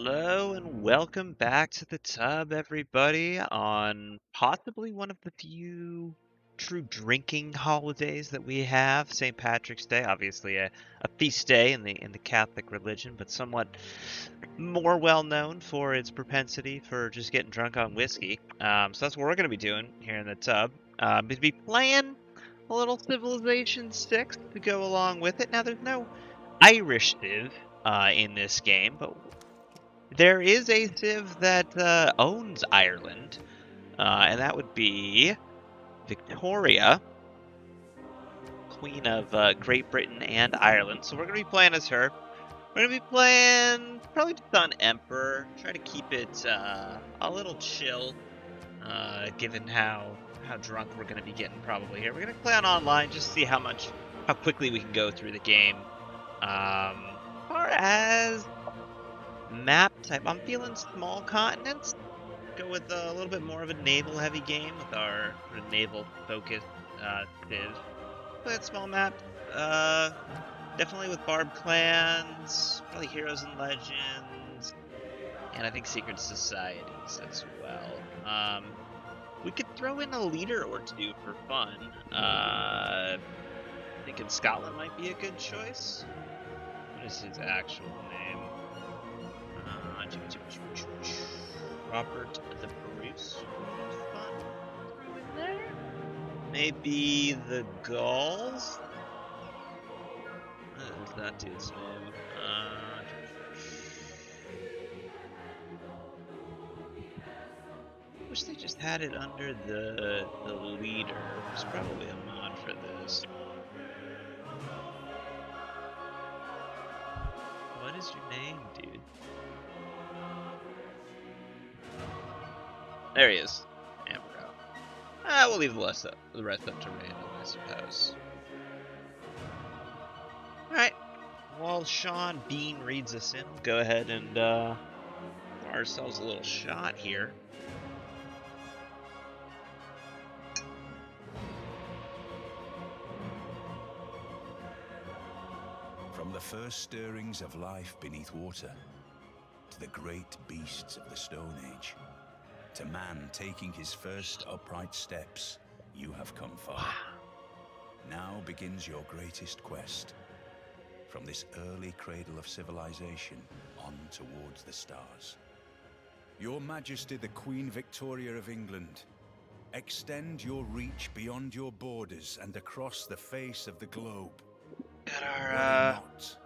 Hello and welcome back to the tub, everybody, on possibly one of the few true drinking holidays that we have, St. Patrick's Day. Obviously, a feast day in the Catholic religion, but somewhat more well known for its propensity for just getting drunk on whiskey. So that's what we're going to be doing here in the tub. We'll be playing a little Civilization 6 to go along with it. Now, there's no Irish Civ in this game, but there is a civ that owns Ireland, and that would be Victoria, Queen of Great Britain and Ireland. So we're going to be playing as her. We're going to be playing probably just on Emperor. Try to keep it a little chill, given how drunk we're going to be getting probably here. We're going to play on online just to see how quickly we can go through the game. As far as map type, I'm feeling small continents. Go with a little bit more of a naval heavy game with our sort of naval focused civ. Play at small map. Definitely with barbed clans, probably heroes and legends, and I think secret societies as well. We could throw in a leader or two for fun. Thinking Scotland might be a good choice. What is his actual name? Robert the Bruce. Fun. Throw in there. Maybe the Gauls. What is that dude's name? Wish they just had it under the leader. There's probably a mod for this. What is your name, dude? There he is. Ambrose. We'll leave the rest up to random, I suppose. Alright. While Sean Bean reads us in, we'll go ahead and pour ourselves a little shot here. From the first stirrings of life beneath water, to the great beasts of the Stone Age, to man taking his first upright steps, you have come far. Now begins your greatest quest. From this early cradle of civilization on towards the stars. Your Majesty the Queen Victoria of England, extend your reach beyond your borders and across the face of the globe. Got our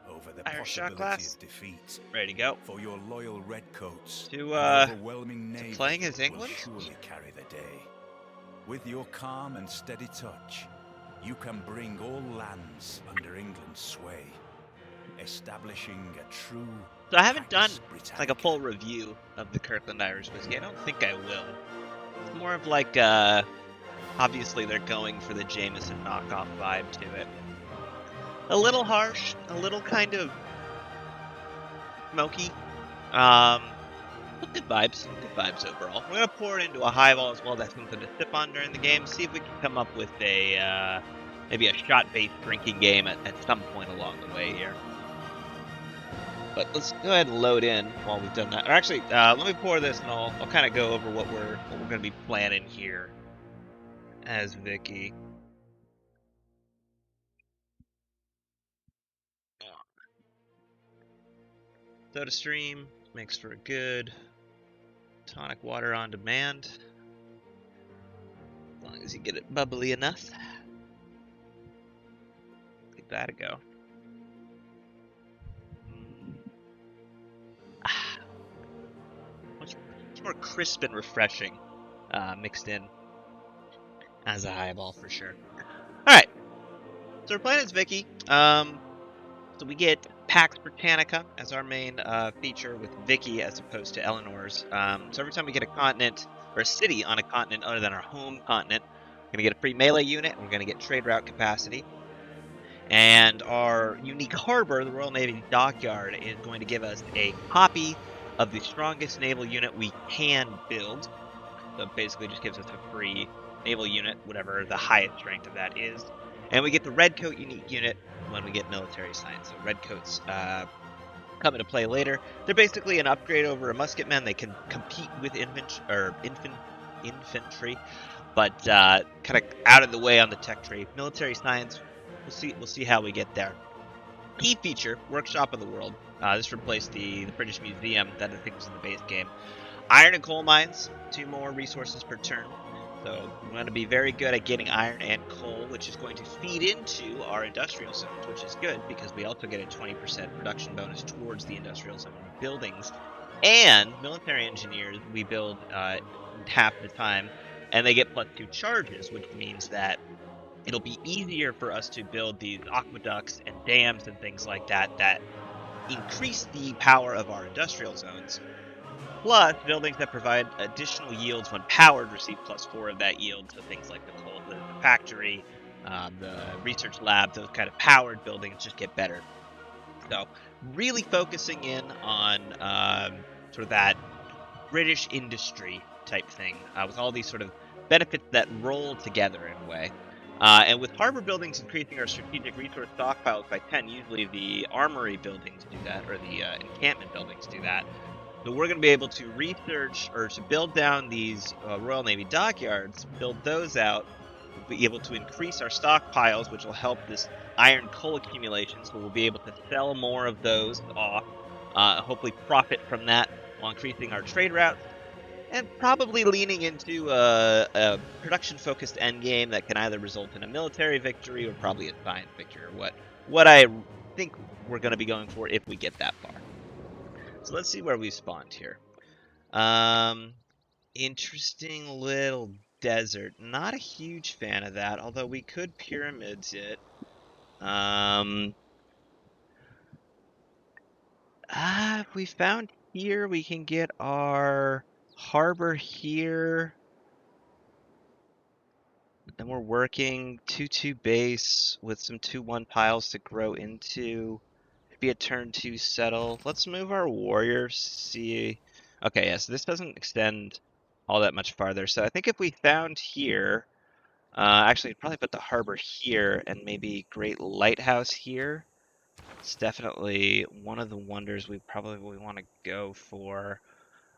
over the Irish shot possibility glass of defeat. Ready to go. For your loyal redcoats, To overwhelming navy playing as England? will surely carry the day. With your calm and steady touch, you can bring all lands under England's sway, establishing a true. So I haven't done Pax Britannica. like a full review of the Kirkland Irish whiskey. I don't think I will. It's more of like obviously they're going for the Jameson knockoff vibe to it. A little harsh, a little kind of smoky. But good vibes overall. We're gonna pour it into a highball as well. That's something to sip on during the game. See if we can come up with a maybe a shot-based drinking game at some point along the way here. But let's go ahead and load in while we've done that. Or actually, let me pour this and I'll kind of go over what we're gonna be planning here as Vicky. Soda stream makes for a good tonic water on demand, as long as you get it bubbly enough. Give that a go. Much more crisp and refreshing, mixed in as a highball for sure. All right, so we're playing as Vicky. So we get Pax Britannica as our main feature with Vicky as opposed to Eleanor's. So every time we get a continent or a city on a continent other than our home continent, we're going to get a free melee unit, and we're going to get trade route capacity. And our unique harbor, the Royal Navy Dockyard, is going to give us a copy of the strongest naval unit we can build. So it basically just gives us a free naval unit, whatever the highest strength of that is. And we get the Redcoat unique unit when we get military science. So Redcoats come into play later. They're basically an upgrade over a musketman. They can compete with infantry, but kind of out of the way on the tech tree. Military science, we'll see how we get there. Key feature, Workshop of the World. This replaced the British Museum that I think was in the base game. Iron and coal mines, 2 more resources per turn. So we're going to be very good at getting iron and coal, which is going to feed into our industrial zones, which is good because we also get a 20% production bonus towards the industrial zone buildings. And military engineers, we build half the time, and they get +2 charges, which means that it'll be easier for us to build these aqueducts and dams and things like that that increase the power of our industrial zones. Plus, buildings that provide additional yields when powered receive +4 of that yield. So things like the factory, the research lab, those kind of powered buildings just get better. So really focusing in on sort of that British industry type thing with all these sort of benefits that roll together in a way. And with harbor buildings increasing our strategic resource stockpiles by 10, usually the armory buildings do that, or the encampment buildings do that. So we're going to be able to research or to build down these Royal Navy dockyards, build those out, we'll be able to increase our stockpiles, which will help this iron coal accumulation. So we'll be able to sell more of those off, hopefully profit from that while increasing our trade routes, and probably leaning into a production-focused endgame that can either result in a military victory or probably a science victory, or what I think we're going to be going for if we get that far. So let's see where we spawned here. Interesting little desert. Not a huge fan of that, although we could pyramids it. If we found here, we can get our harbor here. Then we're working 2-2 base with some 2-1 piles to grow into. Be a turn 2 settle. Let's move our warriors. See. Okay, yeah, so this doesn't extend all that much farther. So I think if we found here, actually probably put the harbor here and maybe Great Lighthouse here. It's definitely one of the wonders we probably want to go for.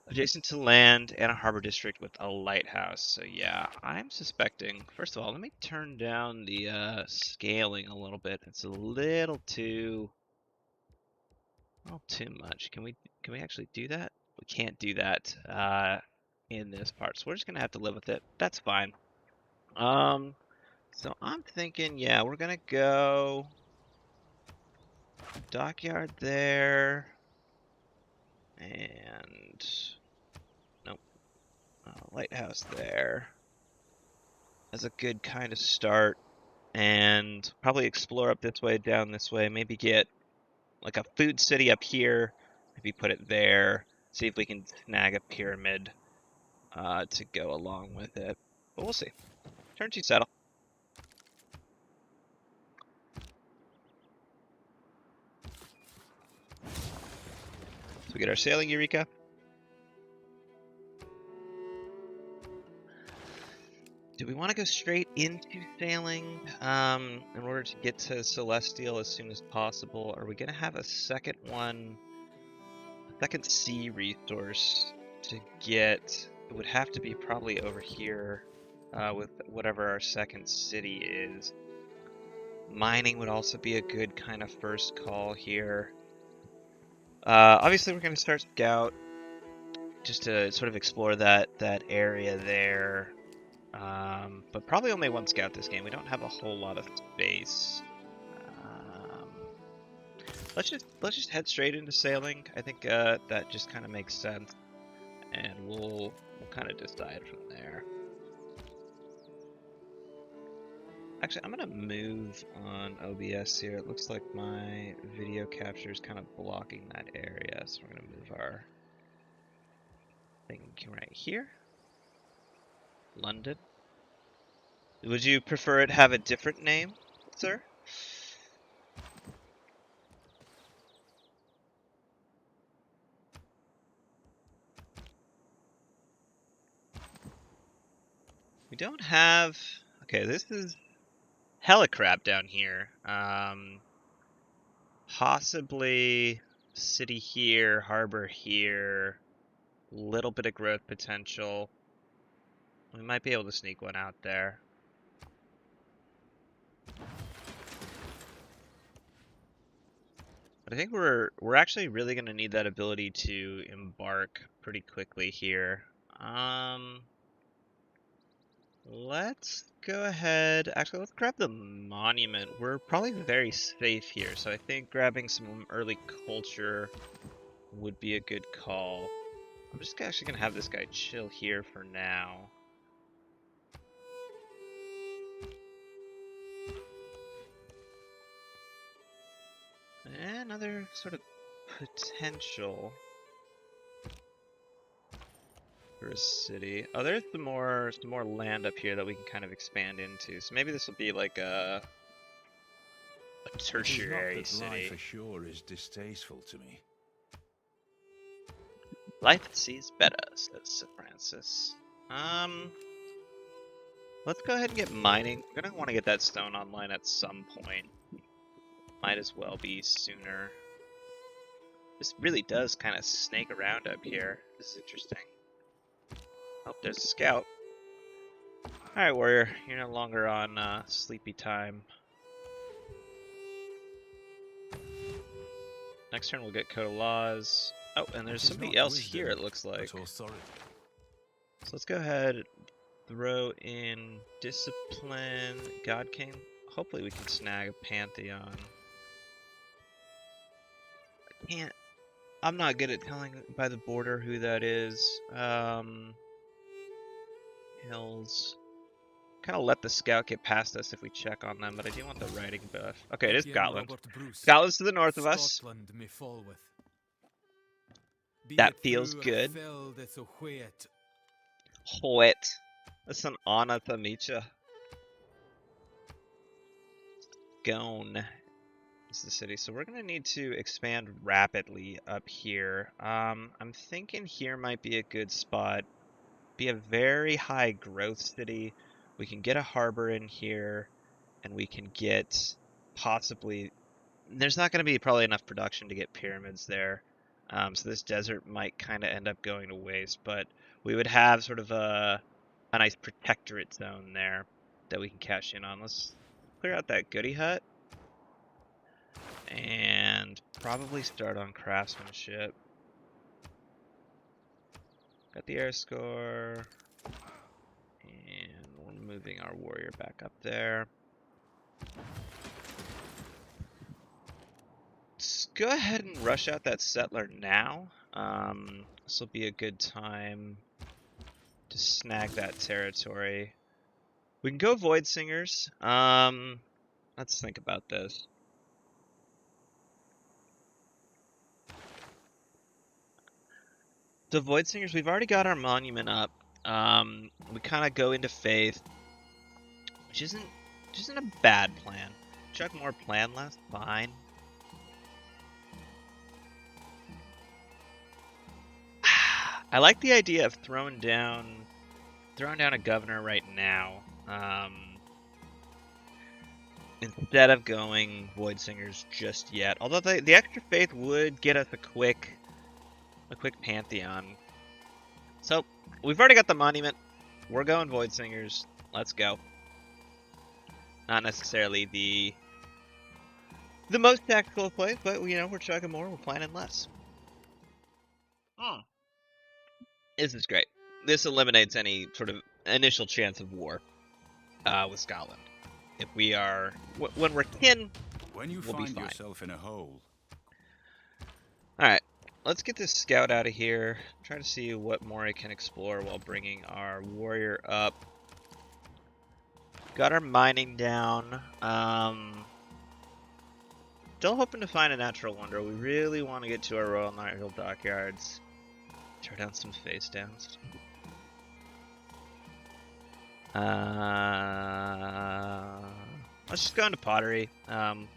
Adjacent to land and a harbor district with a lighthouse. So yeah, I'm suspecting. First of all, let me turn down the scaling a little bit. It's a little too much. Can we actually do that? We can't do that in this part, so we're just gonna have to live with it. That's fine. So I'm thinking, yeah, we're gonna go dockyard there, and nope, lighthouse there. As a good kind of start, and probably explore up this way, down this way. Maybe get like a food city up here. Maybe put it there. See if we can snag a pyramid to go along with it. But we'll see. Turn 2 settle. So we get our sailing Eureka. Do we want to go straight into sailing in order to get to Celestial as soon as possible? Are we going to have a second one, a second sea resource to get? It would have to be probably over here with whatever our second city is. Mining would also be a good kind of first call here. Obviously, we're going to start Scout just to sort of explore that area there. But probably only 1 Scout this game. We don't have a whole lot of space. Let's just head straight into sailing. I think that just kind of makes sense, and we'll kind of decide from there. Actually, I'm gonna move on OBS here. It looks like my video capture is kind of blocking that area, so we're gonna move our thing right here. London. Would you prefer it have a different name, sir? We don't have... Okay, this is hella crap down here. Possibly city here, harbor here, little bit of growth potential. We might be able to sneak one out there. But I think we're actually really going to need that ability to embark pretty quickly here. Let's go ahead. Actually, let's grab the monument. We're probably very safe here, so I think grabbing some early culture would be a good call. I'm just actually going to have this guy chill here for now. And another sort of potential for a city. Oh, there's some more land up here that we can kind of expand into. So maybe this will be like a tertiary city. Life ashore is distasteful to me. Life at sea is better, says Sir Francis. Let's go ahead and get mining. We're gonna want to get that stone online at some point. Might as well be sooner. This really does kind of snake around up here. This is interesting. Oh, there's a scout. Alright, warrior. You're no longer on sleepy time. Next turn we'll get Code of Laws. Oh, and there's somebody else here, it looks like. So let's go ahead, throw in Discipline, God King. Hopefully we can snag a Pantheon. I can't. I'm not good at telling by the border who that is. Hills. Kind of let the scout get past us if we check on them, but I do want the riding buff. Okay, it is Scotland. Scotland's to the north of us. That feels good. Hoet. That's an anathemicha. Gone. This is the city, so we're gonna need to expand rapidly up here. I'm thinking here might be a good spot. Be a very high growth city. We can get a harbor in here, and we can get possibly. There's not going to be probably enough production to get pyramids there, so this desert might kind of end up going to waste. But we would have sort of a nice protectorate zone there that we can cash in on. Let's clear out that goody hut, and probably start on craftsmanship. Got the air score, and we're moving our warrior back up there. Let's go ahead and rush out that settler now. This will be a good time to snag that territory. We can go Void Singers. Let's think about this. The Void Singers, we've already got our monument up. We kind of go into faith, which isn't a bad plan. Chuck more plan less, fine. I like the idea of throwing down a governor right now. Instead of going Void Singers just yet. Although the extra faith would get us a quick Pantheon. So, we've already got the monument. We're going Void Singers. Let's go. Not necessarily the most tactical play, but you know, we're chugging more, we're planning less. This is great. This eliminates any sort of initial chance of war with Scotland. If we are when we're kin, when you we'll find be fine. yourself in a hole. Alright, let's get this scout out of here. Try to see what more I can explore while bringing our warrior up. Got our mining down. Still hoping to find a natural wonder. We really want to get to our Royal Nighthill dockyards. Tear down some face downs. Let's just go into pottery.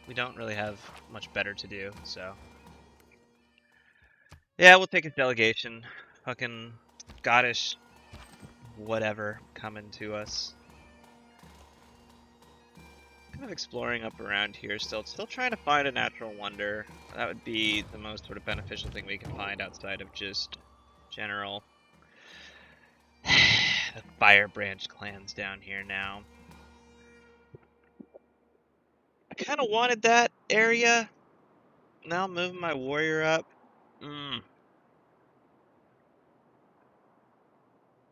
We don't really have much better to do, so. Yeah, we'll take a delegation. Fucking Scottish whatever coming to us. kind of exploring up around here still trying to find a natural wonder. That would be the most sort of beneficial thing we can find outside of just general the Fire Branch clans down here now. I kind of wanted that area. Now I'm moving my warrior up.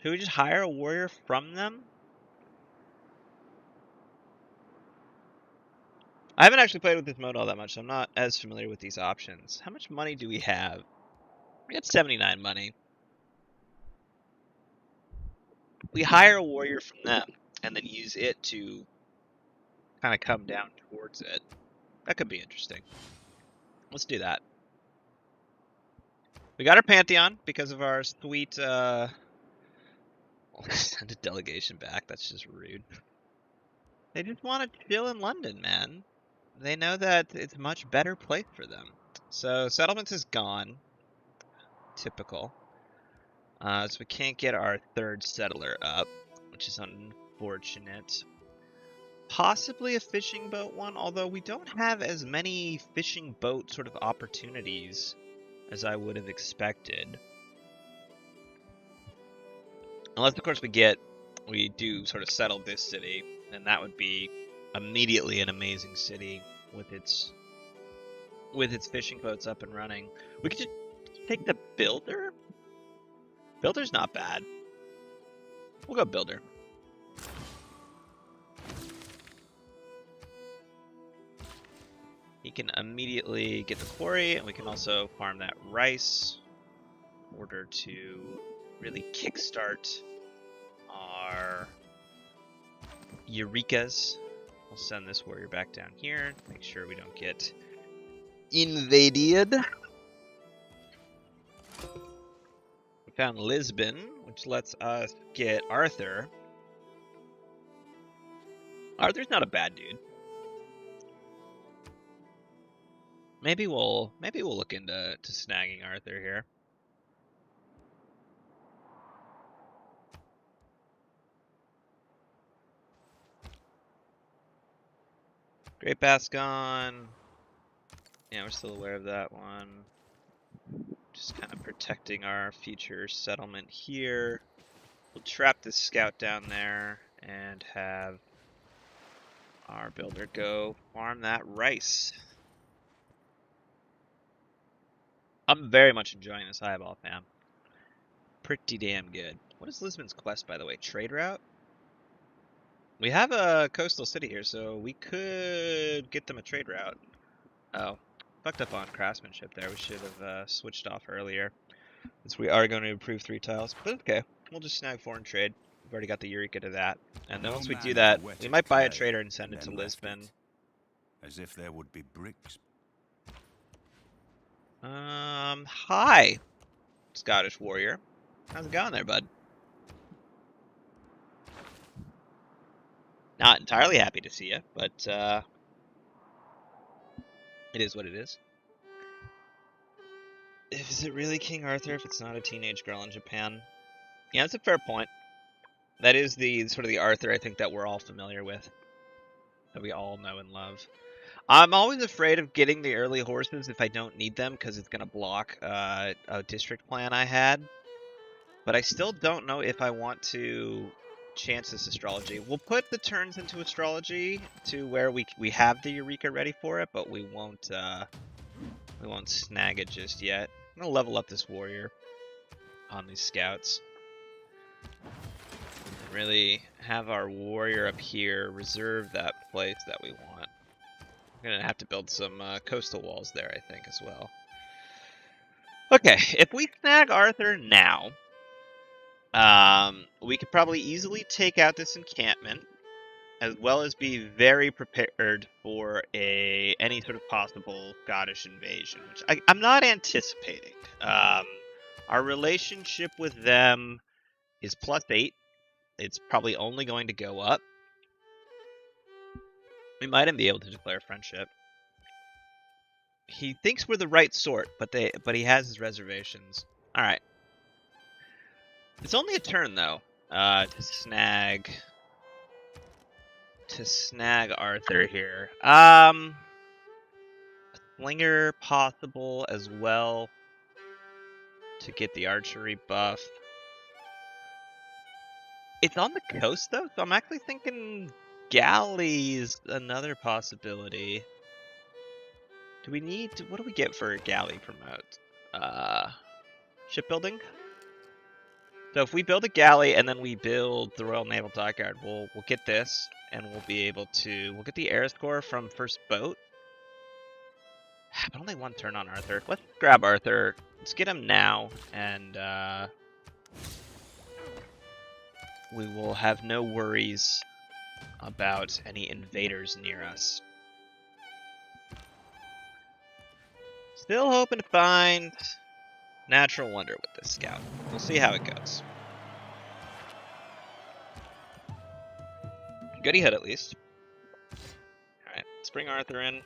Should we just hire a warrior from them? I haven't actually played with this mode all that much, so I'm not as familiar with these options. How much money do we have? We got 79 money. We hire a warrior from them, and then use it to kind of come down towards it. That could be interesting. Let's do that. We got our Pantheon because of our sweet, send a delegation back. That's just rude. They just want to chill in London, man. They know that it's a much better place for them. So settlements is gone. Typical. So we can't get our third settler up, which is unfortunate. Possibly a fishing boat one, although we don't have as many fishing boat sort of opportunities as I would have expected. Unless, of course, we do sort of settle this city, and that would be immediately an amazing city with its fishing boats up and running. We could just take the builder. Builder's not bad. We'll go builder. He can immediately get the quarry, and we can also farm that rice in order to really kickstart our Eurekas. We'll send this warrior back down here, make sure we don't get invaded. We found Lisbon, which lets us get Arthur. Arthur's not a bad dude. Maybe we'll look into snagging Arthur here. Great Bascon. Yeah, we're still aware of that one. Just kind of protecting our future settlement here. We'll trap this scout down there and have our builder go farm that rice. I'm very much enjoying this eyeball, fam. Pretty damn good. What is Lisbon's quest, by the way? Trade route? We have a coastal city here, so we could get them a trade route. Oh, fucked up on craftsmanship there. We should have switched off earlier. Since we are going to improve 3 tiles. But okay, we'll just snag foreign trade. We've already got the Eureka to that. And then once we do that, we might buy a trader and send it to Lisbon. As if there would be bricks. Hi, Scottish warrior. How's it going there, bud? Not entirely happy to see you, but it is what it is. Is it really King Arthur if it's not a teenage girl in Japan? Yeah, that's a fair point. That is the sort of the Arthur I think that we're all familiar with, that we all know and love. I'm always afraid of getting the early horses if I don't need them because it's going to block a district plan I had. But I still don't know if I want to chance this astrology. We'll put the turns into astrology to where we have the Eureka ready for it, but we won't snag it just yet. I'm gonna level up this warrior on these scouts. And really have our warrior up here reserve that place that we want. We're gonna have to build some coastal walls there, I think, as well. Okay, if we snag Arthur now, we could probably easily take out this encampment, as well as be very prepared for any sort of possible Scottish invasion, which I'm not anticipating. Our relationship with them is +8. It's probably only going to go up. We might even be able to declare friendship. He thinks we're the right sort, but he has his reservations. All right. It's only a turn though to snag to snag Arthur here? Slinger possible as well to get the archery buff. It's on the coast though, so I'm actually thinking galley's another possibility. Do we need to, what do we get for a galley promote? Shipbuilding? So if we build a galley and then we build the Royal Naval Dockyard, we'll get this, and we'll be able to, we'll get the air score from first boat. But only one turn on Arthur. Let's grab Arthur. Let's get him now, and we will have no worries about any invaders near us. Still hoping to find natural wonder with this scout. We'll see how it goes. Goody hit at least. Alright, let's bring Arthur in.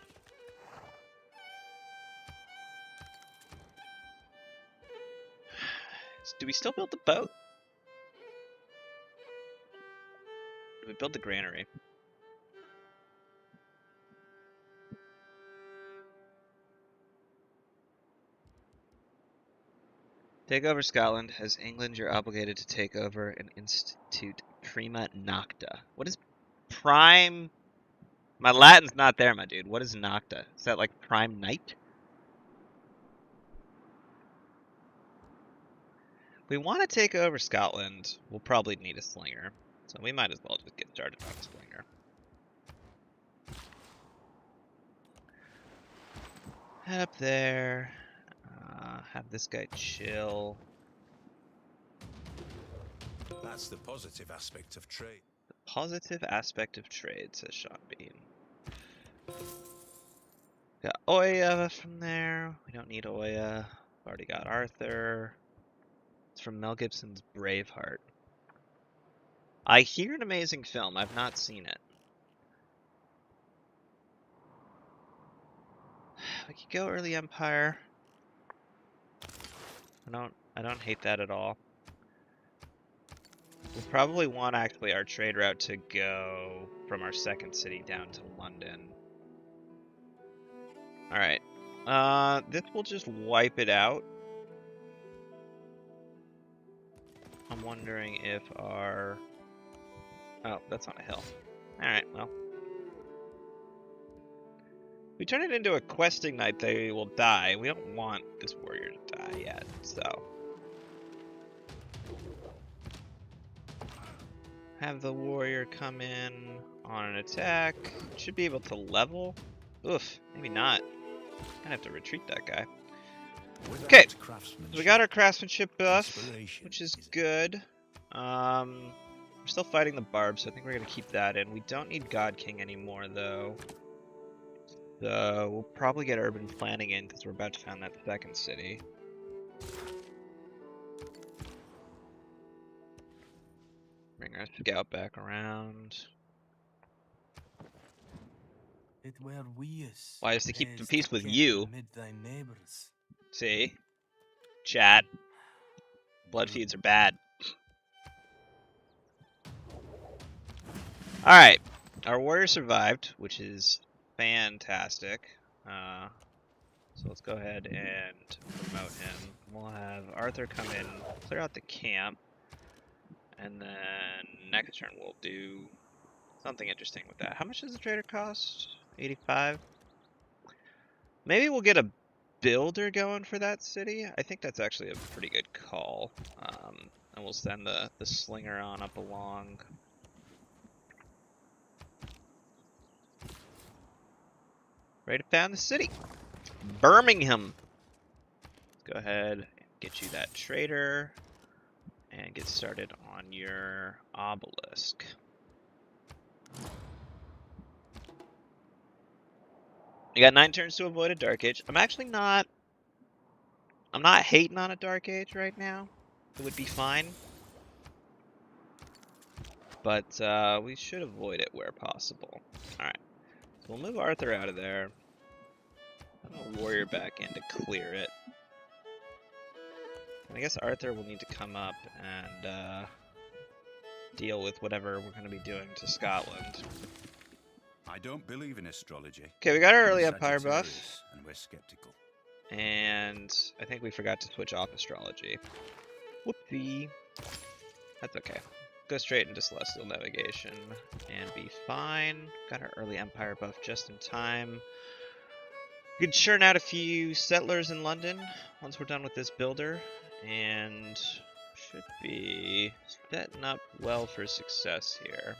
Do we still build the boat? Do we build the granary? Take over Scotland. As England, you're obligated to take over and institute prima nocta. What is prime? My Latin's not there, my dude. What is nocta? Is that like prime night? If we want to take over Scotland, we'll probably need a slinger. So we might as well just get started on a slinger. Head up there. Have this guy chill. That's the positive aspect of trade. The positive aspect of trade, says Sean Bean. Got Oya from there. We don't need Oya. Already got Arthur. It's from Mel Gibson's Braveheart. I hear an amazing film. I've not seen it. We could go early Empire. I don't hate that at all. We'll probably want actually our trade route to go from our second city down to London. Alright. This will just wipe it out. I'm wondering if our... Oh, that's on a hill. Alright, well. If we turn it into a questing knight, they will die. We don't want this warrior to die yet, so... Have the warrior come in on an attack. Should be able to level. Oof, maybe not. Gonna have to retreat that guy. Okay, so we got our craftsmanship buff, which is good. We're still fighting the barbs, so I think we're gonna keep that in. We don't need God King anymore, though. So we'll probably get urban planning in because we're about to found that second city. Bring our scout back around. Why is to keep the peace with you? See? Chat. Blood feuds are bad. Alright. Our warrior survived, which is fantastic. So let's go ahead and promote him. We'll have Arthur come in, clear out the camp. And then next turn we'll do something interesting with that. How much does the trader cost? 85? Maybe we'll get a builder going for that city. I think that's actually a pretty good call. And we'll send the slinger on up along. Ready to found the city. Birmingham. Let's go ahead and get you that trader. And get started on your obelisk. You got 9 turns to avoid a Dark Age. I'm not hating on a Dark Age right now. It would be fine. But we should avoid it where possible. Alright. So we'll move Arthur out of there. Put a warrior back in to clear it. And I guess Arthur will need to come up and deal with whatever we're going to be doing to Scotland. I don't believe in astrology. Okay, we got our I'm a early empire buff. Sagittarius, and we're skeptical. And I think we forgot to switch off astrology. Whoopsie. That's okay. Go straight into celestial navigation and be fine. Got our early empire buff just in time. We can churn out a few settlers in London once we're done with this builder, and should be setting up well for success here.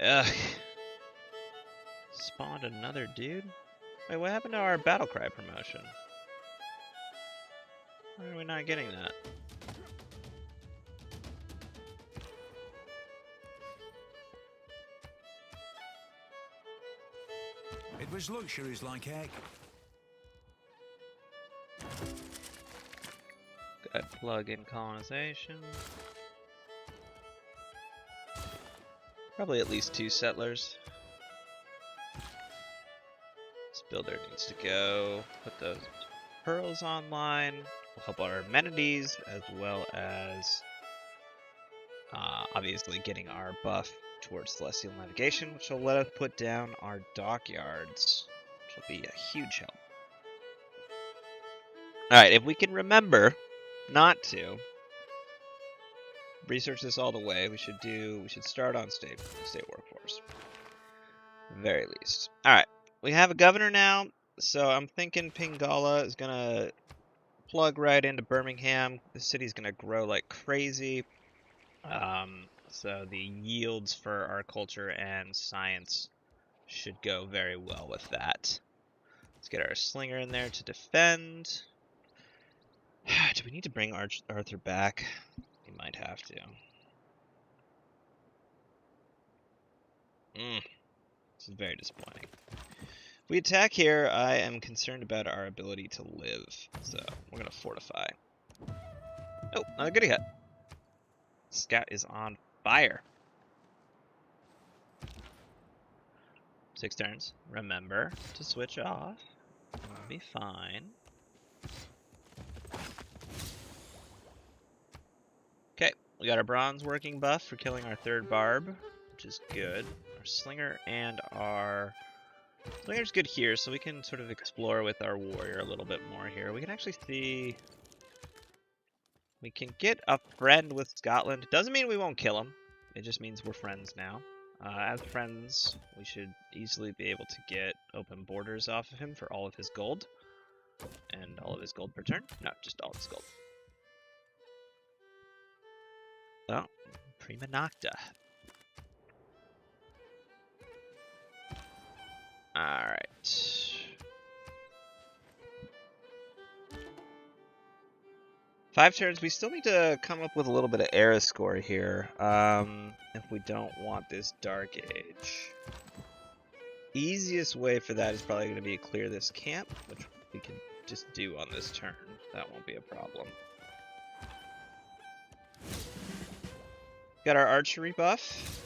Ugh. Spawned another dude? Wait, what happened to our battlecry promotion? Why are we not getting that? It was luxuries like egg. Got plug-in colonization. Probably at least 2 settlers. This builder needs to go. Put those pearls online. Will help our amenities as well as obviously getting our buff towards celestial navigation, which will let us put down our dockyards, which will be a huge help. Alright, if we can remember not to research this all the way, we should start on state workforce. Very least. Alright, we have a governor now, so I'm thinking Pingala is gonna plug right into Birmingham. The city's gonna grow like crazy. So the yields for our culture and science should go very well with that. Let's get our slinger in there to defend. Do we need to bring Arthur back? We might have to. This is very disappointing. If we attack here, I am concerned about our ability to live. So we're going to fortify. Oh, not a goodie hut. Scout is on fire. 6 turns. Remember to switch off. We'll be fine. Okay, we got our bronze working buff for killing our 3rd barb, which is good. Our slinger and our slinger's good here, so we can sort of explore with our warrior a little bit more here. We can actually see. We can get a friend with Scotland. Doesn't mean we won't kill him. It just means we're friends now. As friends, we should easily be able to get open borders off of him for all of his gold. And all of his gold per turn? No, just all of his gold. Oh, Prima Nocta. Alright. 5 turns. We still need to come up with a little bit of era score here. If we don't want this Dark Age. Easiest way for that is probably going to be to clear this camp, which we can just do on this turn. That won't be a problem. Got our archery buff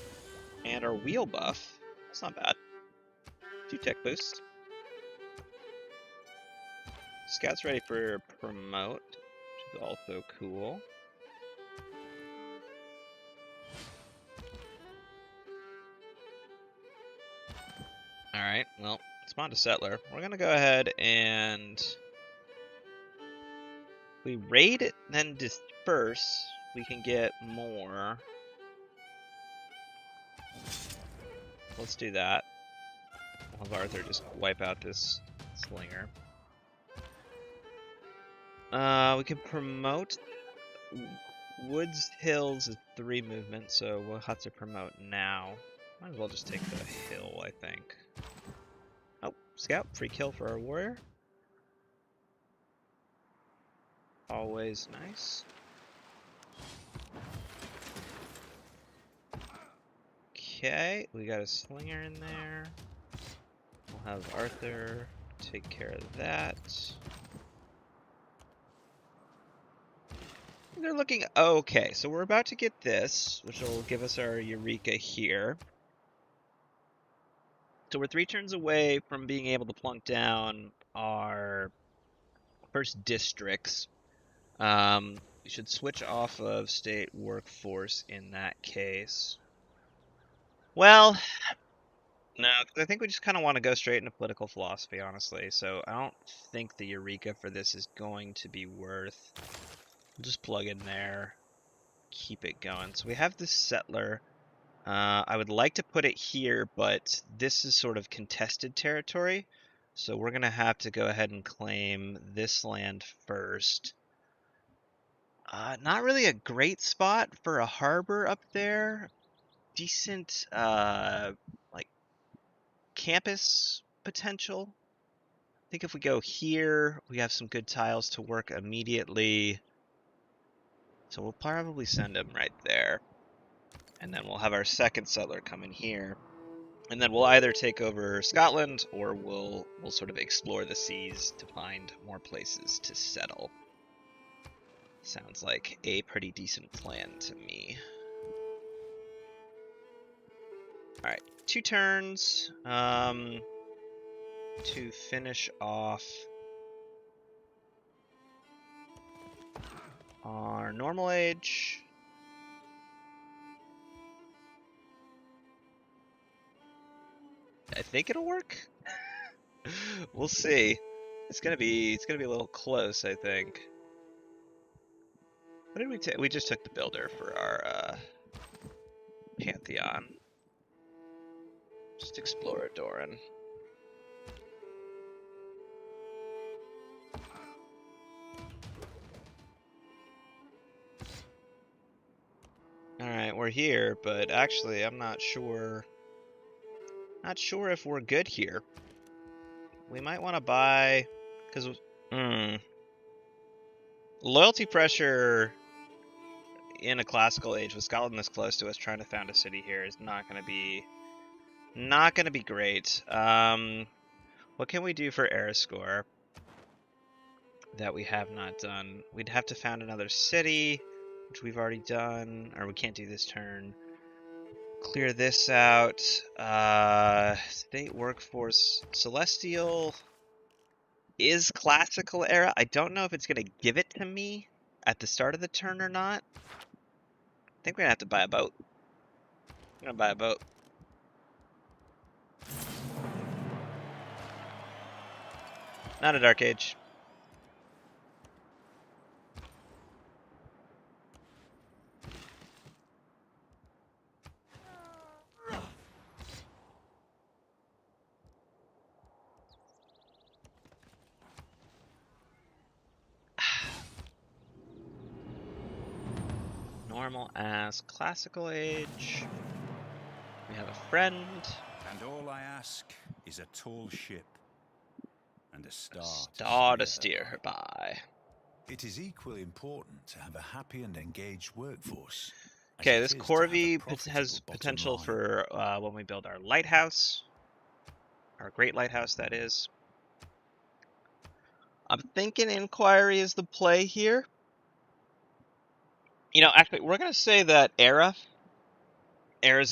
and our wheel buff. That's not bad. 2 tech boosts. Scout's ready for promote, which is also cool. Alright, well, spawned a settler. We're gonna go ahead and we raid it, then disperse. We can get more. Let's do that. We'll have Arthur just wipe out this slinger. We can promote. Woods Hills is 3 movement, so we'll have to promote now. Might as well just take the hill, I think. Oh, scout, free kill for our warrior. Always nice. Okay, we got a slinger in there. We'll have Arthur take care of that. They're looking okay, so we're about to get this, which will give us our Eureka here. So we're 3 turns away from being able to plunk down our first districts. We should switch off of state workforce in that case. Well, no, 'cause I think we just kind of want to go straight into political philosophy, honestly. So I don't think the Eureka for this is going to be worth. We'll just plug in there, keep it going. So we have this settler. I would like to put it here, but this is sort of contested territory. So we're going to have to go ahead and claim this land first. Not really a great spot for a harbor up there. Decent, like, campus potential. I think if we go here, we have some good tiles to work immediately. So we'll probably send him right there. And then we'll have our second settler come in here. And then we'll either take over Scotland or we'll sort of explore the seas to find more places to settle. Sounds like a pretty decent plan to me. Alright, 2 turns to finish off our normal age. I think it'll work. We'll see. It's gonna be a little close, I think. What did we take? We just took the builder for our Pantheon. Just explore it, Doran. Alright, we're here, but actually I'm not sure if we're good here. We might want to buy, because loyalty pressure in a classical age with Scotland this close to us trying to found a city here is not going to be great. What can we do for era score that we have not done? We'd have to found another city, which we've already done, or we can't do this turn. Clear this out. State workforce. Celestial is classical era. I don't know if it's going to give it to me at the start of the turn or not. I think we're going to have to buy a boat. I'm going to buy a boat. Not a Dark Age. Normal as classical age. We have a friend. And all I ask is a tall ship and a star to steer her by. It is equally important to have a happy and engaged workforce. Okay, this Corvée has potential for when we build our lighthouse. Our great lighthouse, that is. I'm thinking Inquiry is the play here. You know, actually, we're going to say that Era's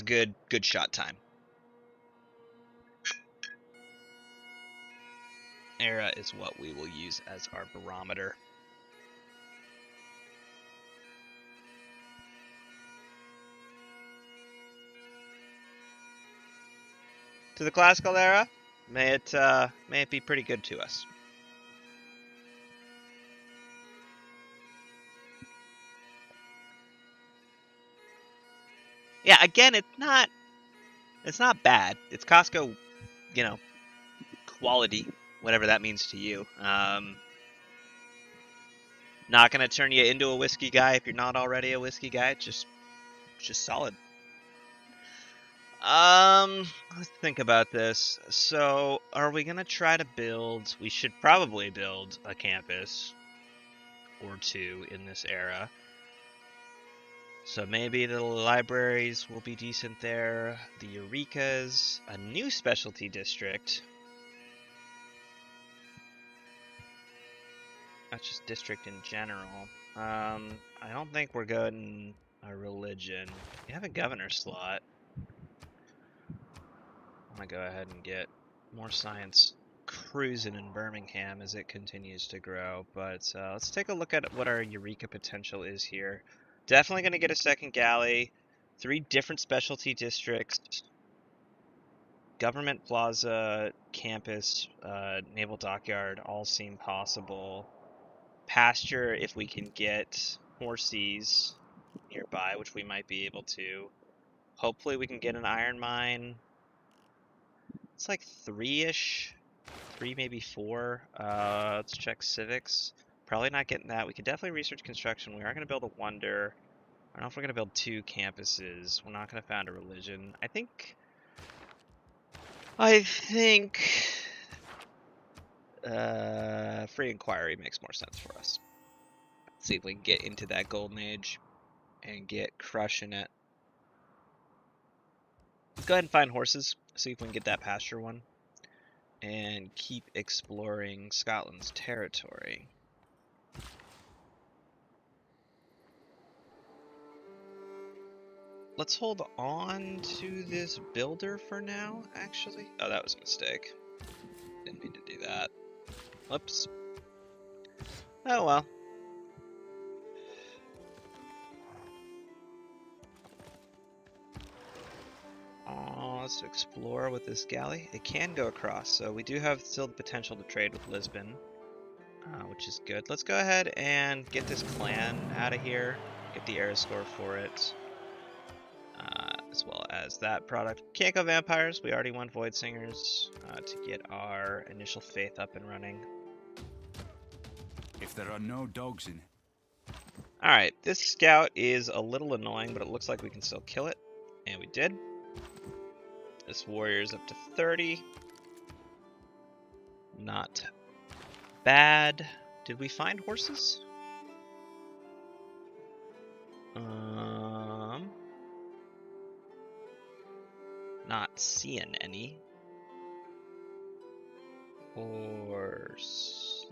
good shot time. Era is what we will use as our barometer. To the classical era, may it be pretty good to us. Yeah, again, it's not bad. It's Costco, you know, quality, whatever that means to you. Not gonna turn you into a whiskey guy if you're not already a whiskey guy. It's just solid. Let's think about this. So, are we gonna try to build? We should probably build a campus or two in this era. So maybe the libraries will be decent there. The Eurekas, a new specialty district. Not just district in general. I don't think we're going a religion. We have a governor slot. I'm gonna go ahead and get more science cruising in Birmingham as it continues to grow. But let's take a look at what our Eureka potential is here. Definitely going to get a second galley, 3 different specialty districts. Government Plaza, campus, Naval Dockyard all seem possible. Pasture, if we can get horses nearby, which we might be able to. Hopefully we can get an iron mine. It's like 3-ish. 3, maybe 4. Let's check civics. Probably not getting that. We could definitely research construction. We are going to build a wonder. I don't know if we're going to build 2 campuses. We're not going to found a religion. I think free inquiry makes more sense for us. Let's see if we can get into that golden age and get crushing it. Let's go ahead and find horses. See if we can get that pasture one. And keep exploring Scotland's territory. Let's hold on to this builder for now, actually. Oh, that was a mistake. Didn't mean to do that. Whoops. Oh well. Let's explore with this galley. It can go across, so we do have still the potential to trade with Lisbon, which is good. Let's go ahead and get this clan out of here. Get the era score for it, as well as that product. Can't go vampires. We already won Void Singers to get our initial faith up and running. If there are no dogs in it. Alright, this scout is a little annoying, but it looks like we can still kill it. And we did. This warrior's up to 30. Not bad. Did we find horses? Not seeing any. Horses.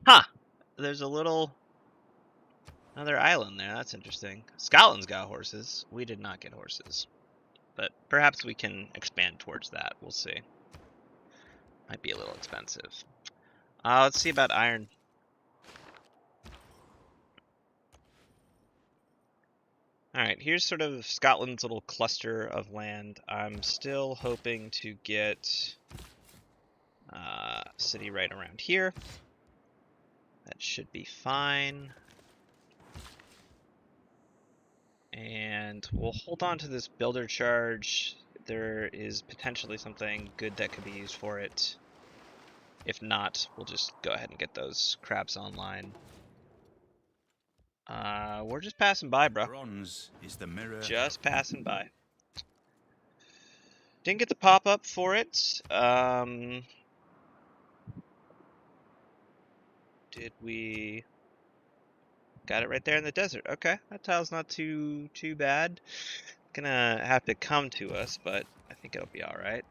Huh! There's a little... another island there. That's interesting. Scotland's got horses. We did not get horses. But perhaps we can expand towards that. We'll see. Might be a little expensive. Let's see about iron. Alright, here's sort of Scotland's little cluster of land. I'm still hoping to get a city right around here. That should be fine. And we'll hold on to this builder charge. There is potentially something good that could be used for it. If not, we'll just go ahead and get those crabs online. We're just passing by, bro. Bronze is the mirror. Just passing by. Didn't get the pop-up for it. Did we... Got it right there in the desert. Okay, that tile's not too bad. Gonna have to come to us, but I think it'll be alright.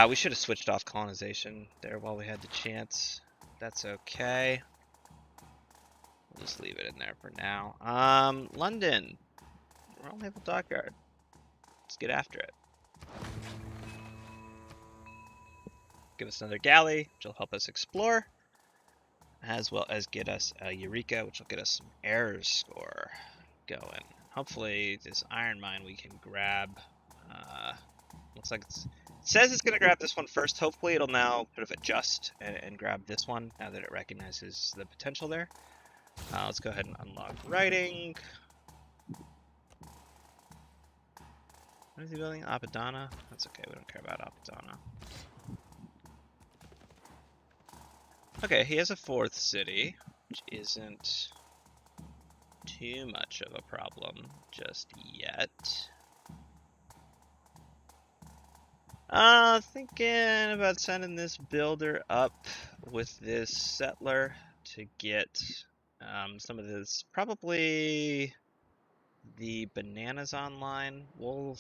We should have switched off colonization there while we had the chance. That's okay. We'll just leave it in there for now. London. Royal Naval Dockyard. Let's get after it. Give us another galley, which will help us explore. As well as get us a Eureka, which will get us some error score going. Hopefully this iron mine we can grab. Looks like it says it's going to grab this one first. Hopefully it'll now sort of adjust and grab this one now that it recognizes the potential there. Let's go ahead and unlock writing. What is he building? Apadana? That's okay, we don't care about Apadana. Okay, he has a 4th city, which isn't too much of a problem just yet. Thinking about sending this builder up with this settler to get some of this, probably the bananas online. We'll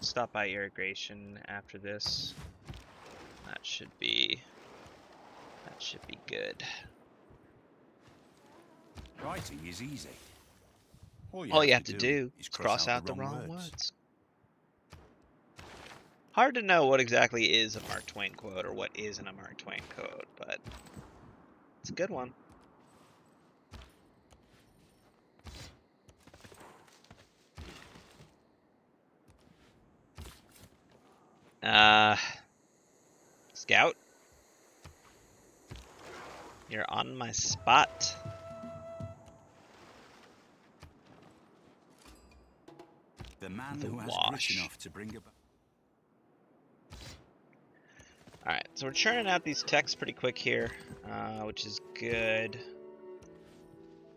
stop by irrigation after this. That should be good. Writing is easy. All you have to do is cross out the wrong words. Hard to know what exactly is a Mark Twain quote or what isn't a Mark Twain quote, but it's a good one. Scout, you're on my spot. The man The who has wash. grit enough to bring about. Alright, so we're churning out these techs pretty quick here, which is good.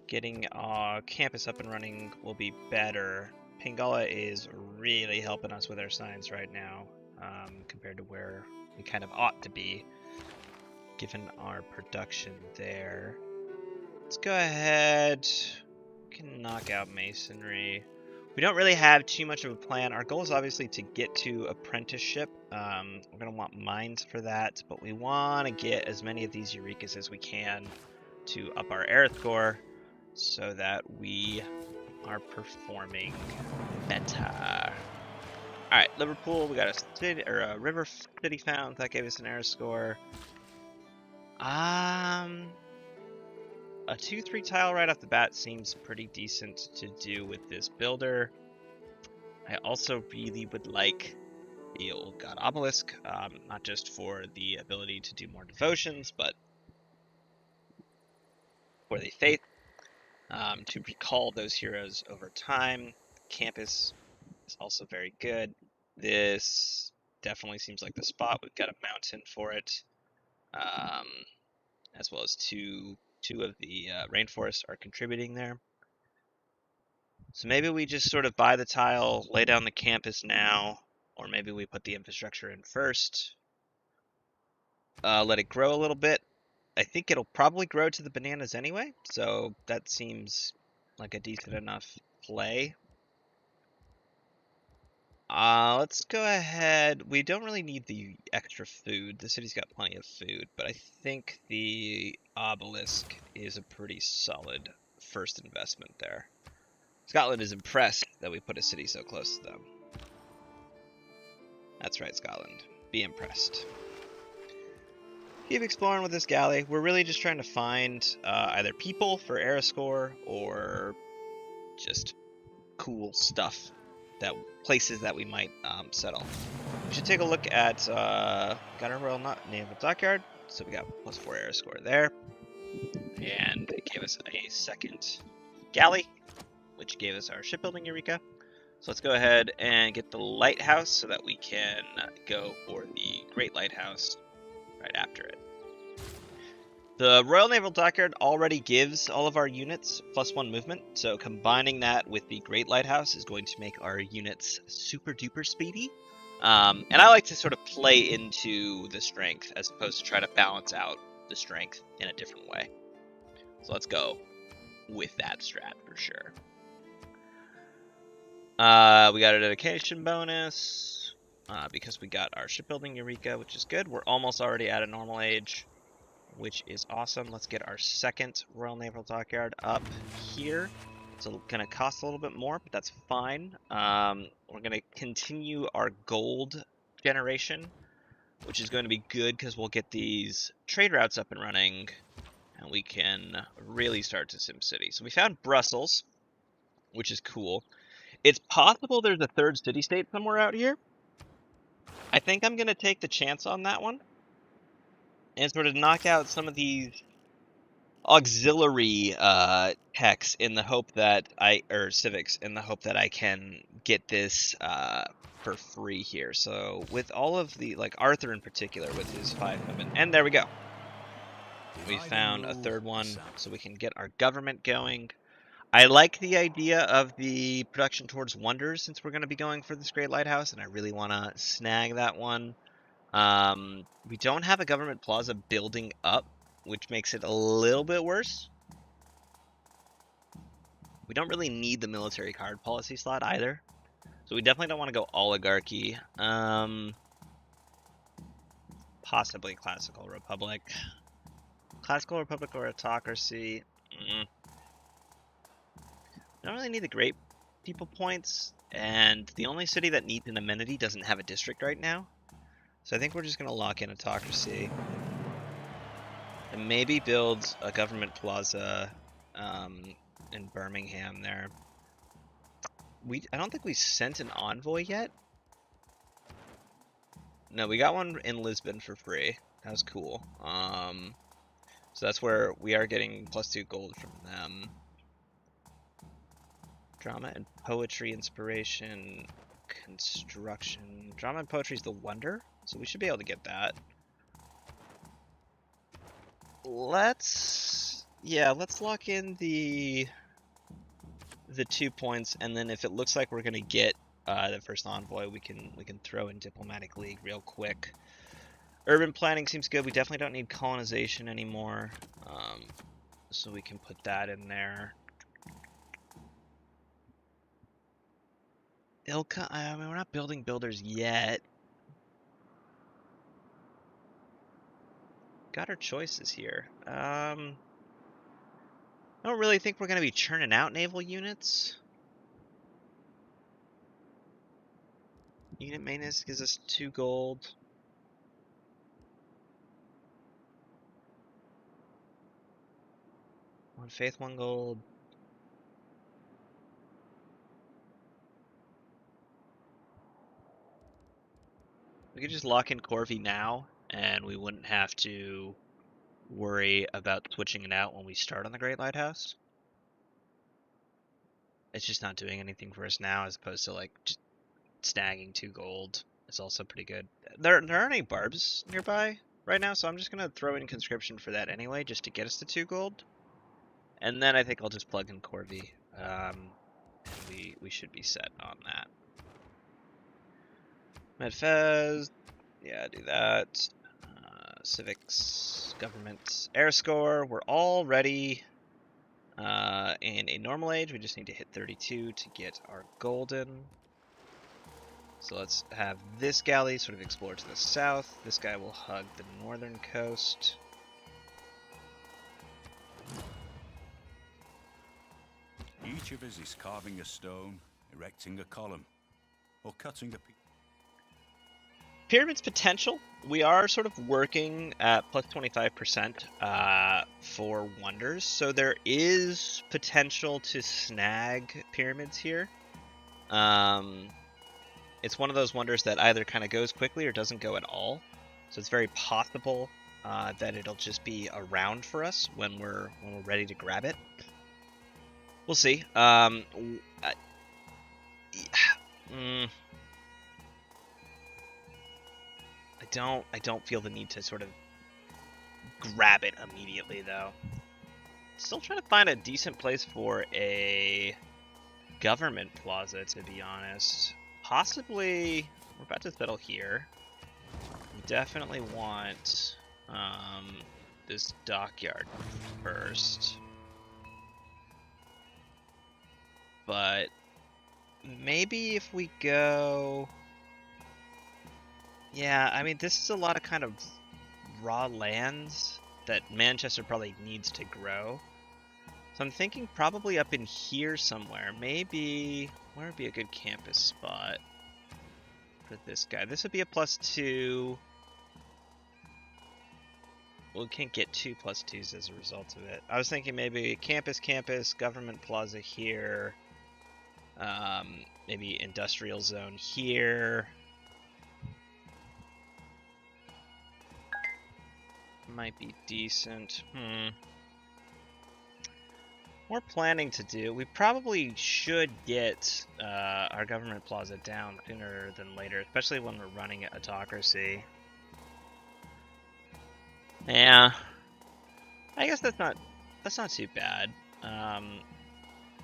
Getting our campus up and running will be better. Pingala is really helping us with our science right now, compared to where we kind of ought to be, given our production there. Let's go ahead. We can knock out masonry. We don't really have too much of a plan. Our goal is obviously to get to apprenticeship. We're going to want mines for that, but we want to get as many of these Eurekas as we can to up our air score so that we are performing better. Alright, Liverpool, we got a city or a river city found. That gave us an air score. A 2-3 tile right off the bat seems pretty decent to do with this builder. I also really would like the old god obelisk, not just for the ability to do more devotions, but for the faith, to recall those heroes over time. Campus is also very good. This definitely seems like the spot. We've got a mountain for it, as well as two of the rainforests are contributing there. So maybe we just sort of buy the tile, lay down the campus now, or maybe we put the infrastructure in first, let it grow a little bit. I think it'll probably grow to the bananas anyway, so that seems like a decent enough play. Let's go ahead. We don't really need the extra food. The city's got plenty of food, but I think the obelisk is a pretty solid first investment there. Scotland is impressed that we put a city so close to them. That's right, Scotland. Be impressed. Keep exploring with this galley. We're really just trying to find either people for air score or just cool stuff, that places that we might settle. We should take a look at got our Royal Naval Dockyard, so we got +4 air score there, and it gave us a second galley, which gave us our shipbuilding Eureka. So let's go ahead and get the lighthouse so that we can go for the Great Lighthouse right after it. The Royal Naval Dockyard already gives all of our units +1 movement, so combining that with the Great Lighthouse is going to make our units super duper speedy. And I like to sort of play into the strength as opposed to try to balance out the strength in a different way. So let's go with that strat for sure. We got a dedication bonus because we got our shipbuilding Eureka, which is good. We're almost already at a normal age, which is awesome. Let's get our second Royal Naval Dockyard up here. It's going to cost a little bit more, but that's fine. We're going to continue our gold generation, which is going to be good because we'll get these trade routes up and running, and we can really start to sim city. So we found Brussels, which is cool. It's possible there's a third city-state somewhere out here. I think I'm going to take the chance on that one and sort of knock out some of these auxiliary techs in the hope that civics in the hope that I can get this for free here. So with all of the, like Arthur in particular with his 5 movement, and there we go. We found a third one, so we can get our government going. I like the idea of the production towards wonders since we're going to be going for this Great Lighthouse, and I really want to snag that one. We don't have a government plaza building up, which makes it a little bit worse. We don't really need the military card policy slot either, so we definitely don't want to go oligarchy. Possibly classical republic. Classical republic or autocracy. Don't really need the great people points, and the only city that needs an amenity doesn't have a district right now. So I think we're just going to lock in autocracy. And maybe build a government plaza in Birmingham there. I don't think we sent an envoy yet. No, we got one in Lisbon for free. That was cool. So that's where we are getting +2 gold from them. Drama and poetry, inspiration, construction. Drama and poetry is the wonder, so we should be able to get that. Let's lock in the 2 points, and then if it looks like we're gonna get the first envoy, we can throw in diplomatic league real quick. Urban planning seems good. We definitely don't need colonization anymore, so we can put that in there. Ilka, I mean, we're not building builders yet. Got our choices here. I don't really think we're gonna be churning out naval units. Unit maintenance gives us 2 gold. One faith, 1 gold. We could just lock in Corvey now, and we wouldn't have to worry about switching it out when we start on the Great Lighthouse. It's just not doing anything for us now, as opposed to like just snagging 2 gold. It's also pretty good. There aren't any barbs nearby right now, so I'm just gonna throw in conscription for that anyway, just to get us to 2 gold. And then I think I'll just plug in Corvey, and we should be set on that. Medfez, yeah, do that. Civics, government, air score. We're all ready. In a normal age, we just need to hit 32 to get our golden. So let's have this galley sort of explore to the south. This guy will hug the northern coast. Each of us is carving a stone, erecting a column, or cutting a piece. Pyramid's potential. We are sort of working at plus 25% for wonders, so there is potential to snag pyramids here. It's one of those wonders that either kind of goes quickly or doesn't go at all. So it's very possible that it'll just be around for us when we're ready to grab it. We'll see. I don't feel the need to sort of grab it immediately, though. Still trying to find a decent place for a government plaza, to be honest. Possibly, we're about to settle here. We definitely want this dockyard first. But maybe if we go... Yeah, I mean, this is a lot of kind of raw lands that Manchester probably needs to grow. So I'm thinking probably up in here somewhere. Maybe, where would be a good campus spot for this guy? This would be a +2. Well, we can't get 2 +2s as a result of it. I was thinking maybe campus, government plaza here. Maybe industrial zone here. Might be decent. More planning to do. We probably should get our government plaza down sooner than later, especially when we're running autocracy. Yeah, I guess that's not too bad.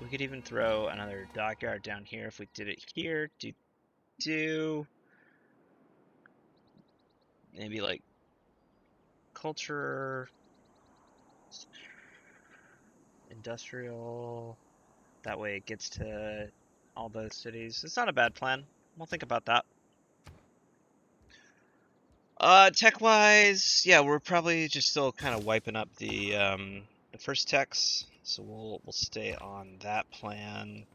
We could even throw another dockyard down here if we did it here. Do maybe like culture, industrial. That way it gets to all those cities. It's not a bad plan. We'll think about that. Tech-wise, yeah, we're probably just still kind of wiping up the first techs, so we'll stay on that plan.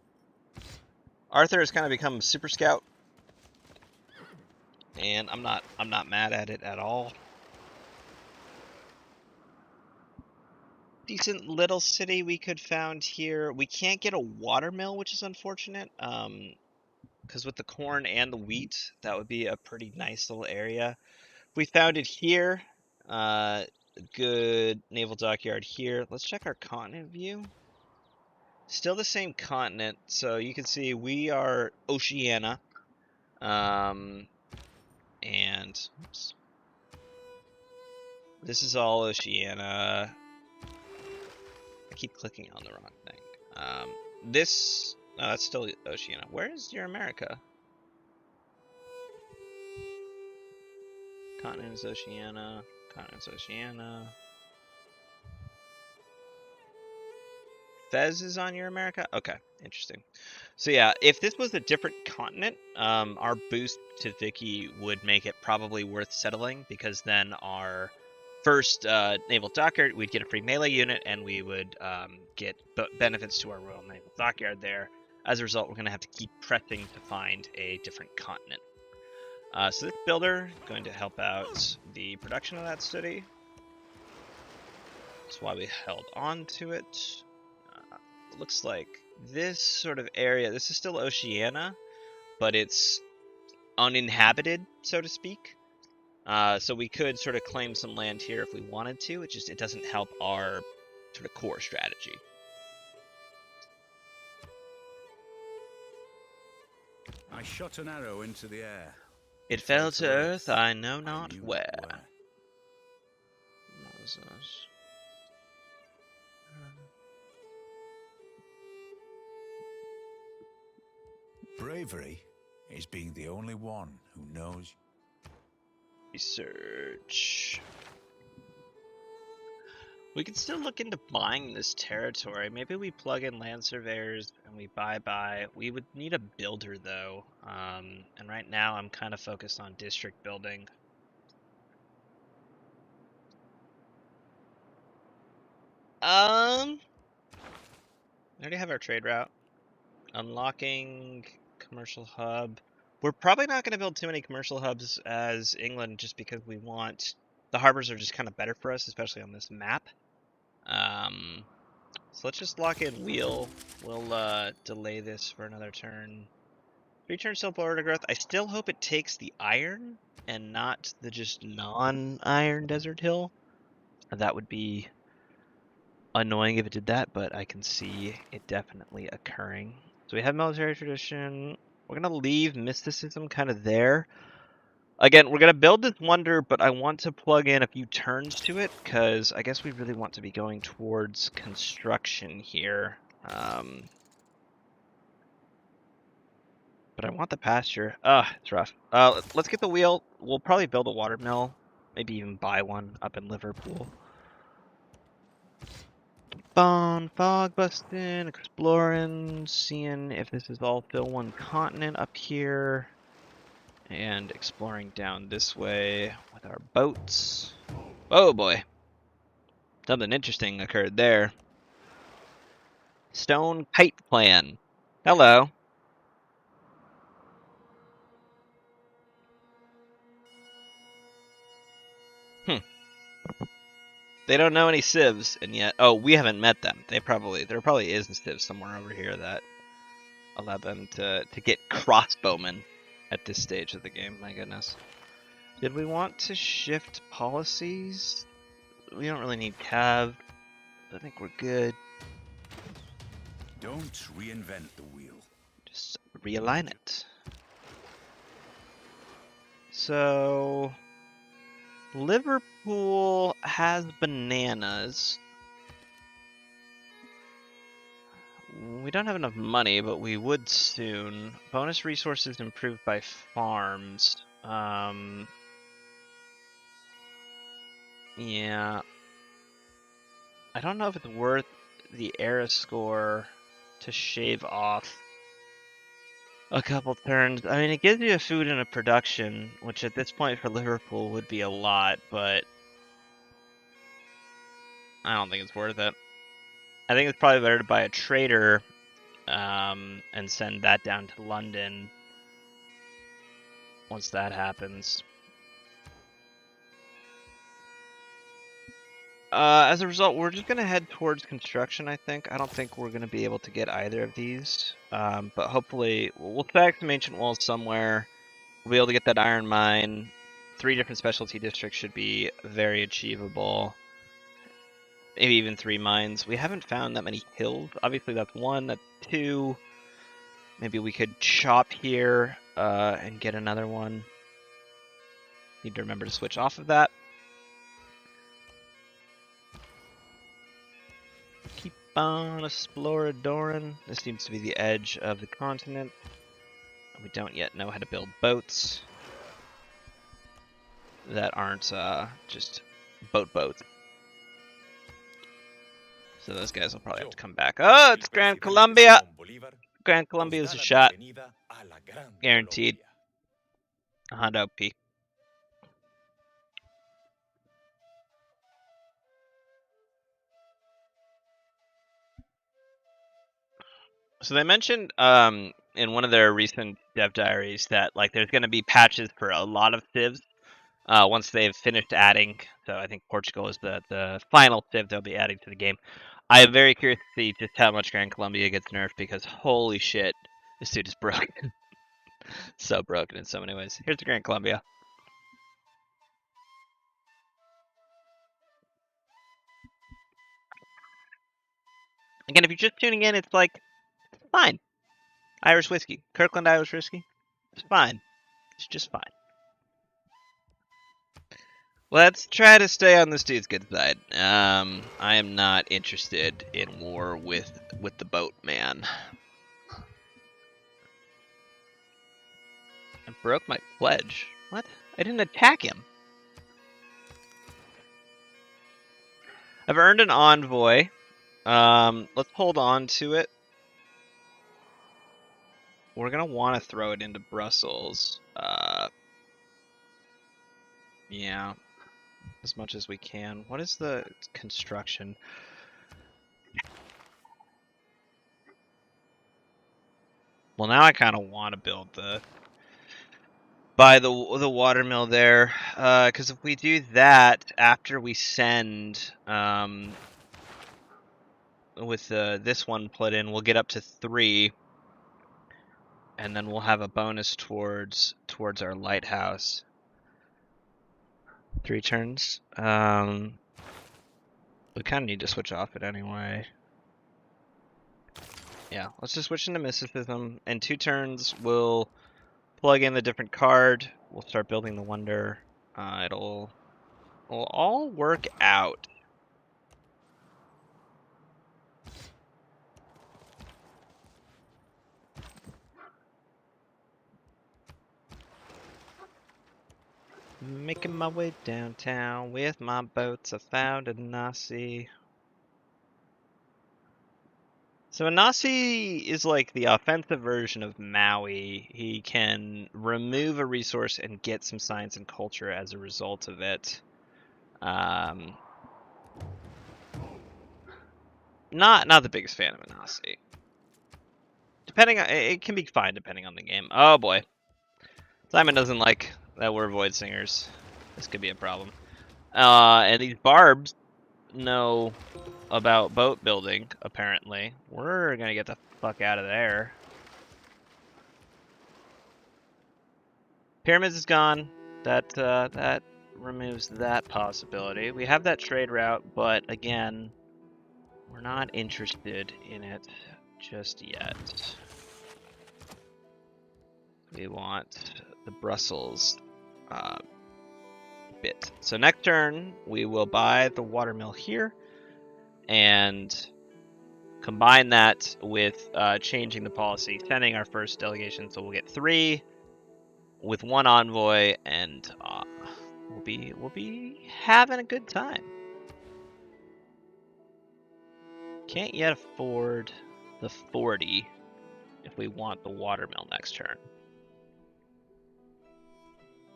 Arthur has kind of become a super scout, and I'm not mad at it at all. Decent little city we could found here. We can't get a watermill, which is unfortunate. because with the corn and the wheat, that would be a pretty nice little area. We found it here. Good naval dockyard here. Let's check our continent view. Still the same continent, so you can see we are Oceania. And oops, this is all Oceania. I keep clicking on the wrong thing. This, no, that's still Oceania. Where is your America? Continent is Oceania. Continent is Oceania. Fez is on your America? Okay, interesting. So yeah, if this was a different continent, our boost to Vicky would make it probably worth settling, because then our first naval dockyard, we'd get a free melee unit, and we would get benefits to our Royal Naval Dockyard there. As a result, we're going to have to keep pressing to find a different continent. So this builder is going to help out the production of that city. That's why we held on to it. Looks like this sort of area, this is still Oceania, but it's uninhabited, so to speak. So we could sort of claim some land here if we wanted to. It doesn't help our sort of core strategy. I shot an arrow into the air. It fell to earth, I know not where. Moses. Bravery is being the only one who knows. Research. We could still look into buying this territory. Maybe we plug in land surveyors and we buy. We would need a builder though. And right now I'm kind of focused on district building. We already have our trade route. Unlocking commercial hub. We're probably not going to build too many commercial hubs as England, just because we want, the harbors are just kind of better for us, especially on this map. So let's just lock in wheel. We'll delay this for another turn. 3 turns till border growth. I still hope it takes the iron and not the just non-iron desert hill. That would be annoying if it did that, but I can see it definitely occurring. So we have military tradition. We're going to leave mysticism kind of there. Again, we're going to build this wonder, but I want to plug in a few turns to it, because I guess we really want to be going towards construction here. But I want the pasture. It's rough. Let's get the wheel. We'll probably build a water mill. Maybe even buy one up in Liverpool. Fog busting, exploring, seeing if this is all fill one continent up here, and exploring down this way with our boats. Oh boy, something interesting occurred there. Stone kite plan. Hello. They don't know any civs, and yet, oh, we haven't met them. There probably is a civ somewhere over here that allow them to get crossbowmen at this stage of the game. My goodness. Did we want to shift policies? We don't really need cav. I think we're good. Don't reinvent the wheel. Just realign it. So Liverpool has bananas. We don't have enough money, but we would soon. Bonus resources improved by farms. Yeah. I don't know if it's worth the era score to shave off a couple turns. I mean, it gives you a food and a production, which at this point for Liverpool would be a lot, but I don't think it's worth it. I think it's probably better to buy a trader and send that down to London once that happens. As a result, we're just gonna head towards construction, I think. I don't think we're gonna be able to get either of these. But hopefully, we'll stack some ancient walls somewhere. We'll be able to get that iron mine. 3 different specialty districts should be very achievable. Maybe even 3 mines. We haven't found that many hills. Obviously, that's 1, that's 2. Maybe we could chop here and get another one. Need to remember to switch off of that. Keep on exploring. This seems to be the edge of the continent. We don't yet know how to build boats that aren't just boats. So those guys will probably have to come back. Oh, it's Grand Columbia! Grand Columbia is a shot. Guaranteed. A Honda OP. So they mentioned in one of their recent dev diaries that like there's going to be patches for a lot of civs once they've finished adding. So I think Portugal is the final civ they'll be adding to the game. I am very curious to see just how much Grand Columbia gets nerfed because holy shit, this dude is broken. So broken in so many ways. Here's the Grand Columbia. Again, if you're just tuning in, it's like, it's fine. Irish whiskey. Kirkland Irish whiskey. It's fine. It's just fine. Let's try to stay on this dude's good side. I am not interested in war with the boat man. I broke my pledge. What? I didn't attack him. I've earned an envoy. Let's hold on to it. We're gonna want to throw it into Brussels. Yeah, as much as we can. What is the construction? Well, now I kind of want to build buy the watermill there, because if we do that after we send with this one put in, we'll get up to 3, and then we'll have a bonus towards our lighthouse. 3 turns. We kind of need to switch off it anyway. Yeah, let's just switch into mysticism. In 2 turns, we'll plug in the different card. We'll start building the wonder. It'll all work out. Making my way downtown with my boats. I found a Nasi. So a Nasi is like the offensive version of Maui. He can remove a resource and get some science and culture as a result of it. Not the biggest fan of a Nasi. It can be fine depending on the game. Oh boy. Simon doesn't like that we're Void Singers. This could be a problem. And these barbs know about boat building, apparently. We're gonna get the fuck out of there. Pyramids is gone. That removes that possibility. We have that trade route, but again, we're not interested in it just yet. We want the Brussels bit. So next turn, we will buy the watermill here and combine that with changing the policy, sending our first delegation. So we'll get 3 with 1 envoy, and we'll be having a good time. Can't yet afford the 40 if we want the watermill next turn.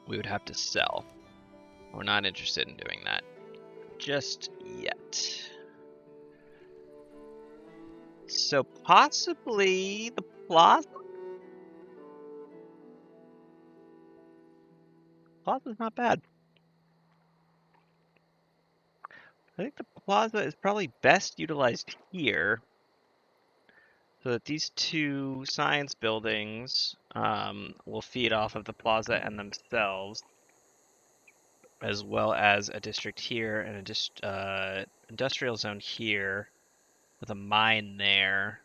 We would have to sell. We're not interested in doing that just yet. So possibly the plaza? Plaza's not bad. I think the plaza is probably best utilized here, so that these two science buildings will feed off of the plaza and themselves, as well as a district here and a industrial zone here with a mine there.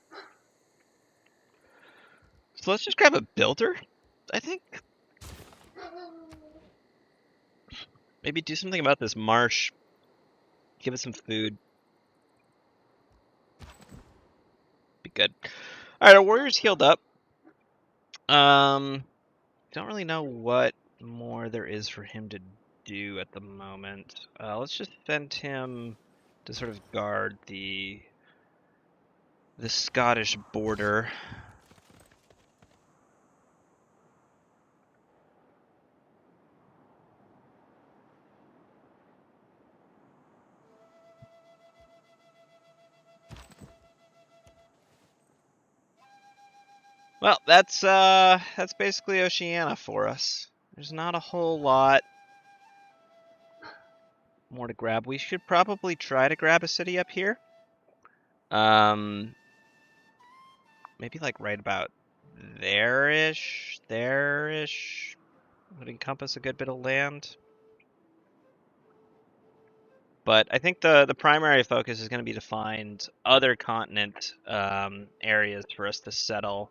So let's just grab a builder, I think. Maybe do something about this marsh. Give it some food. Be good. Alright, our warrior's healed up. Don't really know what more there is for him to do at the moment. Let's just send him to sort of guard the Scottish border. Well, that's basically Oceania for us. There's not a whole lot more to grab. We should probably try to grab a city up here. Maybe like right about there-ish. Would encompass a good bit of land. But I think the primary focus is going to be to find other continent areas for us to settle.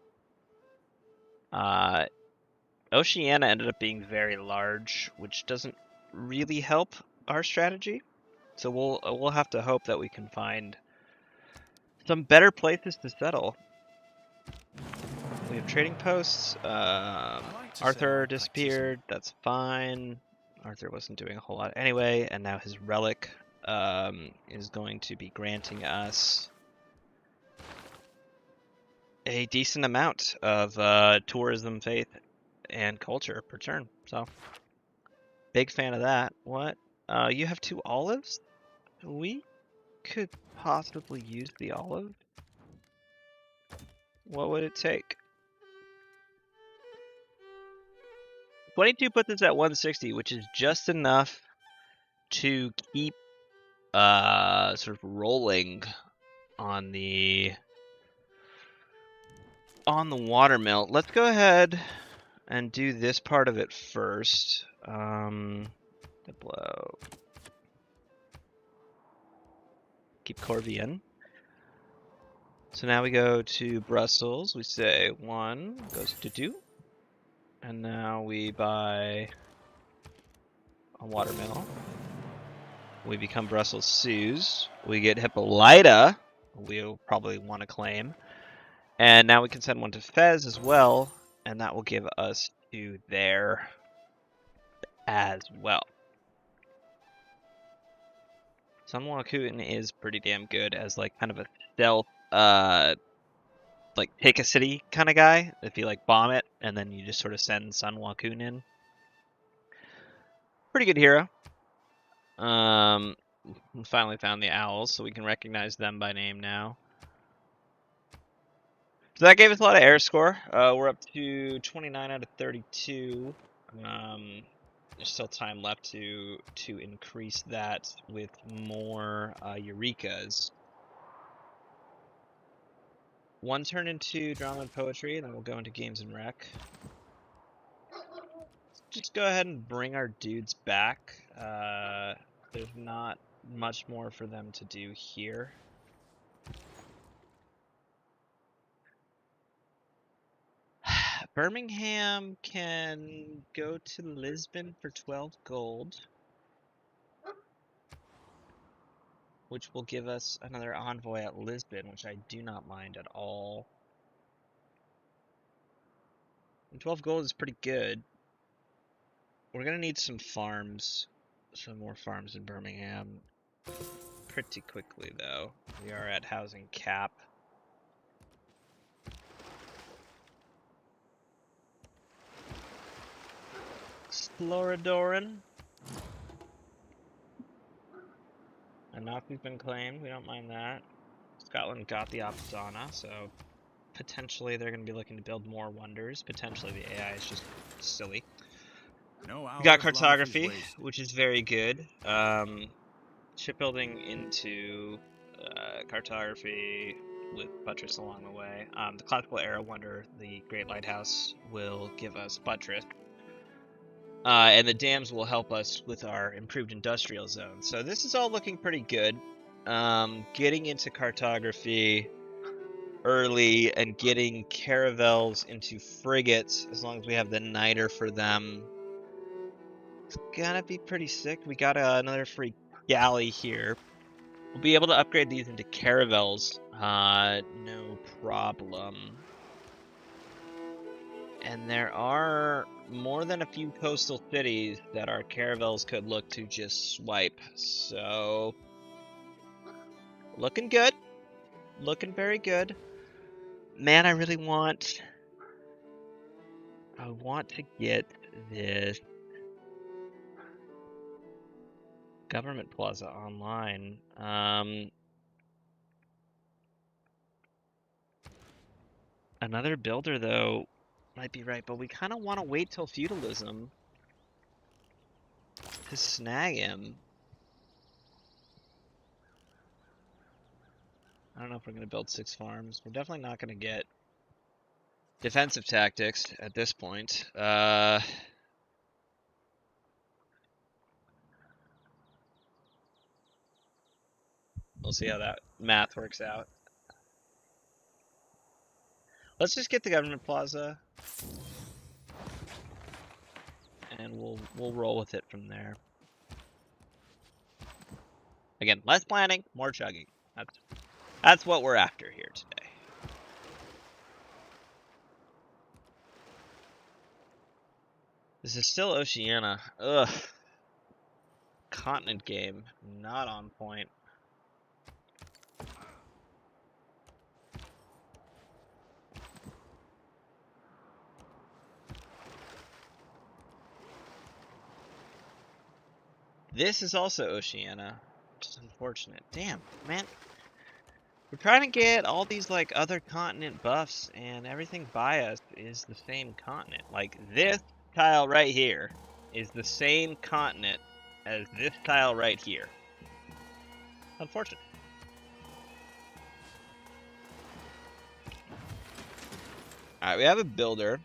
Oceania ended up being very large, which doesn't really help our strategy. So we'll have to hope that we can find some better places to settle. We have trading posts. Arthur disappeared. That's fine. Arthur wasn't doing a whole lot anyway, and now his relic is going to be granting us a decent amount of tourism, faith, and culture per turn. So, big fan of that. What? You have 2 olives? We could possibly use the olive. What would it take? 22 puts us at 160, which is just enough to keep sort of rolling on the watermill. Let's go ahead and do this part of it first. The blow. Keep Corvey in. So now we go to Brussels. We say 1 goes to 2. And now we buy a watermill. We become Brussels Suze. We get Hippolyta. We'll probably want to claim. And now we can send 1 to Fez as well. And that will give us 2 there as well. Sun Wakuten is pretty damn good as like kind of a stealth like take a city kind of guy. If you like bomb it and then you just sort of send Sun Wakuten in. Pretty good hero. We finally found the owls, so we can recognize them by name now. So that gave us a lot of air score. We're up to 29 out of 32. There's still time left to increase that with more Eurekas. 1 turn into drama and poetry, and then we'll go into games and rec. Just go ahead and bring our dudes back. There's not much more for them to do here. Birmingham can go to Lisbon for 12 gold, which will give us another envoy at Lisbon, which I do not mind at all. And 12 gold is pretty good. We're going to need some farms, some more farms in Birmingham pretty quickly, though. We are at housing cap. Sloridoran. Anafi's been claimed. We don't mind that. Scotland got the Apazana, so potentially they're going to be looking to build more wonders. Potentially the AI is just silly. We got cartography, which is very good. shipbuilding into cartography with buttress along the way. The classical era wonder, the Great Lighthouse, will give us buttress. And the dams will help us with our improved industrial zone. So this is all looking pretty good. Getting into cartography early and getting caravels into frigates, as long as we have the niter for them, it's gonna be pretty sick. We got another free galley here. We'll be able to upgrade these into caravels, no problem. And there are more than a few coastal cities that our caravels could look to just swipe. So, looking good. Looking very good. Man, I want to get this government plaza online. Another builder, though, might be right, but we kind of want to wait till feudalism to snag him. I don't know if we're going to build 6 farms. We're definitely not going to get defensive tactics at this point. We'll see how that math works out. Let's just get the government plaza, and we'll roll with it from there. Again, less planning, more chugging. That's what we're after here today. This is still Oceania. Ugh. Continent game, not on point. This is also Oceania, which is unfortunate. Damn, man. We're trying to get all these like other continent buffs, and everything by us is the same continent. Like this tile right here is the same continent as this tile right here. Unfortunate. Alright, we have a builder.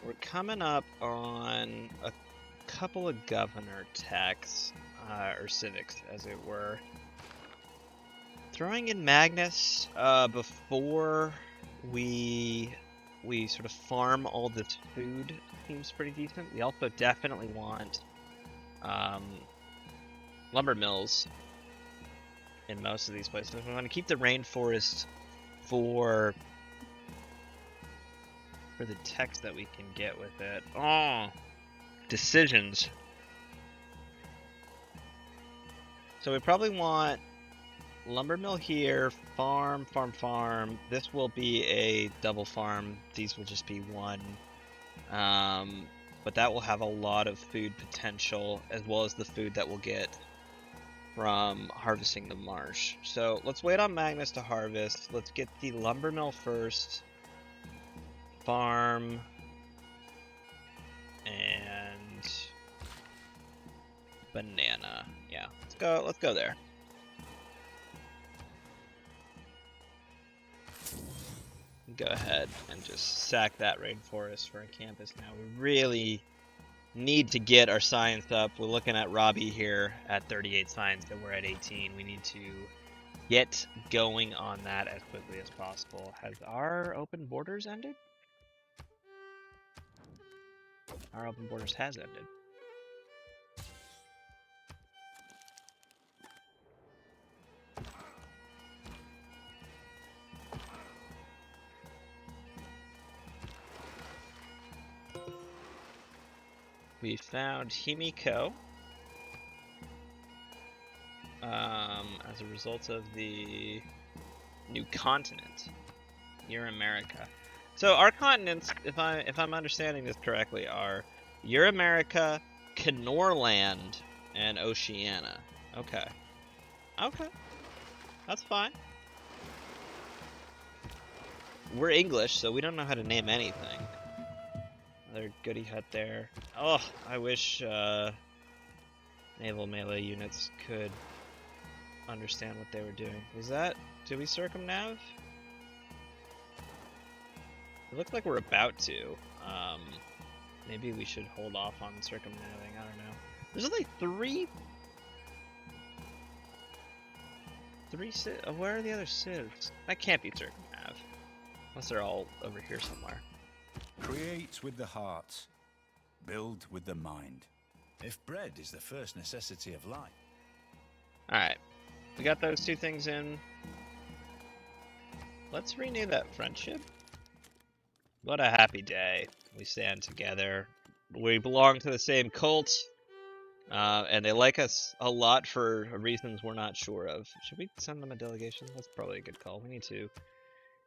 We're coming up on a couple of governor techs, or civics as it were. Throwing in Magnus before we sort of farm all this food seems pretty decent. We also definitely want lumber mills in most of these places. We want to keep the rainforest for the text that we can get with it. Oh, decisions. So we probably want lumber mill here, farm. This will be a double farm. These will just be one. But that will have a lot of food potential, as well as the food that we'll get from harvesting the marsh. So let's wait on Magnus to harvest. Let's get the lumber mill first. Farm. And banana. Yeah, let's go there. Go ahead and just sack that rainforest for a campus now. We really need to get our science up. We're looking at Robbie here at 38 science, and we're at 18. We need to get going on that as quickly as possible. Has our open borders ended? Our open borders has ended. We found Himiko as a result of the new continent, Euramerica. So our continents, if I'm understanding this correctly, are Euramerica, Kenorland, and Oceania. Okay. Okay. That's fine. We're English, so we don't know how to name anything. Another goody hut there. Oh, I wish naval melee units could understand what they were doing. Was that... Did we circumnav? It looked like we're about to. Maybe we should hold off on circumnaving. I don't know. There's only three where are the other civs? That can't be circumnav. Unless they're all over here somewhere. Create with the heart. Build with the mind. If bread is the first necessity of life. Alright. We got those two things in. Let's renew that friendship. What a happy day. We stand together. We belong to the same cult. And they like us a lot for reasons we're not sure of. Should we send them a delegation? That's probably a good call. We need to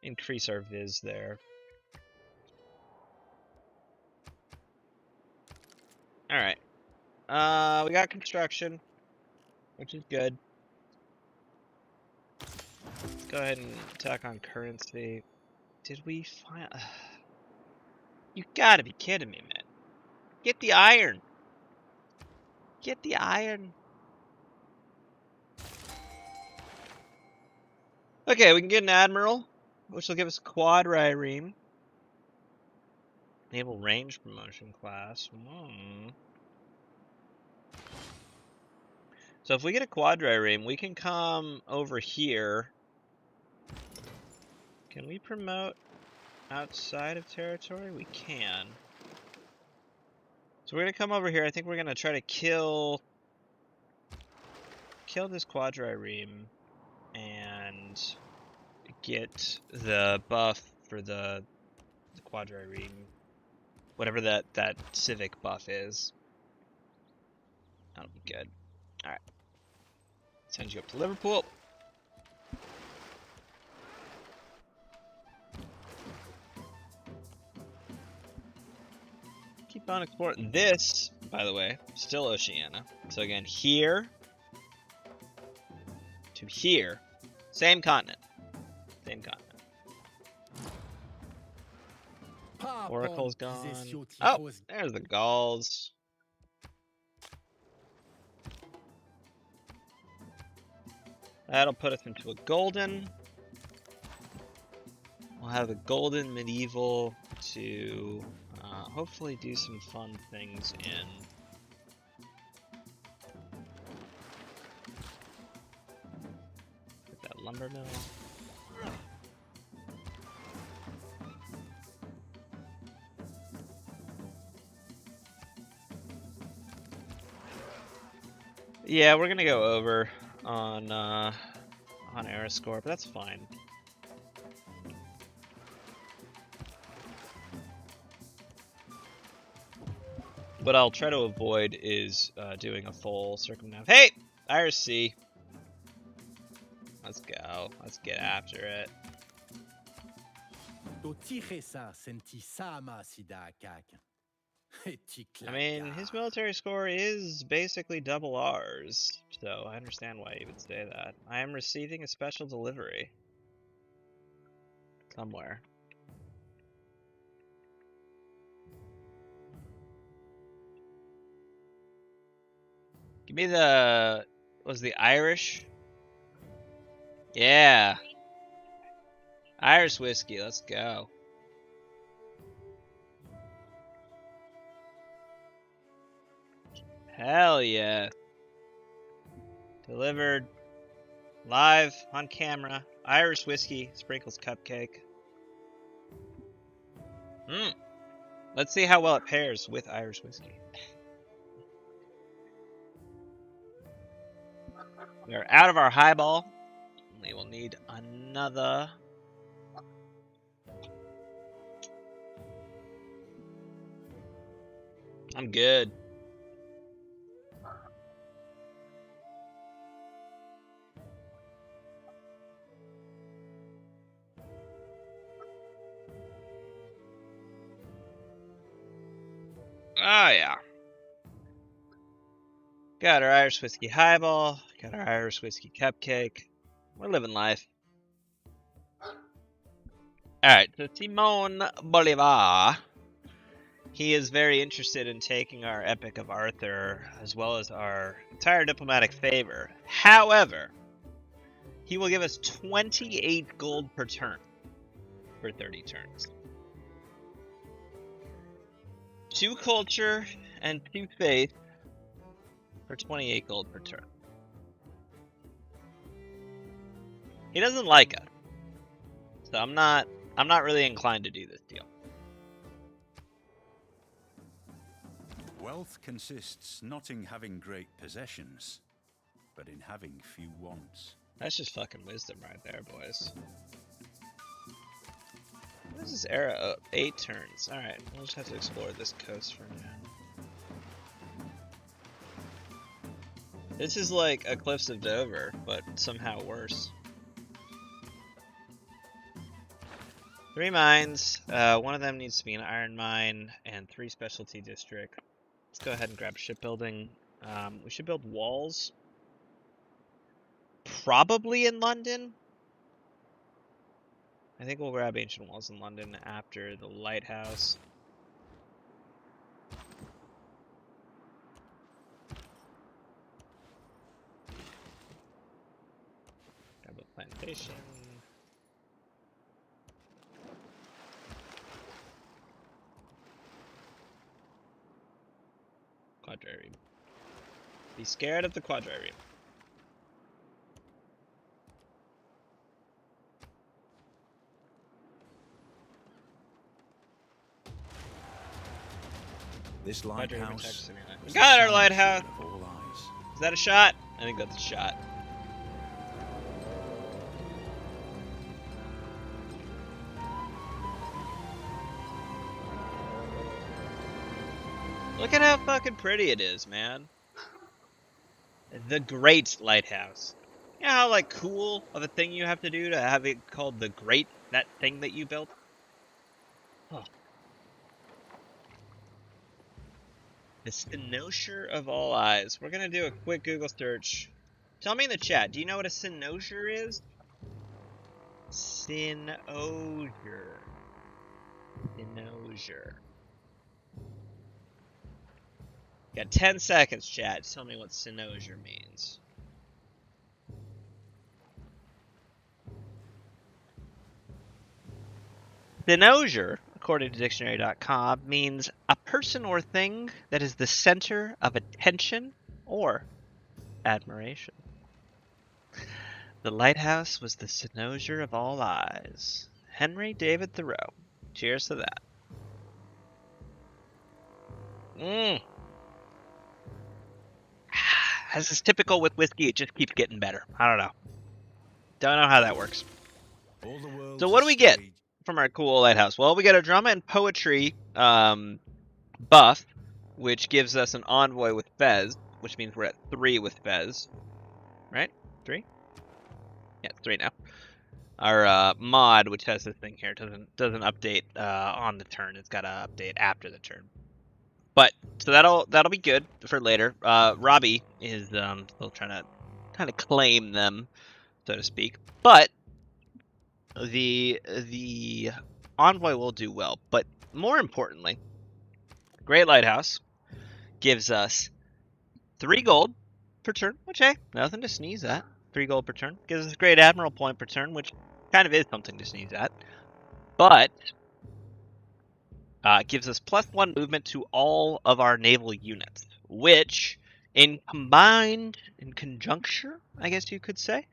increase our viz there. Alright. We got construction, which is good. Let's go ahead and attack on currency. Did we find... You gotta be kidding me, man. Get the iron. Get the iron. Okay, we can get an admiral, which will give us a quadrireme. Naval range promotion class. So if we get a quadrireme, we can come over here. Can we promote outside of territory? We can. So we're gonna come over here. I think we're gonna try to kill this quadrireme and get the buff for the quadrireme, whatever that civic buff is. That'll be good. All right, send you up to Liverpool. Keep on exploring. This, by the way, still Oceania. So again, here to here, same continent. Same continent. Oracle's gone. Oh, there's the Gauls. That'll put us into a golden. We'll have a golden medieval to hopefully do some fun things in. Get that lumber mill. Yeah, we're gonna go over on Aeroscore, but that's fine. What I'll try to avoid is doing a full circumnav. Hey! Irish Sea! Let's go. Let's get after it. I mean, his military score is basically double ours, so I understand why you would say that. I am receiving a special delivery. Somewhere. Give me the... Was the Irish? Yeah. Irish whiskey, let's go. Hell yeah. Delivered. Live on camera. Irish whiskey, sprinkles cupcake. Let's see how well it pairs with Irish whiskey. We are out of our highball. We will need another. I'm good. Oh yeah. Got our Irish whiskey highball. Got our Irish whiskey cupcake. We're living life. Alright, so Simon Bolivar. he is very interested in taking our Epic of Arthur, as well as our entire diplomatic favor. However, he will give us 28 gold per turn for 30 turns. 2 culture and 2 faith for 28 gold per turn. He doesn't like us, so I'm not really inclined to do this deal. Wealth consists not in having great possessions, but in having few wants. That's just fucking wisdom right there, boys. What is this era? Oh, 8 turns. Alright, we'll just have to explore this coast for now. This is like a Cliffs of Dover, but somehow worse. 3 mines. One of them needs to be an iron mine, and 3 specialty district. Let's go ahead and grab shipbuilding. We should build walls. Probably in London. I think we'll grab ancient walls in London after the lighthouse. Grab a plantation. Quadrireme. Be scared of the quadrireme. This lighthouse. We got our lighthouse. Is that a shot? I think that's a shot. Look at how fucking pretty it is, man. The Great Lighthouse. You know how, like, cool of a thing you have to do to have it called the Great, that thing that you built? Oh. The cynosure of all eyes. We're gonna do a quick Google search. Tell me in the chat, do you know what a cynosure is? Cynosure. Cynosure. Got 10 seconds, chat. Tell me what cynosure means. Cynosure, according to dictionary.com, means a person or thing that is the center of attention or admiration. The lighthouse was the cynosure of all eyes. Henry David Thoreau. Cheers to that. As is typical with whiskey, it just keeps getting better. I don't know. Don't know how that works. So what do we get from our cool lighthouse? Well, we get a drama and poetry buff, which gives us an envoy with Fez, which means we're at 3 with Fez. Right? 3? Yeah, 3 now. Our mod, which has this thing here, doesn't update on the turn. It's got to update after the turn. But so that'll be good for later. Robbie is still trying to claim them, so to speak. But the envoy will do well. But more importantly, Great Lighthouse gives us 3 gold per turn, which hey, nothing to sneeze at. 3 gold per turn gives us Great Admiral point per turn, which kind of is something to sneeze at. But gives us +1 movement to all of our naval units, which in conjuncture, I guess you could say,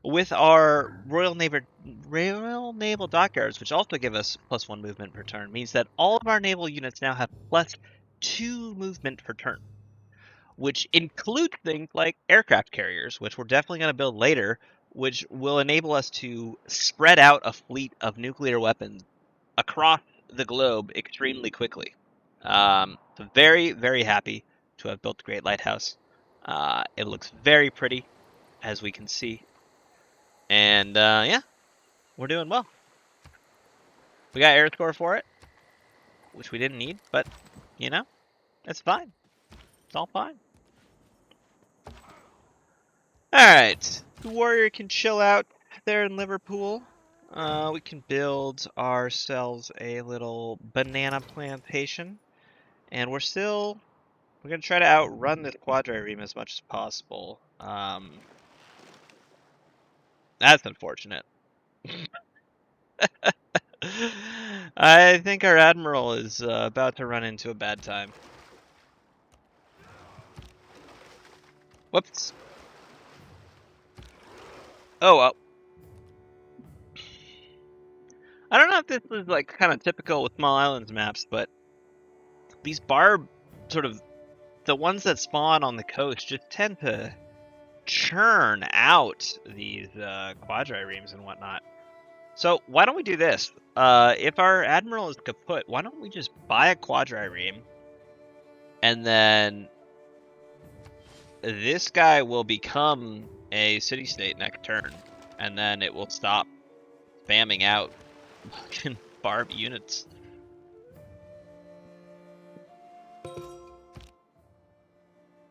with our Royal Naval Dockyards, which also give us +1 movement per turn, means that all of our naval units now have +2 movement per turn, which includes things like aircraft carriers, which we're definitely going to build later, which will enable us to spread out a fleet of nuclear weapons across the globe extremely quickly. So very, very happy to have built the Great Lighthouse. It looks very pretty, as we can see. And yeah, we're doing well. We got air score for it, which we didn't need, but you know, it's fine. It's all fine. Alright, the warrior can chill out there in Liverpool. We can build ourselves a little banana plantation. And we're going to try to outrun this quadrireme as much as possible. That's unfortunate. I think our admiral is about to run into a bad time. Whoops. Oh well. I don't know if this is like kind of typical with Small Islands maps, but these barb sort of the ones that spawn on the coast just tend to churn out these quadriremes and whatnot. So why don't we do this? If our admiral is kaput, why don't we just buy a quadrireme, and then this guy will become a city-state next turn, and then it will stop spamming out fucking barb units.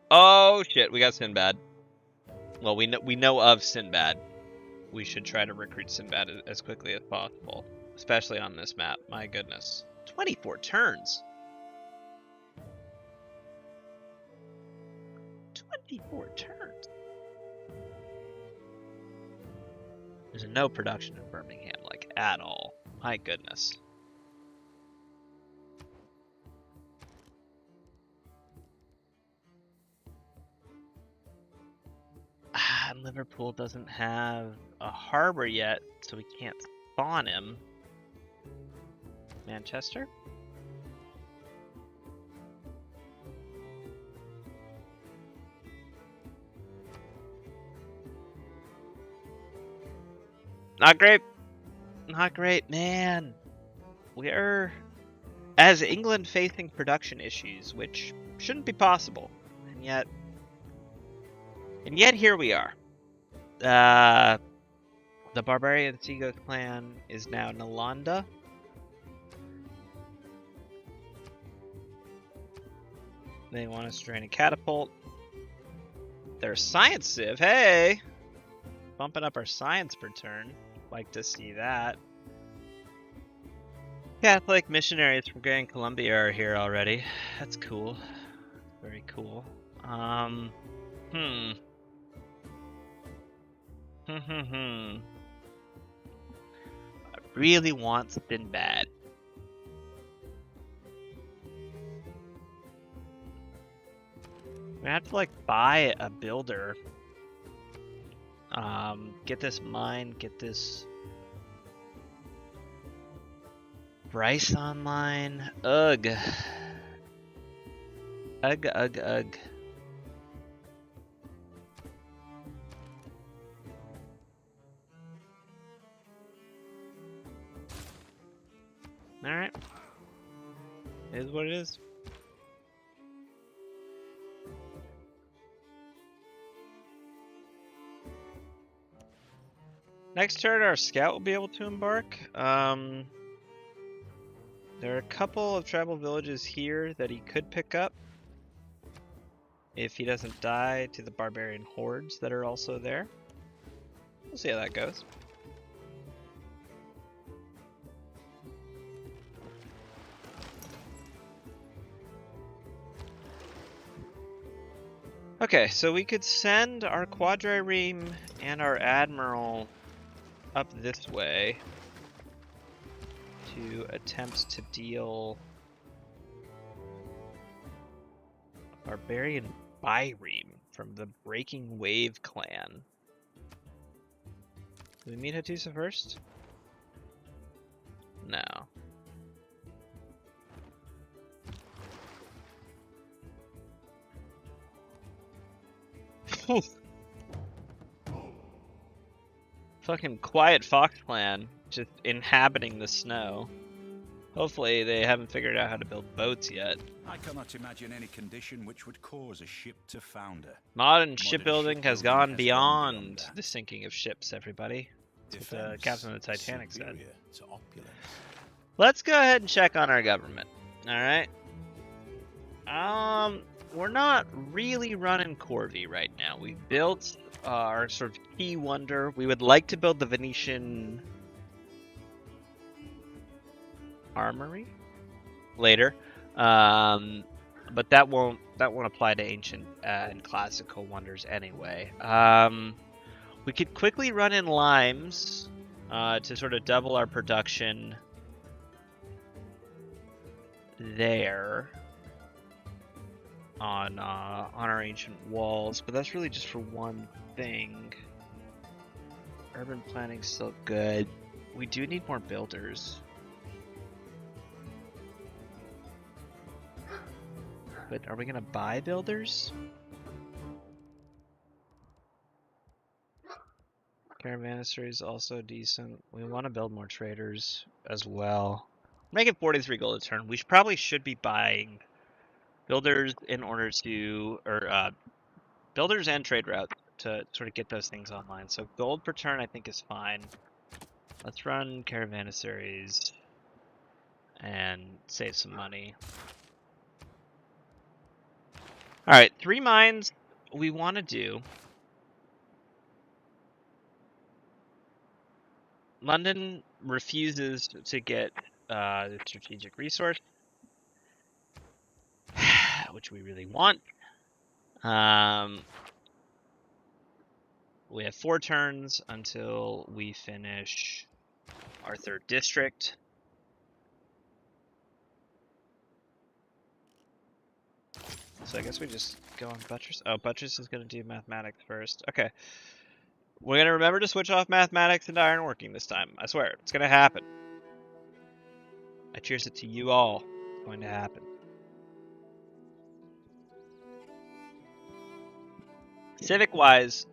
Oh shit, we got Sinbad. Well, we know of Sinbad. We should try to recruit Sinbad as quickly as possible, especially on this map. My goodness. 24 turns. 24 turns. There's no production in Birmingham, like, at all. My goodness. And Liverpool doesn't have a harbor yet, so we can't spawn him. Manchester? Not great. Not great, man. We're, as England, facing production issues, which shouldn't be possible. And yet here we are. The Barbarian Seagoth clan is now Nalanda. They want us to train a catapult. They're science civ. Hey! Bumping up our science per turn. Like to see that. Catholic missionaries from Grand Columbia are here already. That's cool. Very cool. I really want something bad. I have to like buy a builder. Get this mine, get this Bryce online. Ugh. Ugh, ugh, ugh. Alright. It is what it is. Next turn, our scout will be able to embark. There are a couple of tribal villages here that he could pick up if he doesn't die to the barbarian hordes that are also there. We'll see how that goes. Okay, so we could send our quadrireme and our admiral up this way to attempt to deal barbarian bireme from the Breaking Wave clan. Do we meet Hattusa first? No. Fucking Quiet Fox Clan, just inhabiting the snow. Hopefully they haven't figured out how to build boats yet. I cannot imagine any condition which would cause a ship to founder. Modern shipbuilding has gone beyond the sinking of ships, everybody. That's what the captain of the Titanic said. Let's go ahead and check on our government. Alright. We're not really running Corvée right now. We built our sort of key wonder. We would like to build the Venetian armory later. but that won't apply to ancient and classical wonders anyway. We could quickly run in limes to sort of double our production there on our ancient walls, but that's really just for one thing. Urban planning's still good. We do need more builders. But are we gonna buy builders? Caravanserai is also decent. We want to build more traders as well. Make it 43 gold a turn. We probably should be buying builders in order to, or builders and trade routes to sort of get those things online. So gold per turn I think is fine. Let's run caravansaries and save some money. All right, 3 mines we want to do. London refuses to get the strategic resource, which we really want. We have 4 turns until we finish our 3rd district. So I guess we just go on Buttress. Oh, Buttress is going to do mathematics first. Okay. We're going to remember to switch off mathematics into ironworking this time. I swear, it's going to happen. I cheers it to you all. It's going to happen. Civic-wise,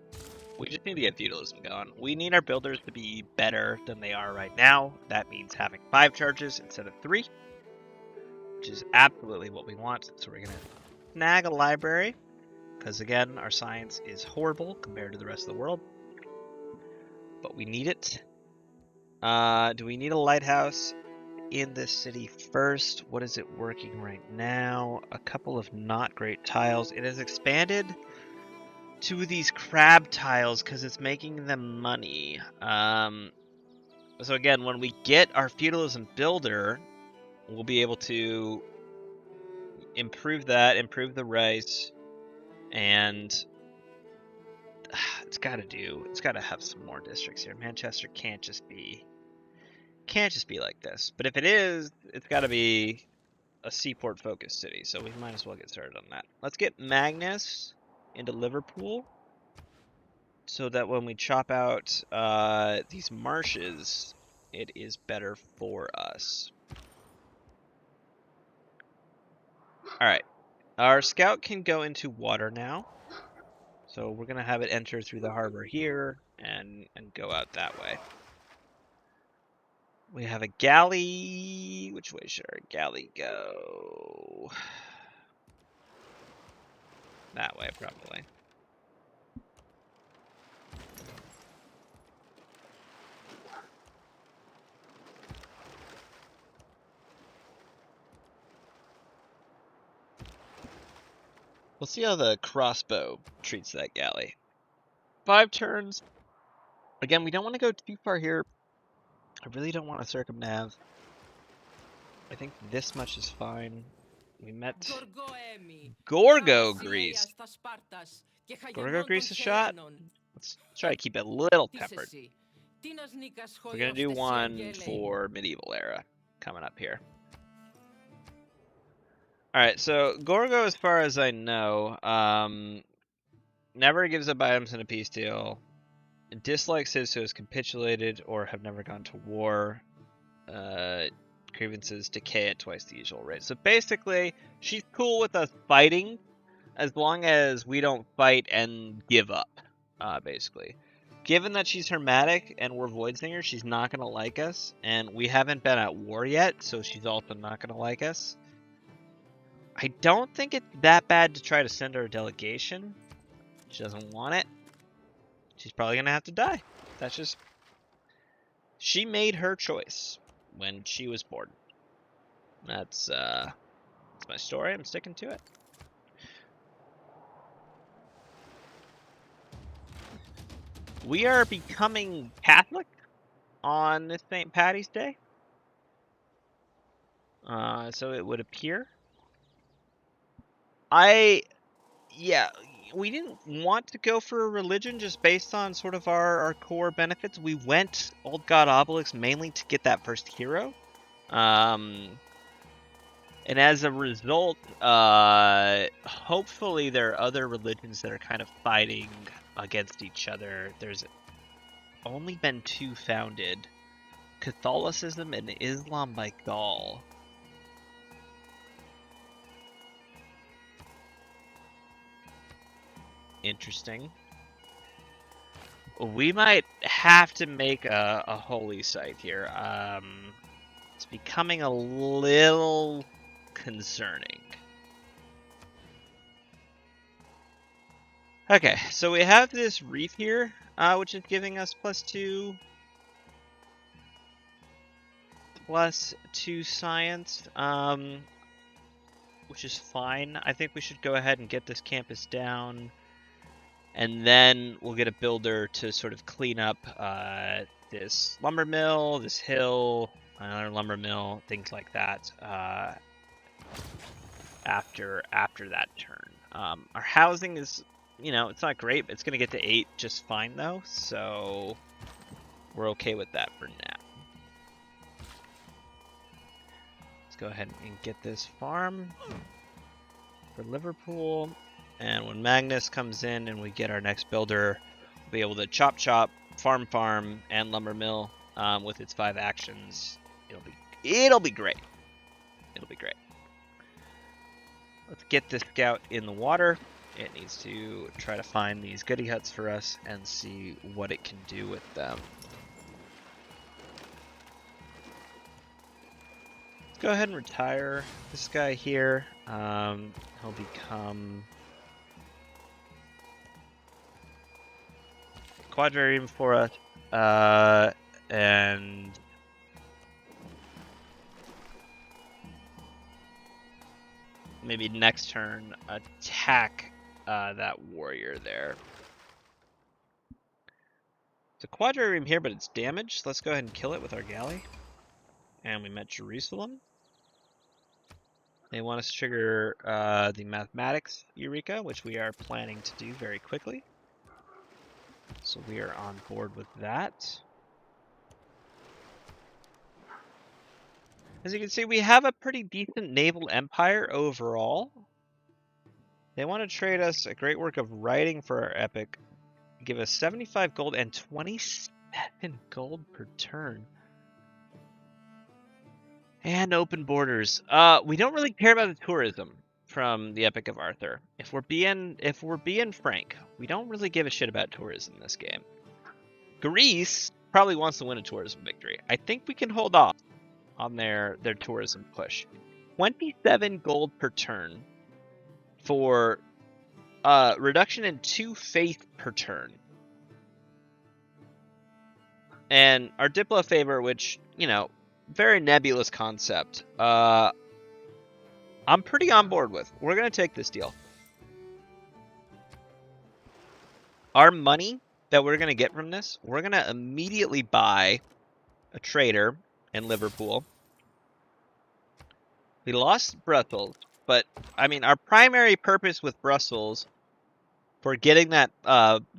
we just need to get feudalism going. We need our builders to be better than they are right now. That means having 5 charges instead of 3, which is absolutely what we want. So we're going to snag a library, because again, our science is horrible compared to the rest of the world. But we need it. Do we need a lighthouse in this city first? What is it working right now? A couple of not great tiles. It has expanded to these crab tiles because it's making them money. So again, when we get our feudalism builder, we'll be able to improve that, improve the rice, and it's got to have some more districts here. Manchester can't just be like this. But if it is, it's got to be a seaport focused city, so we might as well get started on that. Let's get Magnus into Liverpool so that when we chop out these marshes, it is better for us. Alright, our scout can go into water now, so we're going to have it enter through the harbor here and go out that way. We have a galley. Which way should our galley go? That way, probably. We'll see how the crossbow treats that galley. 5 turns. Again, we don't want to go too far here. I really don't want to circumnav. I think this much is fine. We met Gorgo Grease. Gorgo Grease a shot? Let's try to keep it a little tempered. We're going to do one for medieval era coming up here. Alright, so Gorgo, as far as I know, never gives up items in a peace deal, dislikes his who has capitulated or have never gone to war, grievances decay at twice the usual rate. So basically, she's cool with us fighting as long as we don't fight and give up, basically. Given that she's hermetic and we're Voidsingers, she's not going to like us, and we haven't been at war yet, so she's also not going to like us. I don't think it's that bad to try to send her a delegation. She doesn't want it. She's probably going to have to die. That's just... She made her choice when she was born. That's my story. I'm sticking to it. We are becoming Catholic on this St. Patty's Day. So it would appear. Yeah, we didn't want to go for a religion just based on sort of our core benefits. We went Old God Obelix mainly to get that first hero. And as a result, hopefully there are other religions that are kind of fighting against each other. There's only been 2 founded, Catholicism and Islam by Gaul. Interesting. We might have to make a holy site here. It's becoming a little concerning. Okay, so we have this reef here, which is giving us +2 science, which is fine. I think we should go ahead and get this campus down, and then we'll get a builder to sort of clean up this lumber mill, this hill, another lumber mill, things like that. After that turn, our housing is, it's not great, but it's gonna get to 8 just fine though, so we're okay with that for now. Let's go ahead and get this farm for Liverpool, and when Magnus comes in and we get our next builder, we'll be able to chop, farm, and lumber mill with its 5 actions. It'll be great. It'll be great. Let's get this scout in the water. It needs to try to find these goody huts for us and see what it can do with them. Let's go ahead and retire this guy here. He'll become quadrireme for us, and maybe next turn attack that warrior there. It's a quadrireme here, but it's damaged. Let's go ahead and kill it with our galley. And we met Jerusalem. They want us to trigger the mathematics Eureka, which we are planning to do very quickly. So we are on board with that. As you can see, we have a pretty decent naval empire overall. They want to trade us a great work of writing for our epic. Give us 75 gold and 27 gold per turn. And open borders. We don't really care about the tourism from the Epic of Arthur. If we're being frank, we don't really give a shit about tourism in this game. Greece probably wants to win a tourism victory. I think we can hold off on their tourism push. 27 gold per turn for reduction in 2 faith per turn. And our Diplo favor, which, very nebulous concept. I'm pretty on board with. We're going to take this deal. Our money that we're going to get from this, we're going to immediately buy a trader in Liverpool. We lost Brussels, but, our primary purpose with Brussels for getting that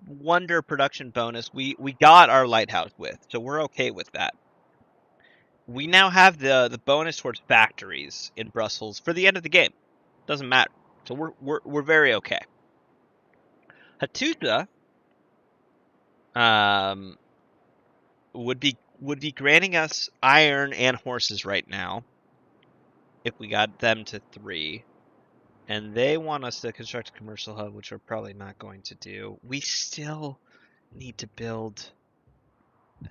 wonder production bonus, we got our lighthouse with, so we're okay with that. We now have the bonus towards factories in Brussels for the end of the game. Doesn't matter. So we're very okay. Hattusa would be granting us iron and horses right now if we got them to 3. And they want us to construct a commercial hub, which we're probably not going to do. We still need to build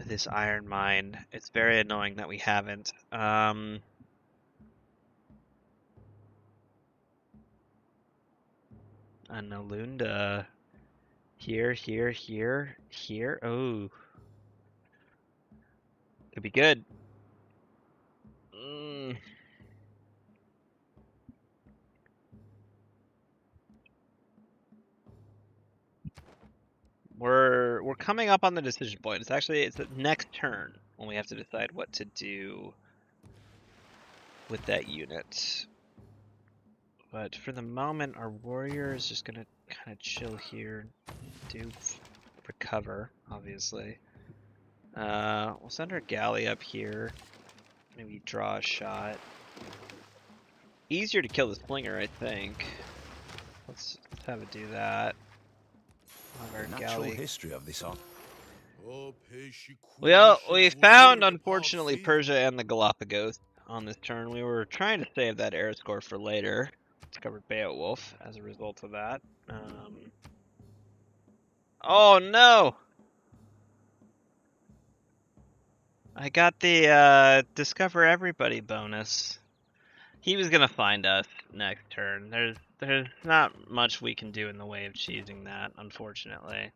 this iron mine. It's very annoying that we haven't. Analunda. Here. Oh. Could be good. We're coming up on the decision point. It's the next turn when we have to decide what to do with that unit. But for the moment, our warrior is just gonna kind of chill here, recover, obviously. We'll send our galley up here. Maybe draw a shot. Easier to kill the slinger, I think. Let's have it do that. Have our Natural galley. history of this art. Well, we found, unfortunately, Persia and the Galapagos on this turn. We were trying to save that air score for later. Discovered Beowulf as a result of that. Oh no! I got the Discover Everybody bonus. He was gonna find us next turn. There's not much we can do in the way of cheesing that, unfortunately.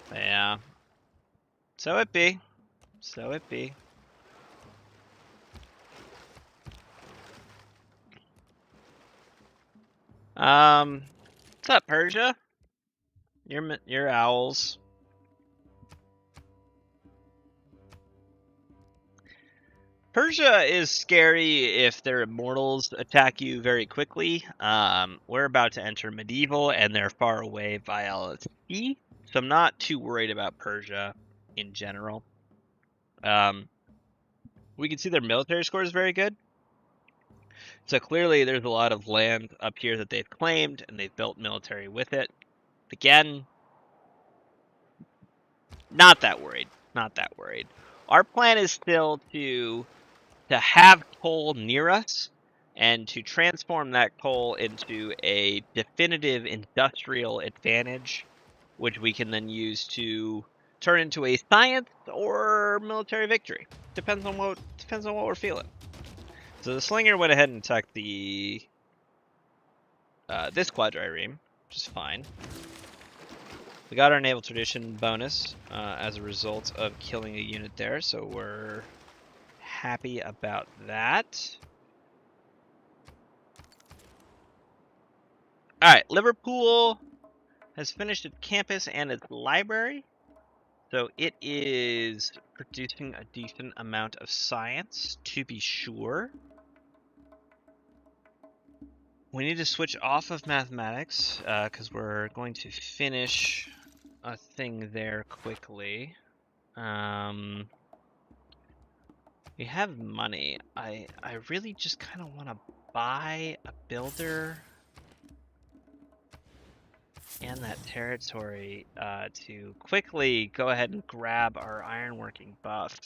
But yeah. So it be. So it be. What's up, Persia? Your owls. Persia is scary if their immortals attack you very quickly. We're about to enter medieval, and they're far away via sea, so I'm not too worried about Persia in general. We can see their military score is very good. So clearly there's a lot of land up here that they've claimed, and they've built military with it. Again, not that worried. Not that worried. Our plan is still to have coal near us and to transform that coal into a definitive industrial advantage, which we can then use to turn into a science or military victory. Depends on what we're feeling. So the slinger went ahead and attacked the this quadrireme, which is fine. We got our naval tradition bonus as a result of killing a unit there, so we're happy about that. Alright, Liverpool has finished its campus and its library. So it is producing a decent amount of science, to be sure. We need to switch off of mathematics, because we're going to finish a thing there quickly. We have money. I really just kind of want to buy a builder and that territory to quickly go ahead and grab our ironworking buff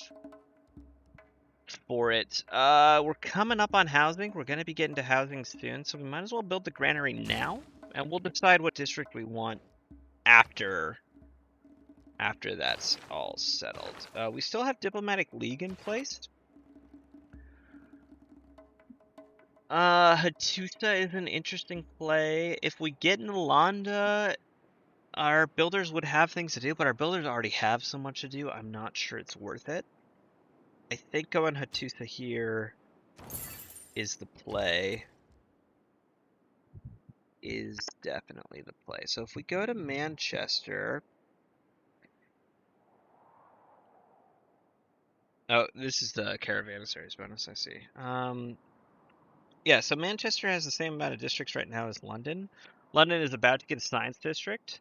for it. We're coming up on housing. We're going to be getting to housing soon, so we might as well build the granary now, and we'll decide what district we want after that's all settled. We still have diplomatic league in place. Hattusa is an interesting play. If we get Nalanda, our builders would have things to do, but our builders already have so much to do, I'm not sure it's worth it. I think going Hattusa here is the play. Is definitely the play. So if we go to Manchester... Oh, this is the Caravansaries bonus, I see. Yeah, so Manchester has the same amount of districts right now as London. London is about to get a science district.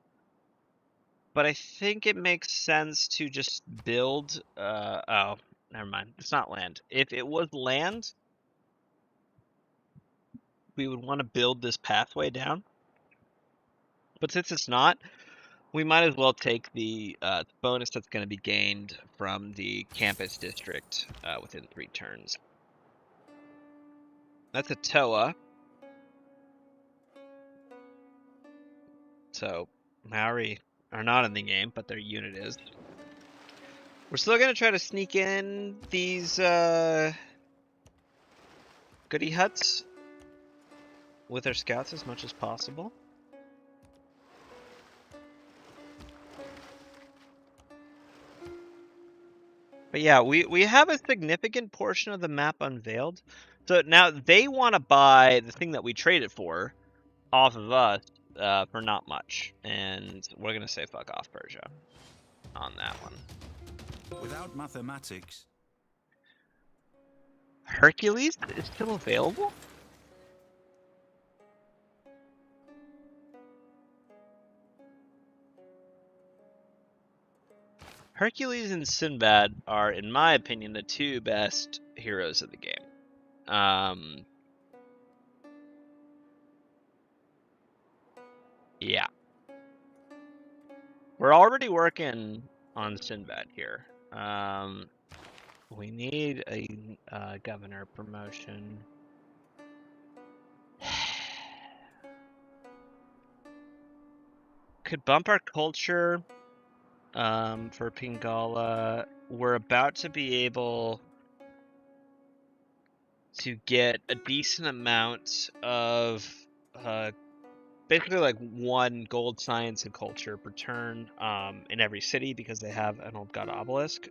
But I think it makes sense to just build... oh, never mind. It's not land. If it was land, we would want to build this pathway down. But since it's not, we might as well take the bonus that's going to be gained from the campus district within 3 turns. That's a Toa. So, Maori are not in the game, but their unit is. We're still going to try to sneak in these goody huts with our scouts as much as possible. But yeah, we have a significant portion of the map unveiled. So now they want to buy the thing that we traded for off of us for not much. And we're going to say fuck off Persia on that one. Without mathematics... Hercules is still available? Hercules and Sinbad are, in my opinion, the two best heroes of the game. Yeah. We're already working on Sinbad here. We need a governor promotion. Could bump our culture for Pingala. We're about to be able to get a decent amount of basically like 1 gold science and culture per turn in every city because they have an old god obelisk.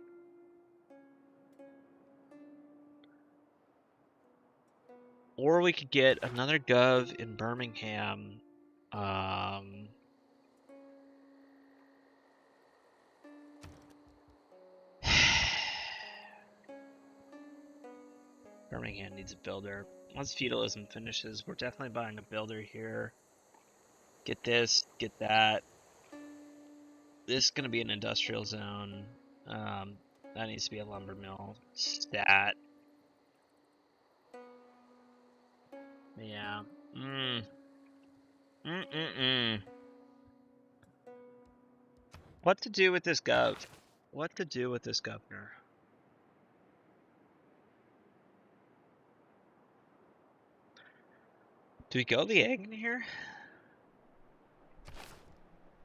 Or we could get another gov in Birmingham. Birmingham needs a builder. Once feudalism finishes, we're definitely buying a builder here. Get this, get that. This is going to be an industrial zone. That needs to be a lumber mill. Stat. Yeah. What to do with this gov? What to do with this governor? Do we go the egg in here?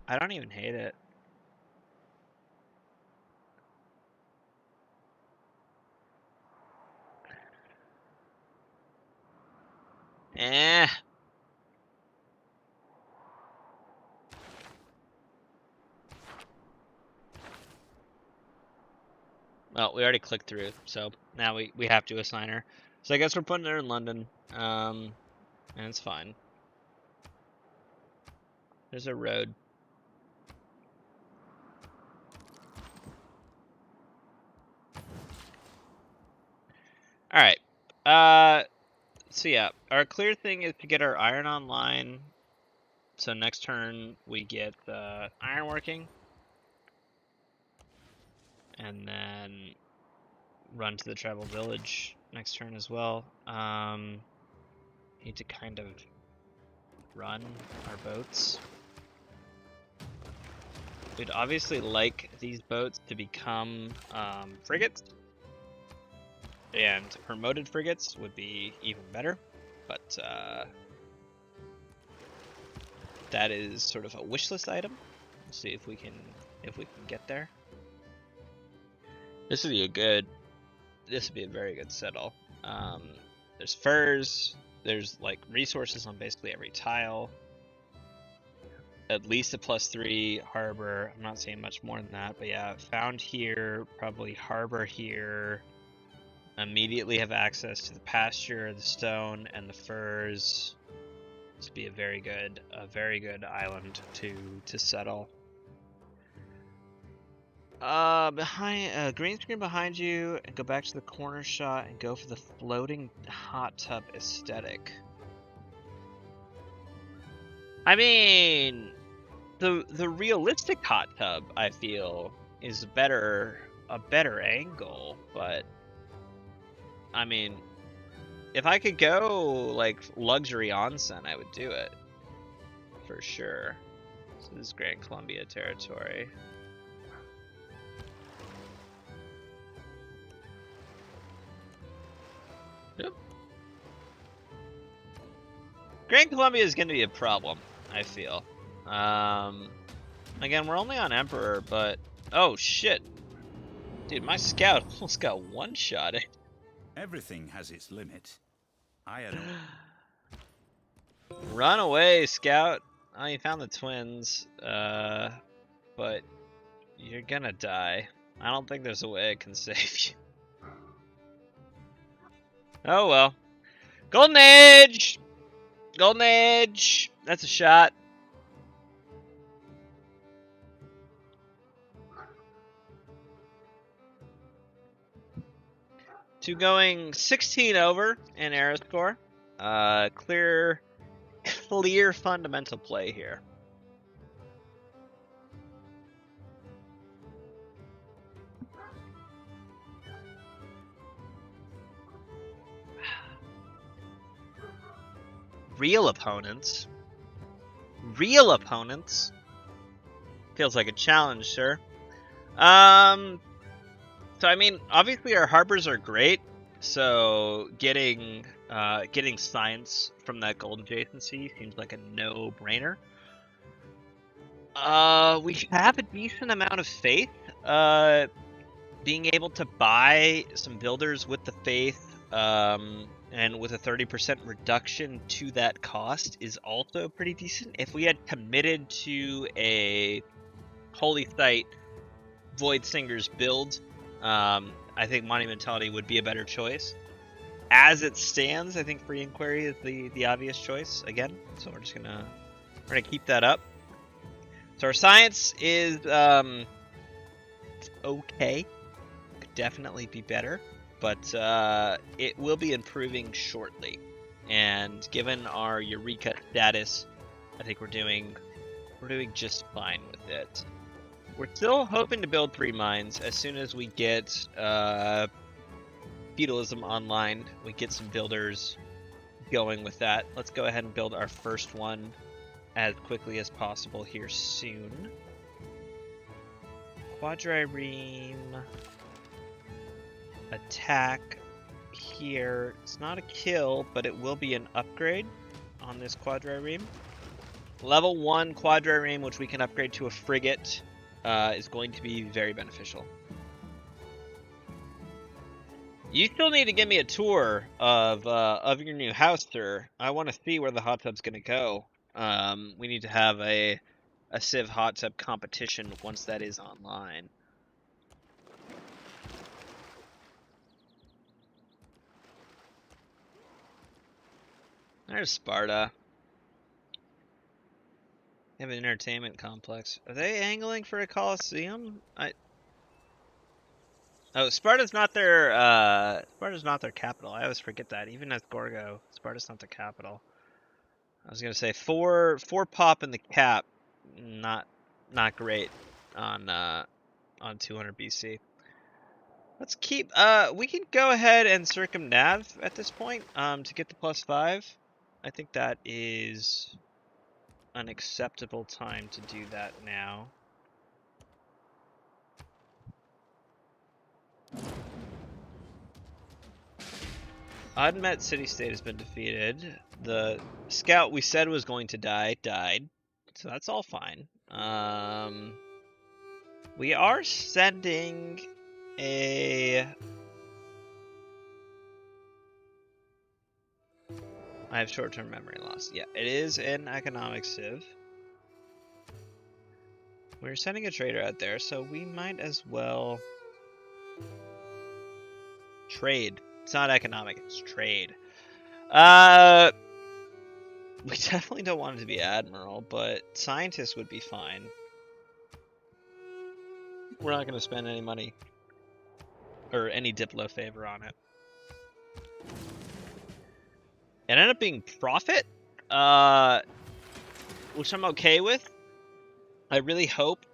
I don't even hate it. Eh. Well, we already clicked through, so now we have to assign her. So I guess we're putting her in London. And it's fine. There's a road. Alright. So yeah, our clear thing is to get our iron online. So next turn we get the iron working. And then run to the tribal village next turn as well. Need to kind of run our boats. We'd obviously like these boats to become frigates. And promoted frigates would be even better, but that is sort of a wish list item. We'll see if we can get there. This would be a very good settle. There's furs. There's like resources on basically every tile. At least a +3 harbor. I'm not saying much more than that, but yeah, found here, probably harbor here. Immediately have access to the pasture, the stone, and the furs. This would be a very good island to settle. Behind green screen behind you, and go back to the corner shot and go for the floating hot tub aesthetic. I mean, the realistic hot tub I feel is a better angle, but I mean, if I could go like luxury onsen, I would do it for sure. So this is Grand Columbia territory. Yep. Grand Columbia is going to be a problem, I feel. Again, we're only on Emperor, but oh shit, dude, my scout almost got one-shotted. Everything has its limit. I don't. Run away, scout. Oh, you found the twins, but you're gonna die. I don't think there's a way I can save you. Oh well. Golden Age! Golden Age! That's a shot. To going 16 over in era score. Clear fundamental play here. real opponents. Real opponents. Feels like a challenge, sir. So I mean, obviously our harbors are great. So getting science from that gold adjacency seems like a no-brainer. We have a decent amount of faith. Being able to buy some builders with the faith, and with a 30% reduction to that cost is also pretty decent. If we had committed to a Holy Site Void Singers build, I think Monumentality would be a better choice. As it stands, I think Free Inquiry is the obvious choice again. So we're gonna keep that up. So our science is okay. Could definitely be better, but it will be improving shortly. And given our Eureka status, I think we're doing just fine with it. We're still hoping to build 3 mines as soon as we get feudalism online. We get some builders going with that. Let's go ahead and build our first one as quickly as possible here soon. Quadrireme. Attack here. It's not a kill, but it will be an upgrade on this Quadrireme. Level 1 Quadrireme, which we can upgrade to a frigate, is going to be very beneficial. You still need to give me a tour of your new house, sir. I want to see where the hot tub's going to go. We need to have a Civ hot tub competition once that is online. There's Sparta. They have an entertainment complex. Are they angling for a coliseum? Oh, Sparta's not their capital. I always forget that. Even as Gorgo, Sparta's not the capital. I was gonna say four pop in the cap, not great on 200 BC. Let's keep. We can go ahead and circumnav at this point to get the +5. I think that is an acceptable time to do that now. Unmet city-state has been defeated. The scout we said was going to die, died. So that's all fine. We are sending a... I have short-term memory loss. Yeah, it is an economic civ. We're sending a trader out there, so we might as well trade. It's not economic, it's trade. We definitely don't want it to be admiral, but scientist would be fine. We're not going to spend any money or any Diplo favor on it. It ended up being profit, which I'm okay with. I really hope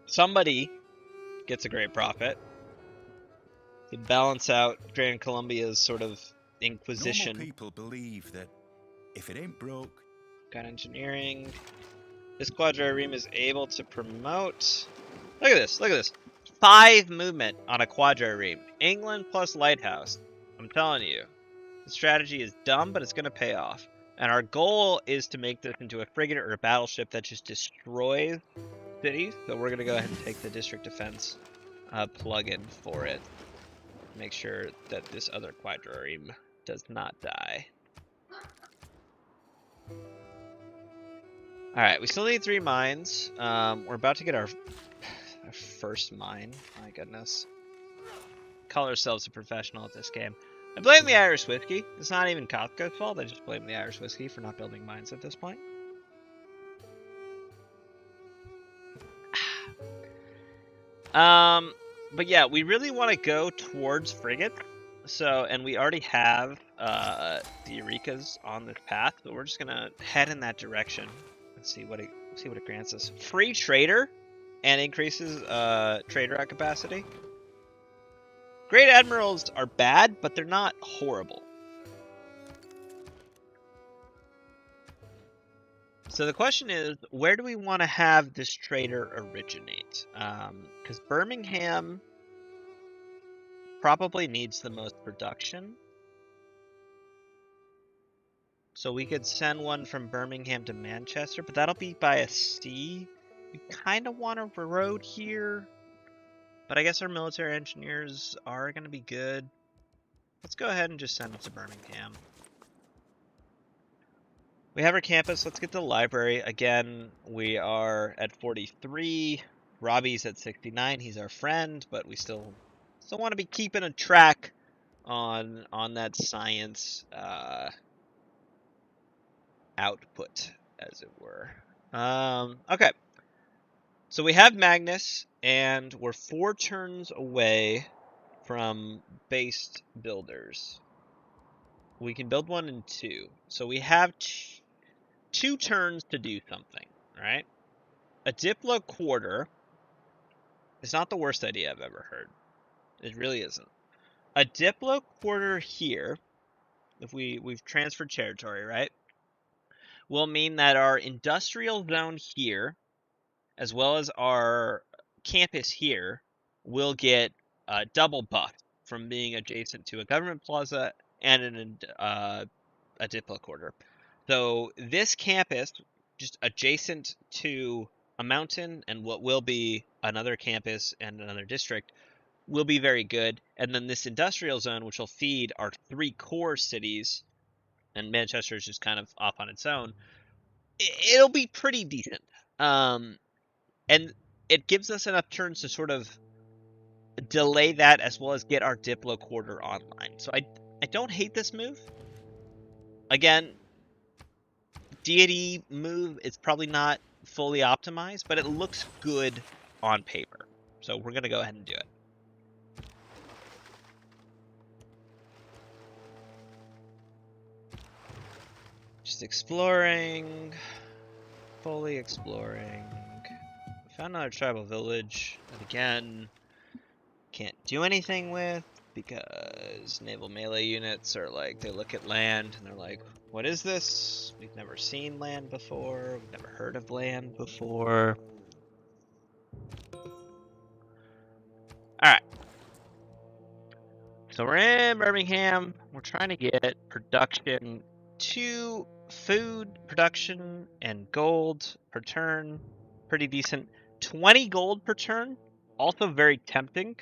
somebody gets a great profit. To balance out Grand Columbia's sort of inquisition. Normal people believe that if it ain't broke... Got engineering. This Quadrireme is able to promote... Look at this, look at this. 5 movement on a Quadrireme. England plus Lighthouse. I'm telling you. The strategy is dumb, but it's going to pay off. And our goal is to make this into a frigate or a battleship that just destroys cities. So we're going to go ahead and take the district defense plug-in for it. Make sure that this other Quadrireme does not die. Alright, we still need 3 mines. We're about to get our first mine. My goodness. Call ourselves a professional at this game. I blame the Irish whiskey. It's not even Costco's fault. I just blame the Irish whiskey for not building mines at this point. But yeah, we really want to go towards frigate. So, and we already have the Eurekas on this path, but we're just gonna head in that direction and see what it grants us. Free trader and increases trader out capacity. Great admirals are bad, but they're not horrible. So the question is, where do we want to have this trader originate? Because Birmingham probably needs the most production. So we could send one from Birmingham to Manchester, but that'll be by a sea. We kind of want a road here, but I guess our military engineers are going to be good. Let's go ahead and just send it to Birmingham. We have our campus. Let's get to the library. Again, we are at 43. Robbie's at 69. He's our friend, but we still want to be keeping a track on that science output, as it were. Okay. So we have Magnus, and we're 4 turns away from based builders. We can build 1 and 2. So we have 2 turns to do something, right? A Diplo quarter is not the worst idea I've ever heard. It really isn't. A Diplo quarter here, if we've transferred territory, right, will mean that our industrial zone here, as well as our campus here, will get double buffed from being adjacent to a government plaza and a Diplo quarter. So this campus, just adjacent to a mountain and what will be another campus and another district, will be very good. And then this industrial zone, which will feed our 3 core cities, and Manchester is just kind of off on its own, it'll be pretty decent. And it gives us enough turns to sort of delay that as well as get our Diplo quarter online. So I don't hate this move. Again, deity move is probably not fully optimized, but it looks good on paper. So we're going to go ahead and do it. Just exploring, fully exploring. Found another tribal village that again can't do anything with because naval melee units are like, they look at land and they're like, what is this? We've never seen land before. We've never heard of land before. Alright. So we're in Birmingham. We're trying to get production to food production and gold per turn. Pretty decent. 20 gold per turn. Also very tempting.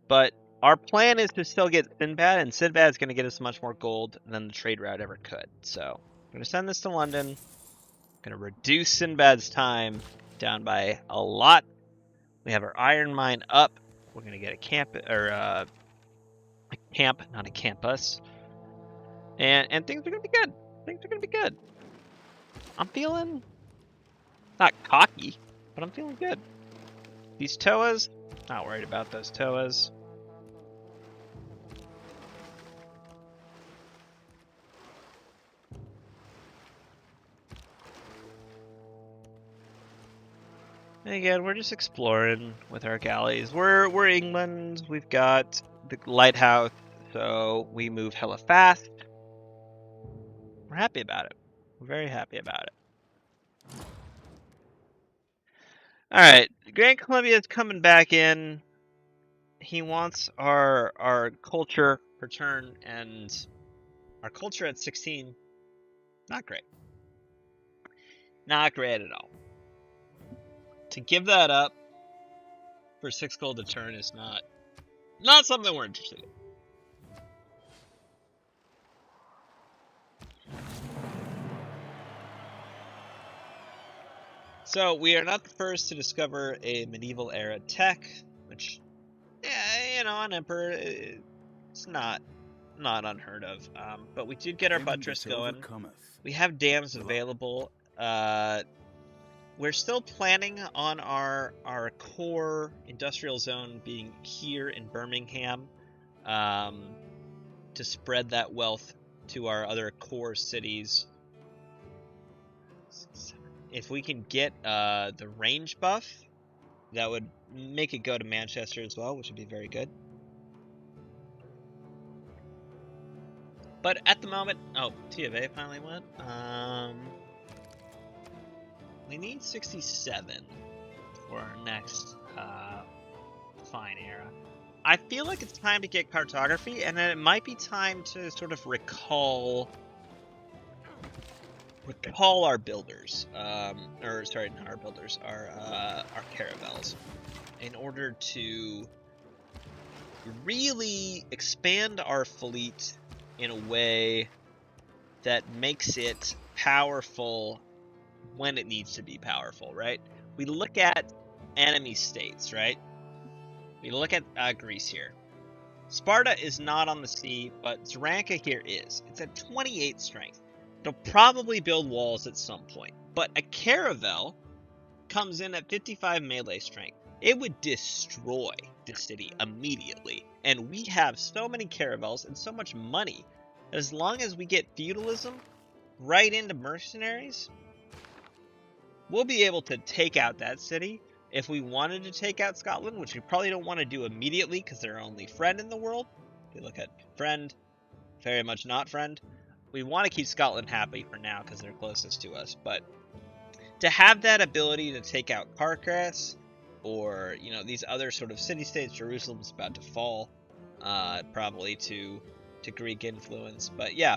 But our plan is to still get Sinbad, and Sinbad's going to get us much more gold than the trade route ever could. So I'm going to send this to London. I'm going to reduce Sinbad's time down by a lot. We have our iron mine up. We're going to get a camp, or a camp, not a campus. And things are going to be good. Things are going to be good. I'm feeling not cocky, but I'm feeling good. These Toas, not worried about those Toas. And again, we're just exploring with our galleys. We're England. We've got the lighthouse, so we move hella fast. We're happy about it. We're very happy about it. Alright, Grand Columbia is coming back in. He wants our culture per turn, and our culture at 16, not great. Not great at all. To give that up for 6 gold a turn is not something we're interested in. So we are not the first to discover a medieval era tech, which, yeah, you know, on Emperor, it's not unheard of. But we did get our buttress going. We have dams available. We're still planning on our core industrial zone being here in Birmingham, to spread that wealth to our other core cities. If we can get the range buff, that would make it go to Manchester as well, which would be very good. But at the moment, oh, T of A finally went. We need 67 for our next fine era. I feel like it's time to get cartography, and then it might be time to sort of recall our builders, or sorry, not our builders, our caravels, in order to really expand our fleet in a way that makes it powerful when it needs to be powerful, right? We look at enemy states, right? We look at Greece here. Sparta is not on the sea, but Zaranka here is. It's at 28 strength. It'll probably build walls at some point, but a caravel comes in at 55 melee strength. It would destroy the city immediately, and we have so many caravels and so much money. As long as we get feudalism right into mercenaries, we'll be able to take out that city. If we wanted to take out Scotland, which we probably don't want to do immediately because they're our only friend in the world. If we look at friend, very much not friend. We want to keep Scotland happy for now because they're closest to us. But to have that ability to take out Carcrass or, you know, these other sort of city-states, Jerusalem's about to fall probably to Greek influence. But yeah,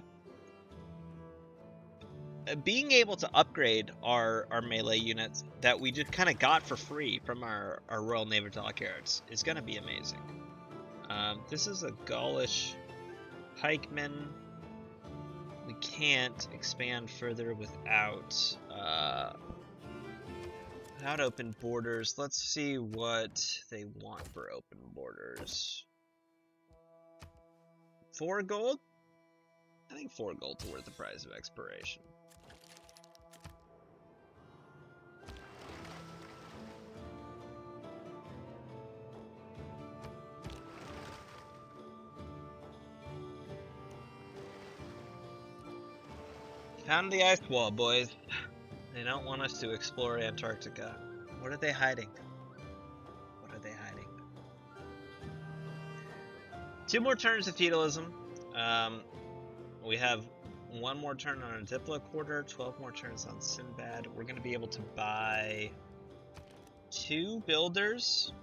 being able to upgrade our melee units that we just kind of got for free from our Royal Naval Dockyards is going to be amazing. This is a Gaulish pikeman. We can't expand further without open borders. Let's see what they want for open borders. 4 gold? I think 4 gold's worth the price of exploration. Found the ice wall, boys. They don't want us to explore Antarctica. What are they hiding? What are they hiding? 2 more turns of feudalism. We have 1 more turn on a Diplo quarter, 12 more turns on Sinbad. We're going to be able to buy 2 builders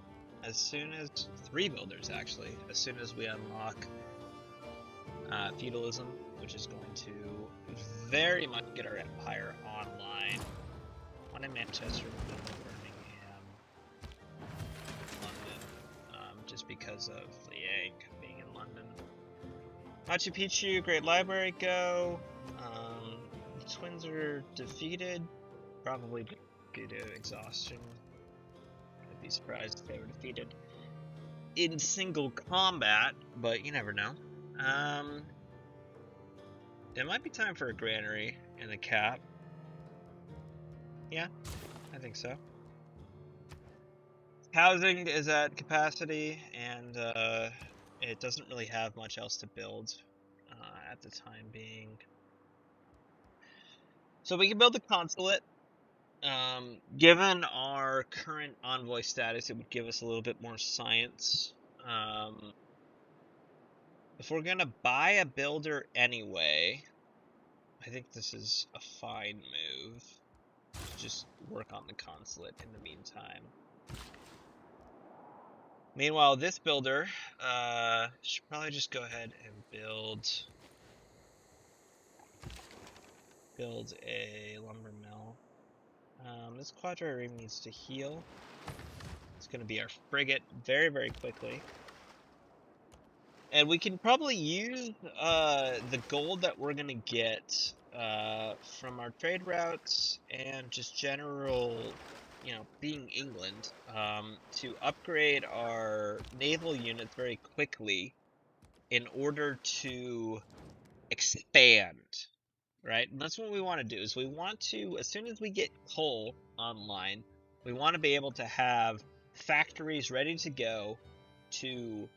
as soon as 3 builders actually, as soon as we unlock feudalism, which is going to very much get our empire online. 1 in Manchester, 1 in Birmingham, London, just because of Liang being in London. Machu Picchu, Great Library, go. The twins are defeated, probably due to exhaustion. I'd be surprised if they were defeated in single combat, but you never know. It might be time for a granary and a cap. Yeah, I think so. Housing is at capacity, and it doesn't really have much else to build at the time being. So we can build the consulate. Given our current envoy status, it would give us a little bit more science. If we're gonna buy a builder anyway, I think this is a fine move. Just work on the consulate in the meantime. Meanwhile, this builder should probably just go ahead and build a lumber mill. This quadrireme needs to heal. It's going to be our frigate very, very quickly. And we can probably use the gold that we're going to get from our trade routes and just general, you know, being England, to upgrade our naval units very quickly in order to expand, right? And that's what we want to do, is we want to, as soon as we get coal online, we want to be able to have factories ready to go to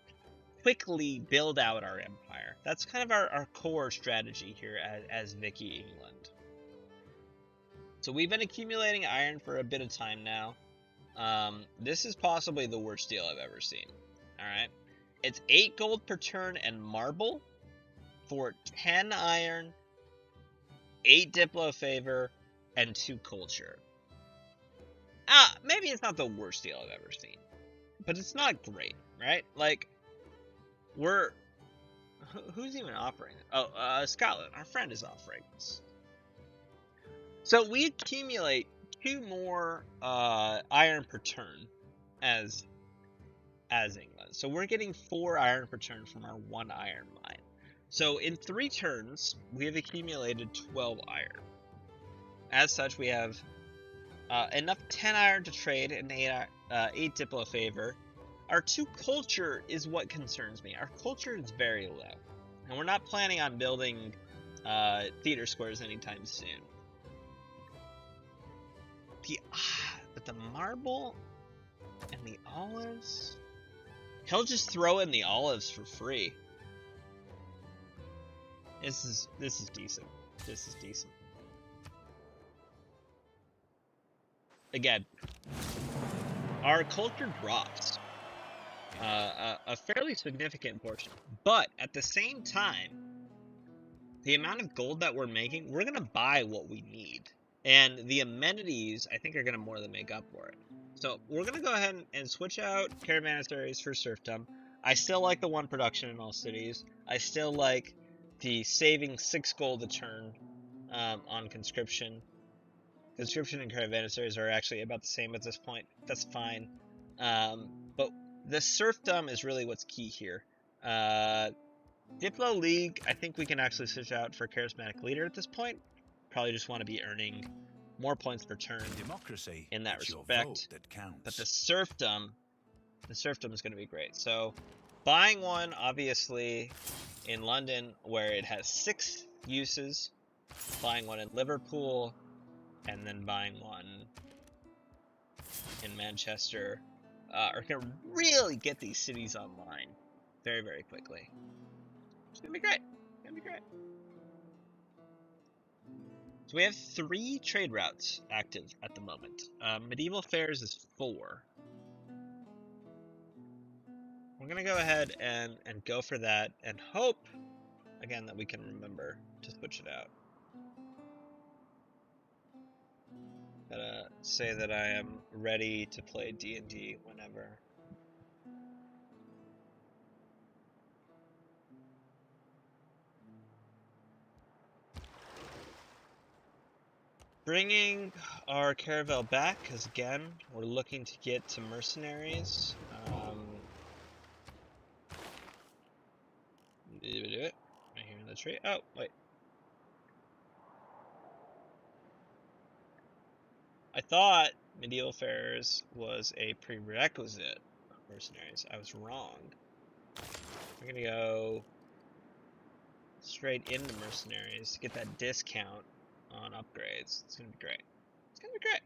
quickly build out our empire. That's kind of our core strategy here as Vicky England. So we've been accumulating iron for a bit of time now. This is possibly the worst deal I've ever seen. Alright. It's 8 gold per turn and marble for 10 iron, 8 Diplo favor, and 2 culture. maybe it's not the worst deal I've ever seen, but it's not great, right? Like, who's even offering it? Oh, Scotland, our friend, is offering this. So we accumulate 2 more iron per turn as England. So we're getting 4 iron per turn from our 1 iron mine. So in 3 turns, we have accumulated 12 iron. As such, we have enough 10 iron to trade and 8 diplo favor. Our 2 culture is what concerns me. Our culture is very low, and we're not planning on building theater squares anytime soon. But the marble and the olives, he'll just throw in the olives for free. This is decent. This is decent. Again, our culture drops a fairly significant portion, but at the same time, the amount of gold that we're making, we're gonna buy what we need, and the amenities I think are gonna more than make up for it. So we're gonna go ahead and switch out caravansaries for serfdom. I still like the 1 production in all cities. I still like the saving 6 gold a turn on conscription. Conscription and caravansaries are actually about the same at this point. That's fine. But the serfdom is really what's key here. Diplo League, I think we can actually switch out for charismatic leader at this point. Probably just want to be earning more points per turn Democracy in that is respect. your vote that counts. But the serfdom is going to be great. So buying one, obviously, in London, where it has 6 uses. Buying one in Liverpool, and then buying one in Manchester are going to really get these cities online very, very quickly. It's going to be great. It's going to be great. So we have 3 trade routes active at the moment. Medieval Fairs is 4. We're going to go ahead and go for that and hope, again, that we can remember to switch it out. Gotta say that I am ready to play D&D whenever. Bringing our caravel back, because again, we're looking to get to mercenaries. Did we do it? Right here in the tree. Oh, wait. I thought Medieval Fairs was a prerequisite of mercenaries. I was wrong. We're gonna go straight into mercenaries to get that discount on upgrades. It's gonna be great. It's gonna be great.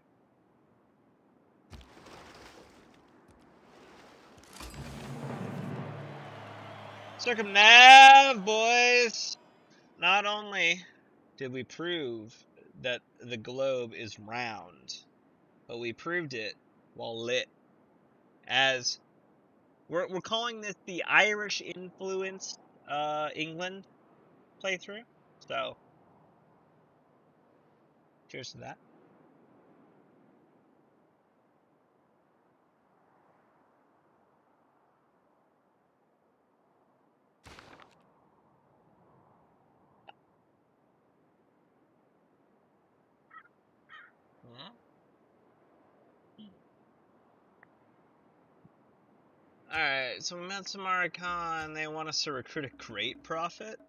Circumnav, boys! Not only did we prove that the globe is round, but we proved it while lit. As we're calling this the Irish influenced England playthrough. So cheers to that. Alright, so we met Samara Khan. They want us to recruit a great prophet.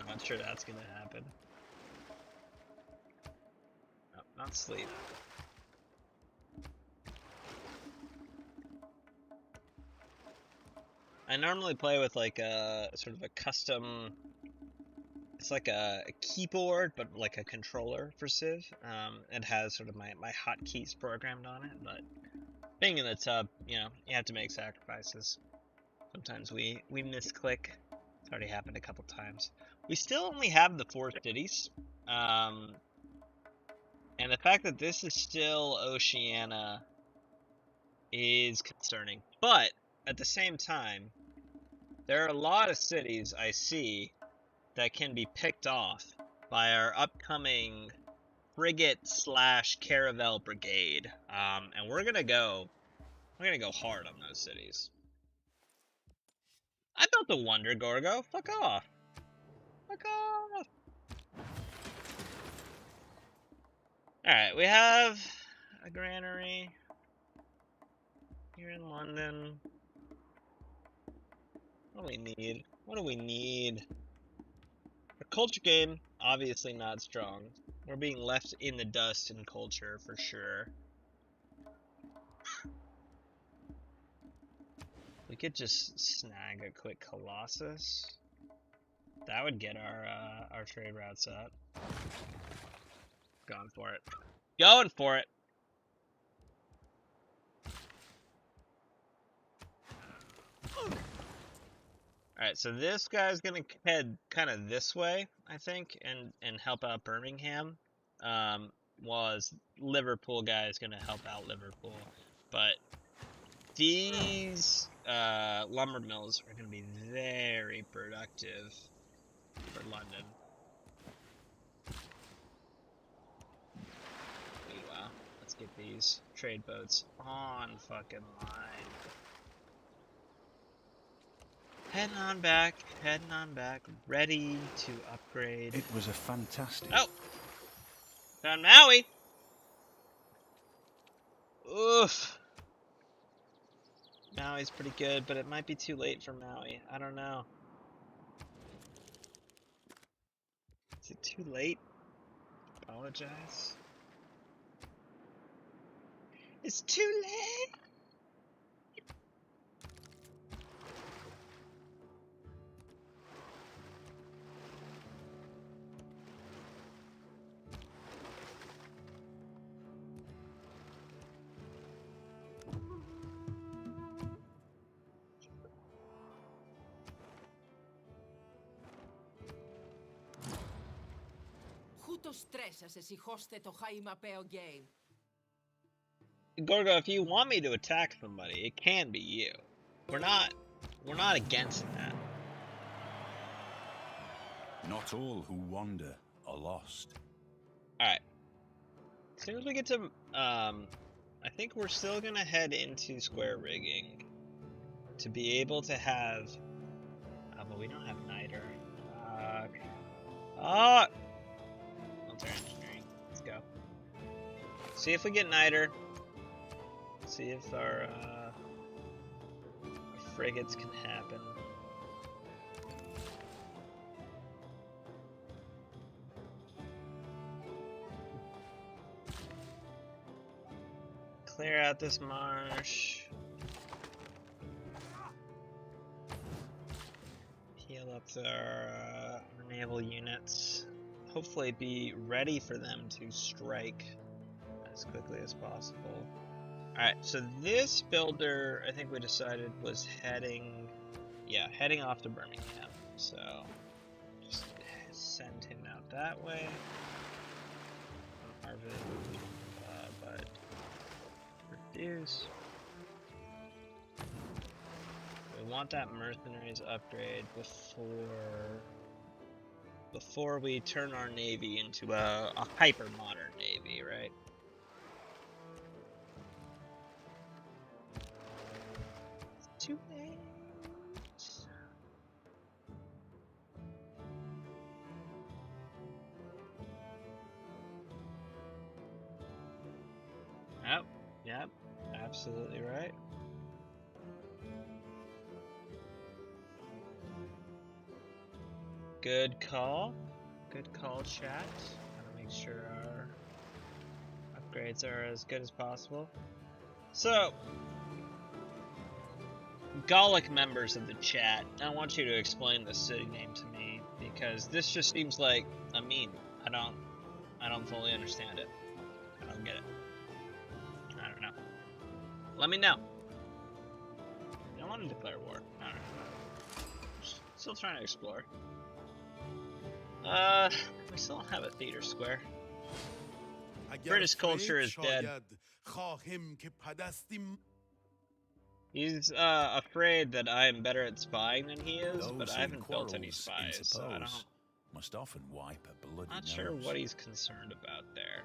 Not sure that's gonna happen. No, not sleep. I normally play with like a sort of a custom. It's like a keyboard, but like a controller for Civ. It has sort of my hotkeys programmed on it, but being in the tub, you know, you have to make sacrifices. Sometimes we misclick. It's already happened a couple times. We still only have the 4 cities. And the fact that this is still Oceania is concerning. But at the same time, there are a lot of cities I see that can be picked off by our upcoming frigate / caravel brigade, and we're gonna go hard on those cities. I built a wonder, Gorgo. Fuck off. Fuck off. Alright, we have a granary here in London. What do we need? What do we need? A culture game, obviously not strong. We're being left in the dust in culture for sure. We could just snag a quick Colossus. That would get our trade route set. Going for it. Going for it. Alright, so this guy's gonna head kind of this way, I think, and help out Birmingham. While Liverpool guy is gonna help out Liverpool. But these lumber mills are gonna be very productive for London. Wow, let's get these trade boats on fucking line. Heading on back, ready to upgrade. It was a fantastic... Oh! Found Maui! Oof! Maui's pretty good, but it might be too late for Maui. I don't know. Is it too late? Apologize. It's too late! Gorgo, if you want me to attack somebody, it can be you. We're not against that. Not all who wander are lost. Alright. As soon as we get to, I think we're still gonna head into square rigging to be able to have, but we don't have niter. Military engineering. Let's go. See if we get niter. See if our frigates can happen. Clear out this marsh. Heal up our naval units. Hopefully be ready for them to strike as quickly as possible. Alright, so this builder, I think we decided, was heading off to Birmingham. So, just send him out that way. Harvard, but refuse. We want that mercenaries upgrade before we turn our navy into a hyper modern navy, right? It's too late. Yep, absolutely right. Good call, chat. Gotta make sure our upgrades are as good as possible. So, Gallic members of the chat, I want you to explain the city name to me, because this just seems like a meme. I don't fully understand it. I don't get it. I don't know. Let me know. I don't want to declare war. I don't know. Still trying to explore. We still don't have a theater square. British culture is dead. He's afraid that I am better at spying than he is, but I haven't built any spies, so I don't must often wipe a bloody Not nose. sure what he's concerned about there.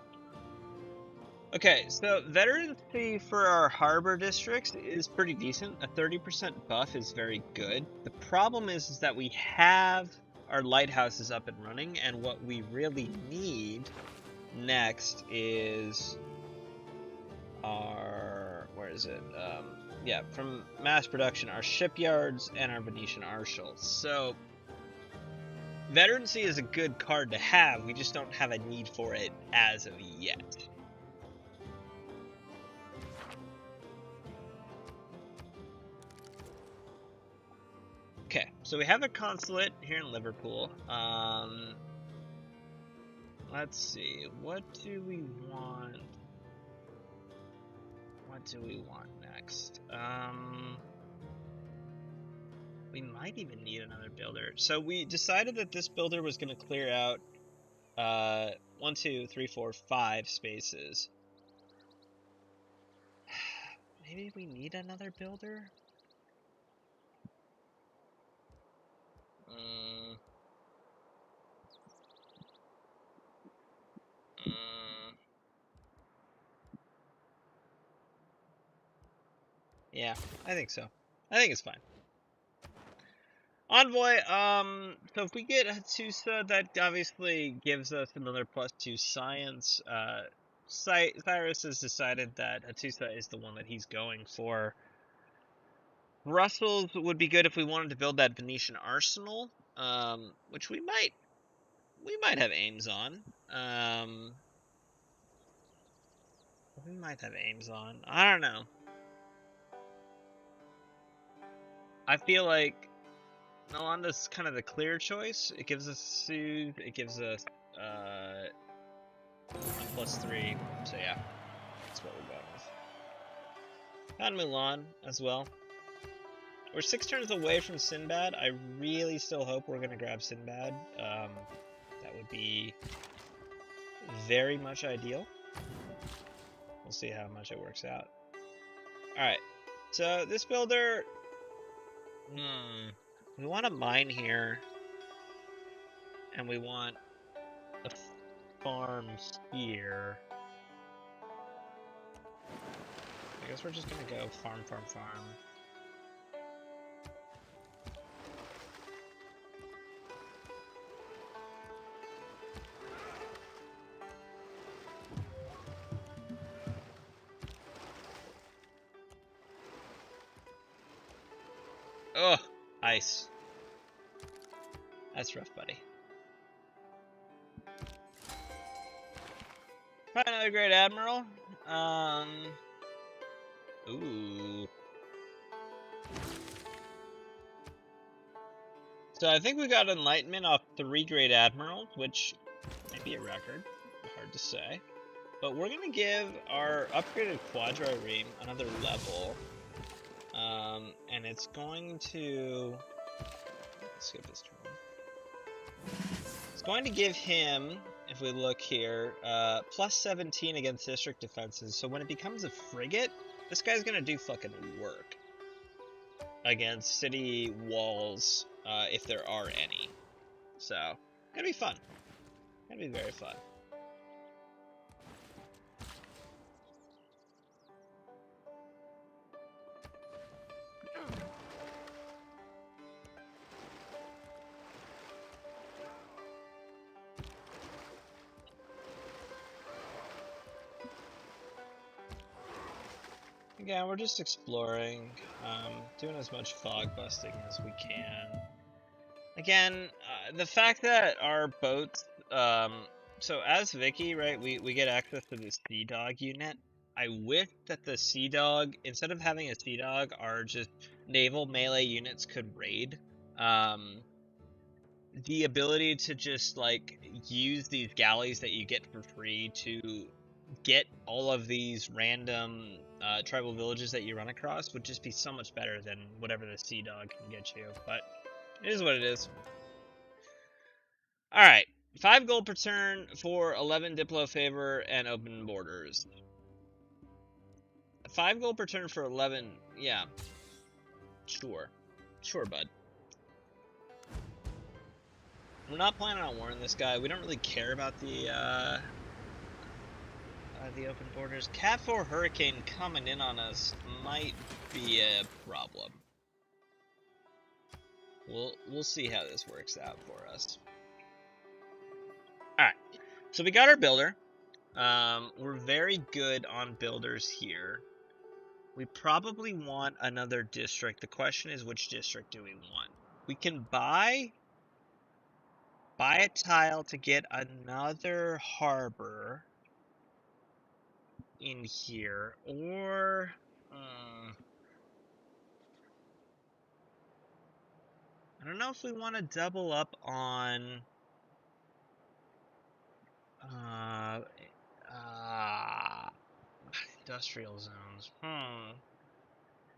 Okay, so veterancy for our harbor districts is pretty decent. A 30% buff is very good. The problem is that we have our lighthouses up and running, and what we really need next is our, where is it? Yeah, from mass production, our shipyards and our Venetian arsenals. So veterancy is a good card to have, we just don't have a need for it as of yet. Okay, so we have a consulate here in Liverpool. Let's see, what do we want? What do we want next? We might even need another builder. So we decided that this builder was going to clear out 1, 2, 3, 4, 5 spaces. Maybe we need another builder? Yeah, I think so. I think it's fine. Envoy, so if we get Hattusa, that obviously gives us another +2 science. Cyrus has decided that Hattusa is the one that he's going for. Brussels would be good if we wanted to build that Venetian arsenal, which we might have aims on. We might have aims on. I don't know. I feel like Nalanda's kind of the clear choice. It gives us soothe. It gives us +3. So yeah, that's what we're going with. Found Mulan as well. We're 6 turns away from Sinbad. I really still hope we're gonna grab Sinbad. That would be very much ideal. We'll see how much it works out. Alright, so this builder, we want a mine here, and we want a farm here. I guess we're just gonna go farm. Ugh, ice. That's rough, buddy. Probably another great admiral. Ooh. So I think we got enlightenment off 3 great admirals, which might be a record. Hard to say. But we're gonna give our upgraded quadrireme another level. And it's going to... Let's skip this turn. It's going to give him, if we look here, +17 against district defenses. So when it becomes a frigate, this guy's gonna do fucking work against city walls, if there are any. So, gonna be fun. Gonna be very fun. Again, we're just exploring, doing as much fog busting as we can. Again, the fact that our boats, so as Vicky, right, we get access to the Sea Dog unit. I wish that the Sea Dog, instead of having a Sea Dog, our just naval melee units could raid. The ability to just, like, use these galleys that you get for free to get all of these random tribal villages that you run across would just be so much better than whatever the Sea Dog can get you, but it is what it is. Alright, 5 gold per turn for 11 Diplo favor and open borders. 5 gold per turn for 11, yeah. Sure, bud. We're not planning on warring this guy. We don't really care about the open borders. Cat 4 Hurricane coming in on us might be a problem. We'll see how this works out for us. All right, so we got our builder. We're very good on builders here. We probably want another district. The question is, which district do we want? We can buy a tile to get another harbor in here, or I don't know if we want to double up on industrial zones.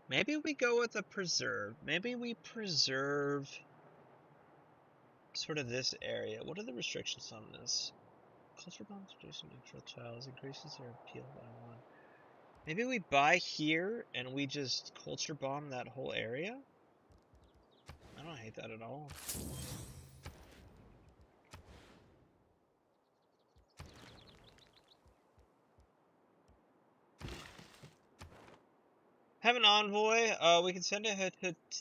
Maybe we go with a preserve. Maybe we preserve sort of this area. What are the restrictions on this? Culture bombs produce neutral tiles, increases their appeal by 1. Maybe we buy here and we just culture bomb that whole area? I don't hate that at all. Have an envoy. We can send it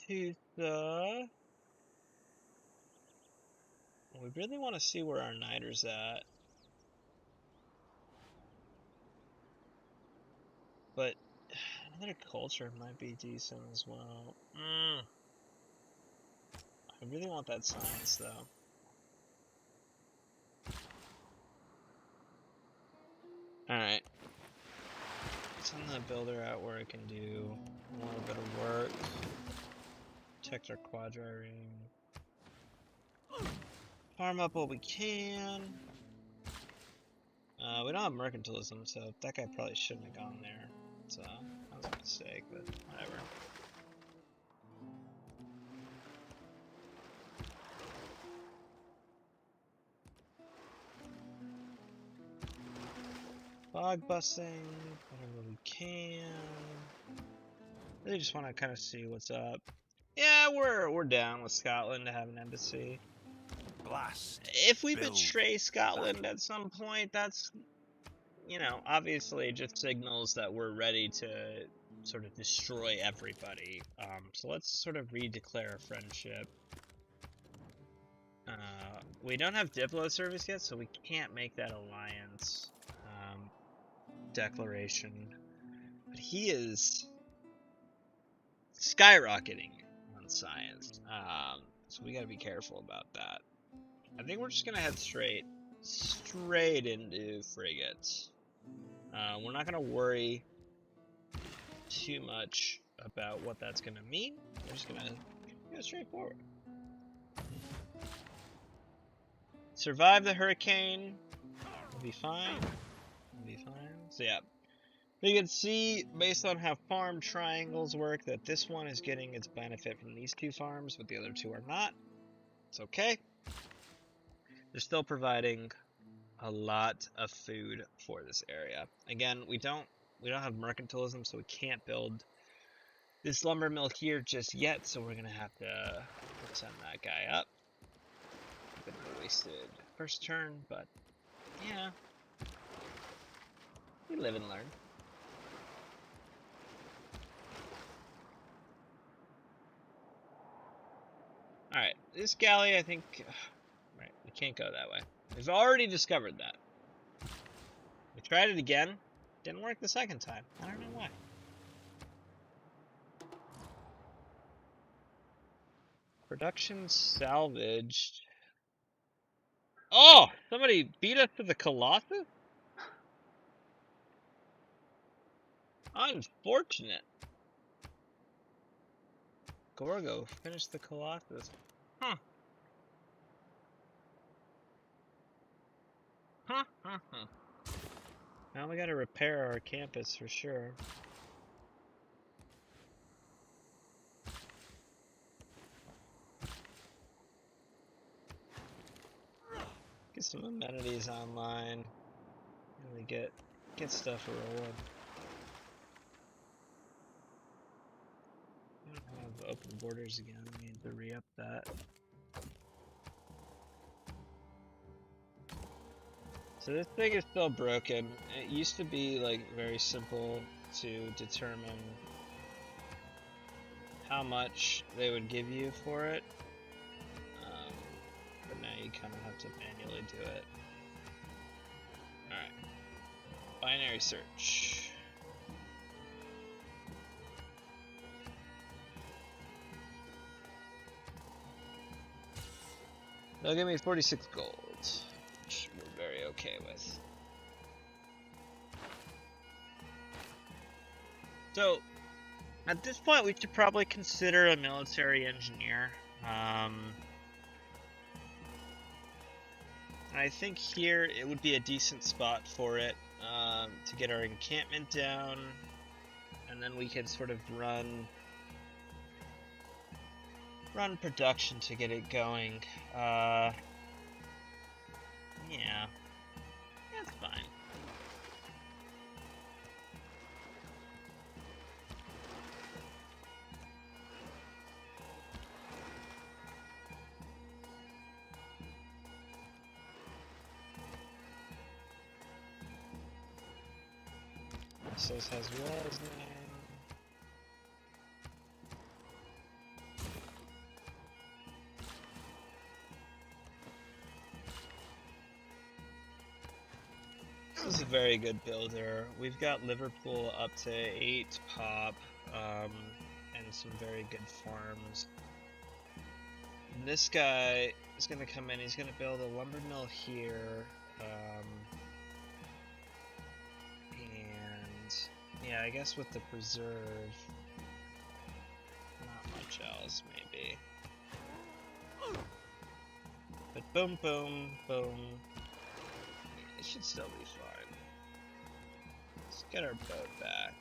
to the... We really want to see where our Nider's at. But another culture might be decent as well. I really want that science, though. Alright. Send the builder out where it can do a little bit of work. Protect our quadri ring. Farm up what we can. We don't have mercantilism, so that guy probably shouldn't have gone there. So that was a mistake, but whatever. Fog busting, whatever we can. Really just want to kind of see what's up. Yeah, we're down with Scotland to have an embassy. Blast. If we betray Scotland at some point, that's, you know, obviously just signals that we're ready to sort of destroy everybody. So let's sort of redeclare a friendship. We don't have Diplo service yet, so we can't make that alliance declaration. But he is skyrocketing on science. So we gotta be careful about that. I think we're just gonna head straight into frigates. We're not gonna worry too much about what that's gonna mean. We're just gonna go straight forward. Survive the hurricane. We'll be fine. We'll be fine. So yeah. You can see, based on how farm triangles work, that this one is getting its benefit from these two farms, but the other two are not. It's okay. They're still providing a lot of food for this area. Again, we don't have mercantilism, so we can't build this lumber mill here just yet, so we're gonna have to send that guy up. A bit of a wasted first turn, but yeah. We live and learn. Alright, this galley, I think... Right, we can't go that way. We've already discovered that. We tried it again. Didn't work the second time. I don't know why. Production salvaged. Oh! Somebody beat us to the Colossus? Unfortunate. Gorgo finished the Colossus. Huh. Now we gotta repair our campus for sure. Get some amenities online. Really get stuff rolling. We don't have open borders again. We need to re-up that. So this thing is still broken. It used to be like very simple to determine how much they would give you for it, but now you kind of have to manually do it. Alright, binary search. They'll give me 46 gold, which we're very okay with. So, at this point, we should probably consider a military engineer. I think here it would be a decent spot for it, to get our encampment down, and then we can sort of run production to get it going. Yeah, that's fine. This has walls now. This is a very good builder. We've got Liverpool up to 8 pop, and some very good farms. And this guy is going to come in, he's going to build a lumber mill here, and yeah, I guess with the preserve, not much else maybe. But boom, boom, boom. It should still be fine. Let's get our boat back.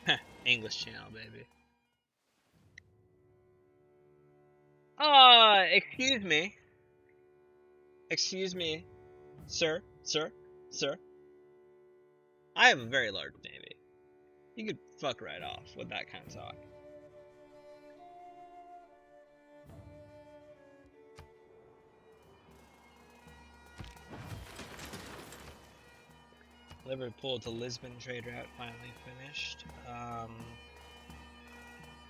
There. English channel, baby. Excuse me. Excuse me, sir. I have a very large navy. You could fuck right off with that kind of talk. Liverpool to Lisbon trade route finally finished.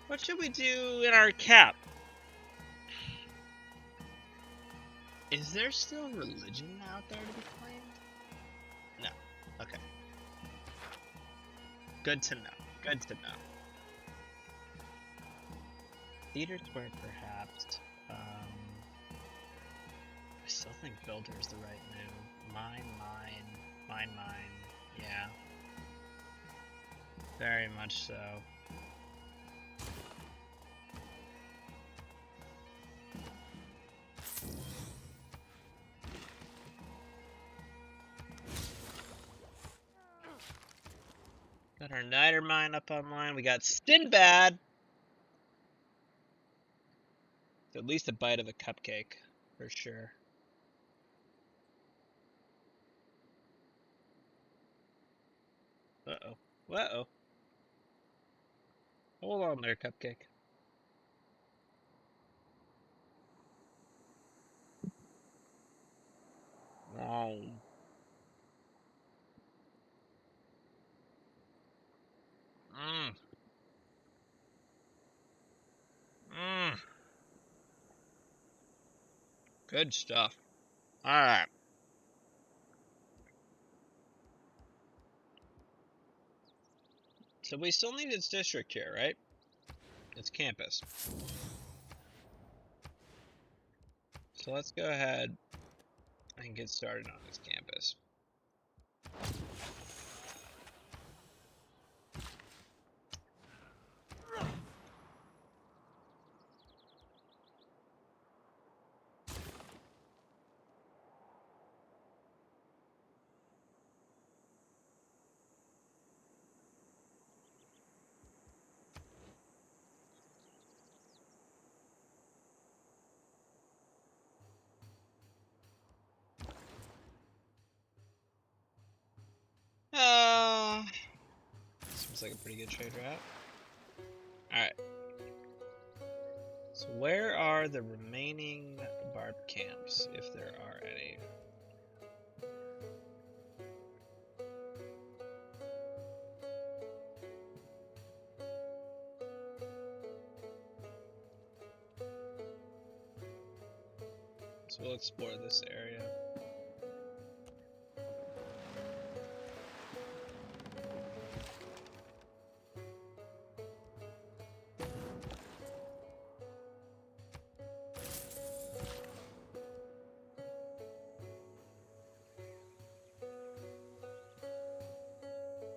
What should we do in our cap? Is there still religion out there to be claimed? No. Okay. Good to know. Theater Square, perhaps. I still think Builder is the right move. Mine. Yeah. Very much so. Got our Niter mine up online. We got Sinbad. At least a bite of a cupcake, for sure. Uh-oh. Hold on there, cupcake. Wow. Good stuff. Alright. So we still need its district here, right? Its campus. So let's go ahead and get started on this campus. seems like a pretty good trade route. Alright. So where are the remaining barb camps, if there are any? So we'll explore this area.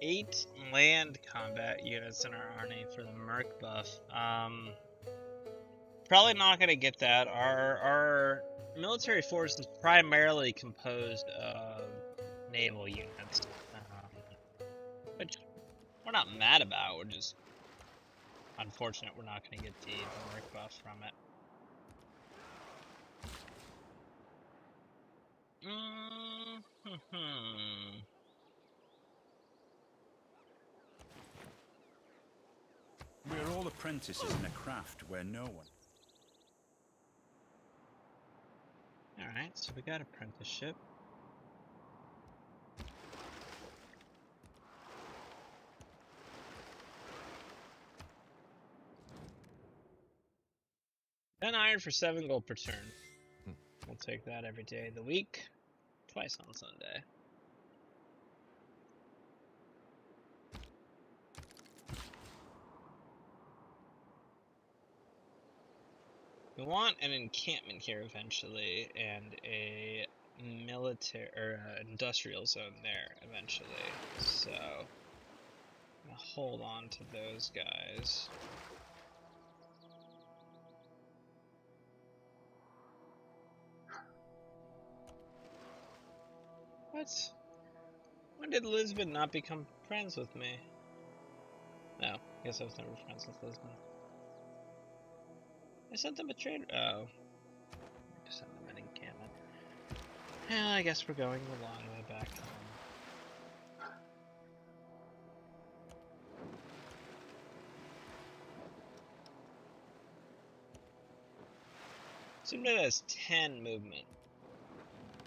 Eight land combat units in our army for the Merc buff. Probably not going to get that. Our military force is primarily composed of naval units, which we're not mad about. We're just unfortunate we're not going to get the Merc buff from it. We're all apprentices in a craft where no one... Alright, so we got apprenticeship. An iron for 7 gold per turn. We'll take that every day of the week. Twice on Sunday. We want an encampment here eventually, and a military or industrial zone there eventually. So I'm gonna hold on to those guys. What? When did Lisbon not become friends with me? No, I guess I was never friends with Lisbon. I sent them a trade. Oh. I sent them an encampment. Yeah, I guess we're going the long way back home. Sinbad has 10 movement.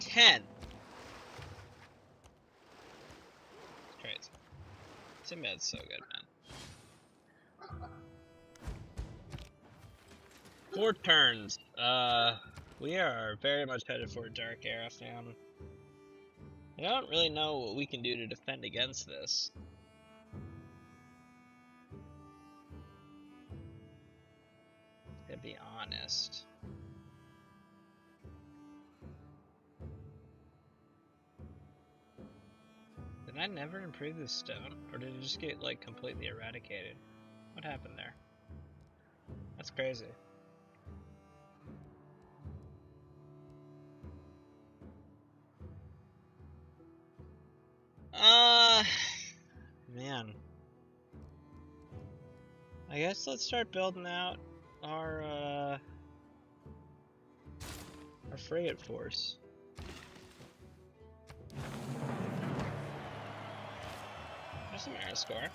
10! Crazy. Sinbad's so good, man. 4 turns. We are very much headed for a dark era, fam. I don't really know what we can do to defend against this. To be honest. Did I never improve this stone? Or did it just get, like, completely eradicated? What happened there? That's crazy. Man. I guess let's start building out our frigate force. There's some arrow score.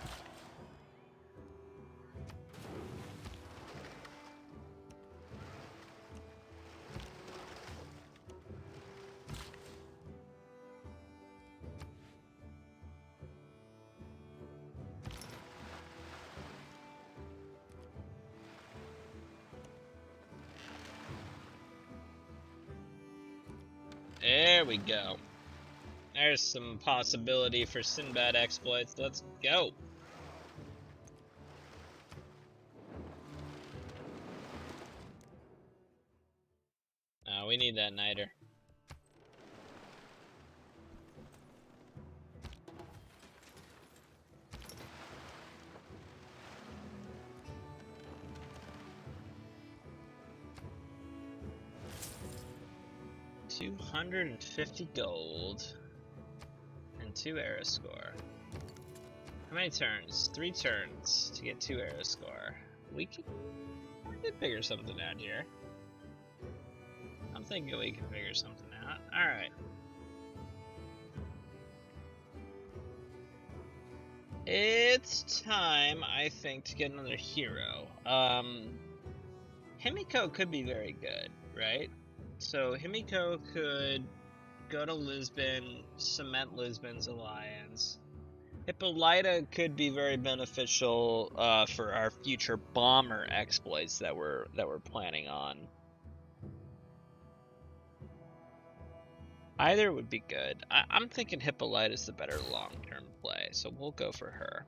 There we go. There's some possibility for Sinbad exploits. Let's go. We need that niter. $250 gold and 2 arrow score. How many turns? 3 turns to get 2 arrow score. We could figure something out here. I'm thinking we can figure something out. Alright. It's time, I think, to get another hero. Himiko could be very good, right? So Himiko could go to Lisbon, cement Lisbon's alliance. Hippolyta could be very beneficial for our future bomber exploits that we're planning on. Either would be good. I'm thinking Hippolyta's the better long-term play, so we'll go for her.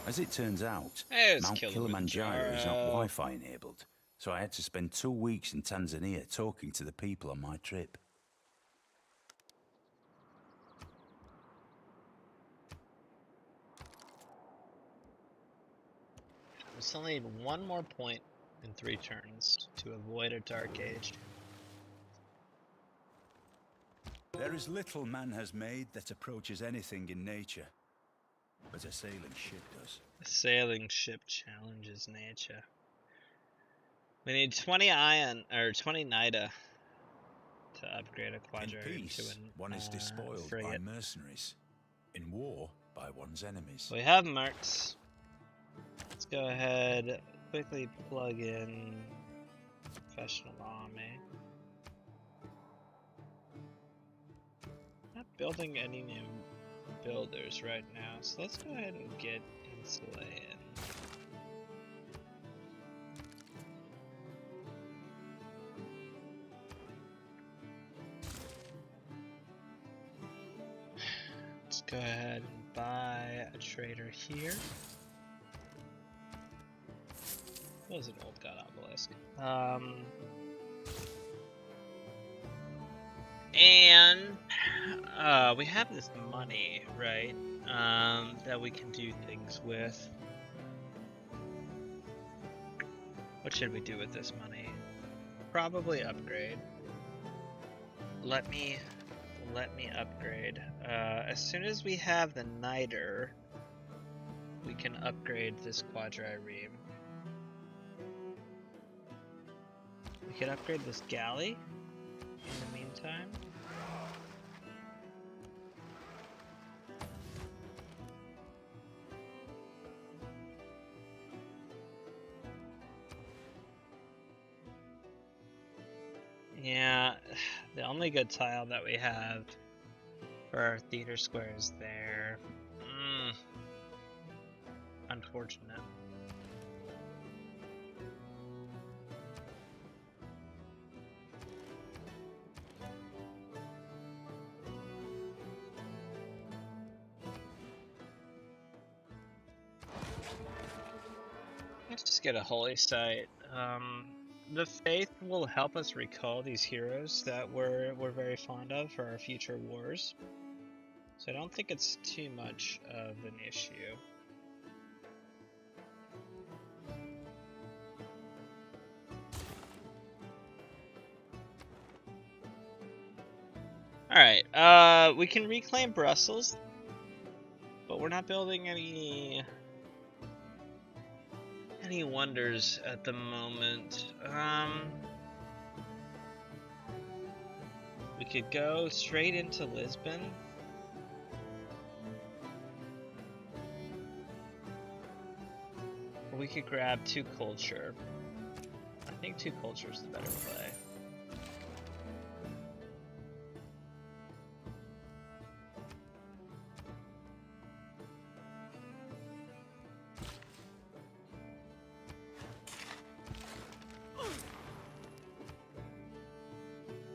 As it turns out, Mount Kilimanjaro is not Wi-Fi enabled, so I had to spend 2 weeks in Tanzania talking to the people on my trip. We still need one more point in 3 turns to avoid a Dark Age. There is little man has made that approaches anything in nature, but a sailing ship does. A sailing ship challenges nature. We need 20 iron, or 20 Nida to upgrade a quadrireme. In peace, one is despoiled by mercenaries. In war, by one's enemies. We have mercs. Let's go ahead, quickly plug in professional army. Not building any new builders right now, so let's go ahead and get Insula in. Let's go ahead and buy a trader here. What was an old god obelisk? And we have this money, right? That we can do things with. What should we do with this money? Probably upgrade. Let me upgrade. As soon as we have the niter, we can upgrade this quadrireme. We can upgrade this galley in the meantime. Yeah, the only good tile that we have for our theater square is there. Unfortunate. Let's just get a holy site. The faith will help us recall these heroes that we're very fond of for our future wars. So I don't think it's too much of an issue. Alright, we can reclaim Brussels, but we're not building any wonders at the moment. We could go straight into Lisbon. Or we could grab 2 culture. I think 2 culture is the better play.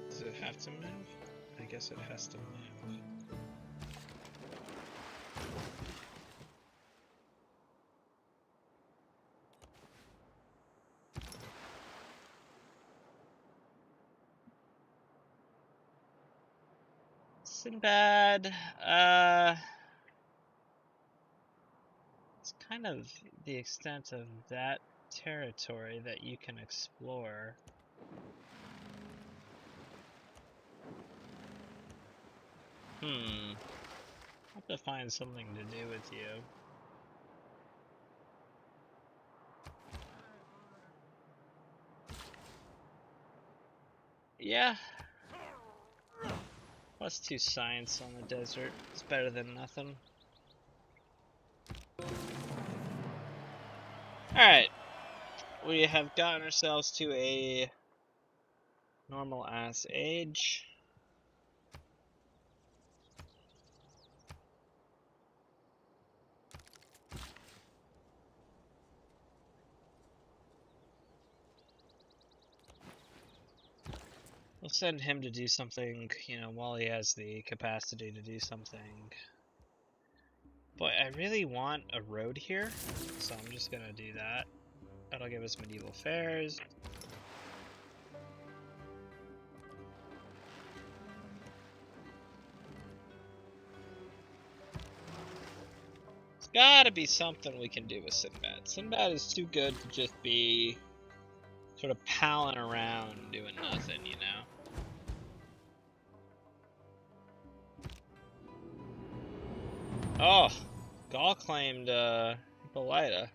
Does it have to move? I guess it has to move. Sinbad, it's kind of the extent of that territory that you can explore. I'll have to find something to do with you. Yeah. +2 science on the desert. It's better than nothing. Alright. We have gotten ourselves to a normal ass age. We'll send him to do something, you know, while he has the capacity to do something. But I really want a road here, so I'm just gonna do that. That'll give us medieval fairs. There's gotta be something we can do with Sinbad. Sinbad is too good to just be sort of palling around doing nothing, you know? Oh, Gaul claimed Hippolyta.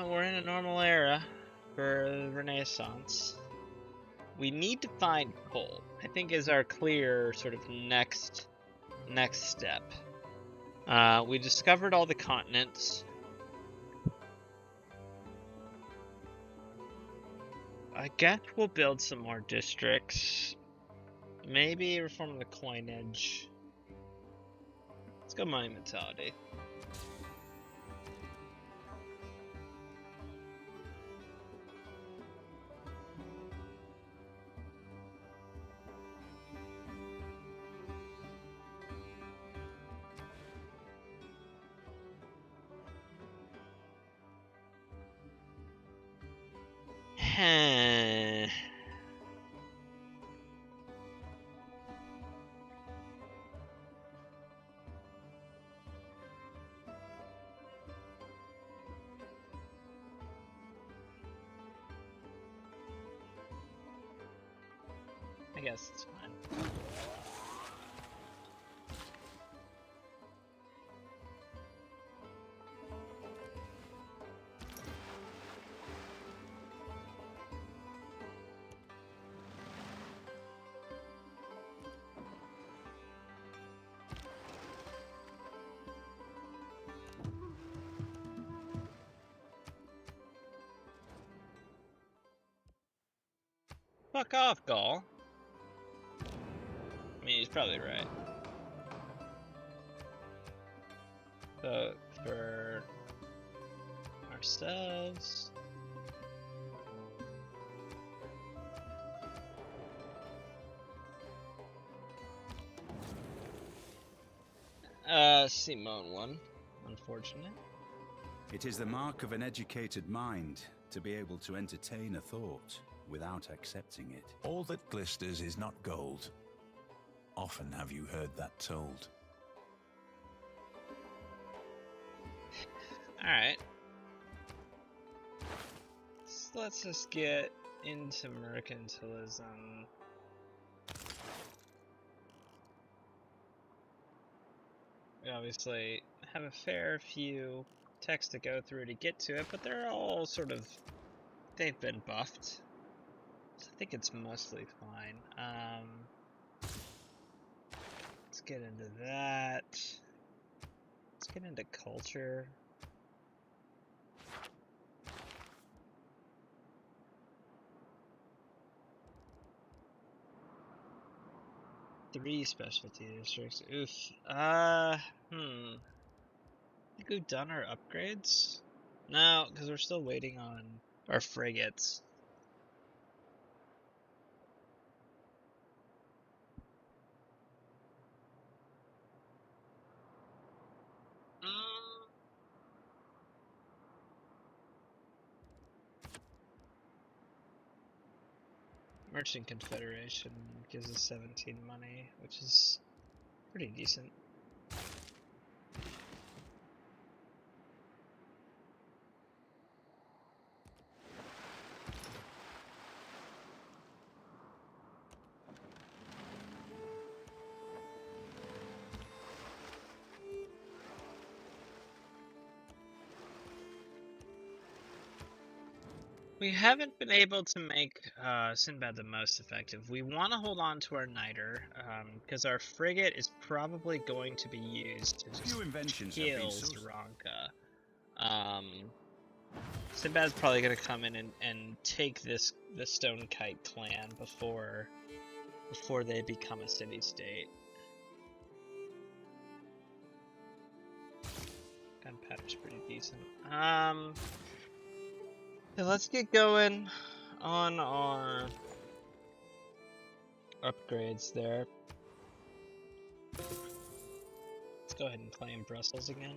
We're in a normal era for the Renaissance. We need to find coal, I think, is our clear sort of next step. We discovered all the continents. I guess we'll build some more districts. Maybe reform the coinage. Let's go monumentality. I guess it's fine. Fuck off, Gaul. I mean, he's probably right. Vote for ourselves. Simone won. Unfortunate. It is the mark of an educated mind to be able to entertain a thought without accepting it. All that glisters is not gold. Often have you heard that told. Alright. So let's just get into mercantilism. We obviously have a fair few texts to go through to get to it, but they're all sort of, they've been buffed. So I think it's mostly fine. Let's get into that. Let's get into culture. Three specialty districts. Oof. Think we've done our upgrades? No, because we're still waiting on our frigates. Merchant Confederation gives us 17 money, which is pretty decent. We haven't been able to make Sinbad the most effective. We want to hold on to our Niter, because our frigate is probably going to be used to just Few inventions have kill been so Zaranka. Sinbad's probably going to come in and take the Stone Kite clan before they become a city-state. Gunpowder's pretty decent. So let's get going on our upgrades there. Let's go ahead and claim Brussels again.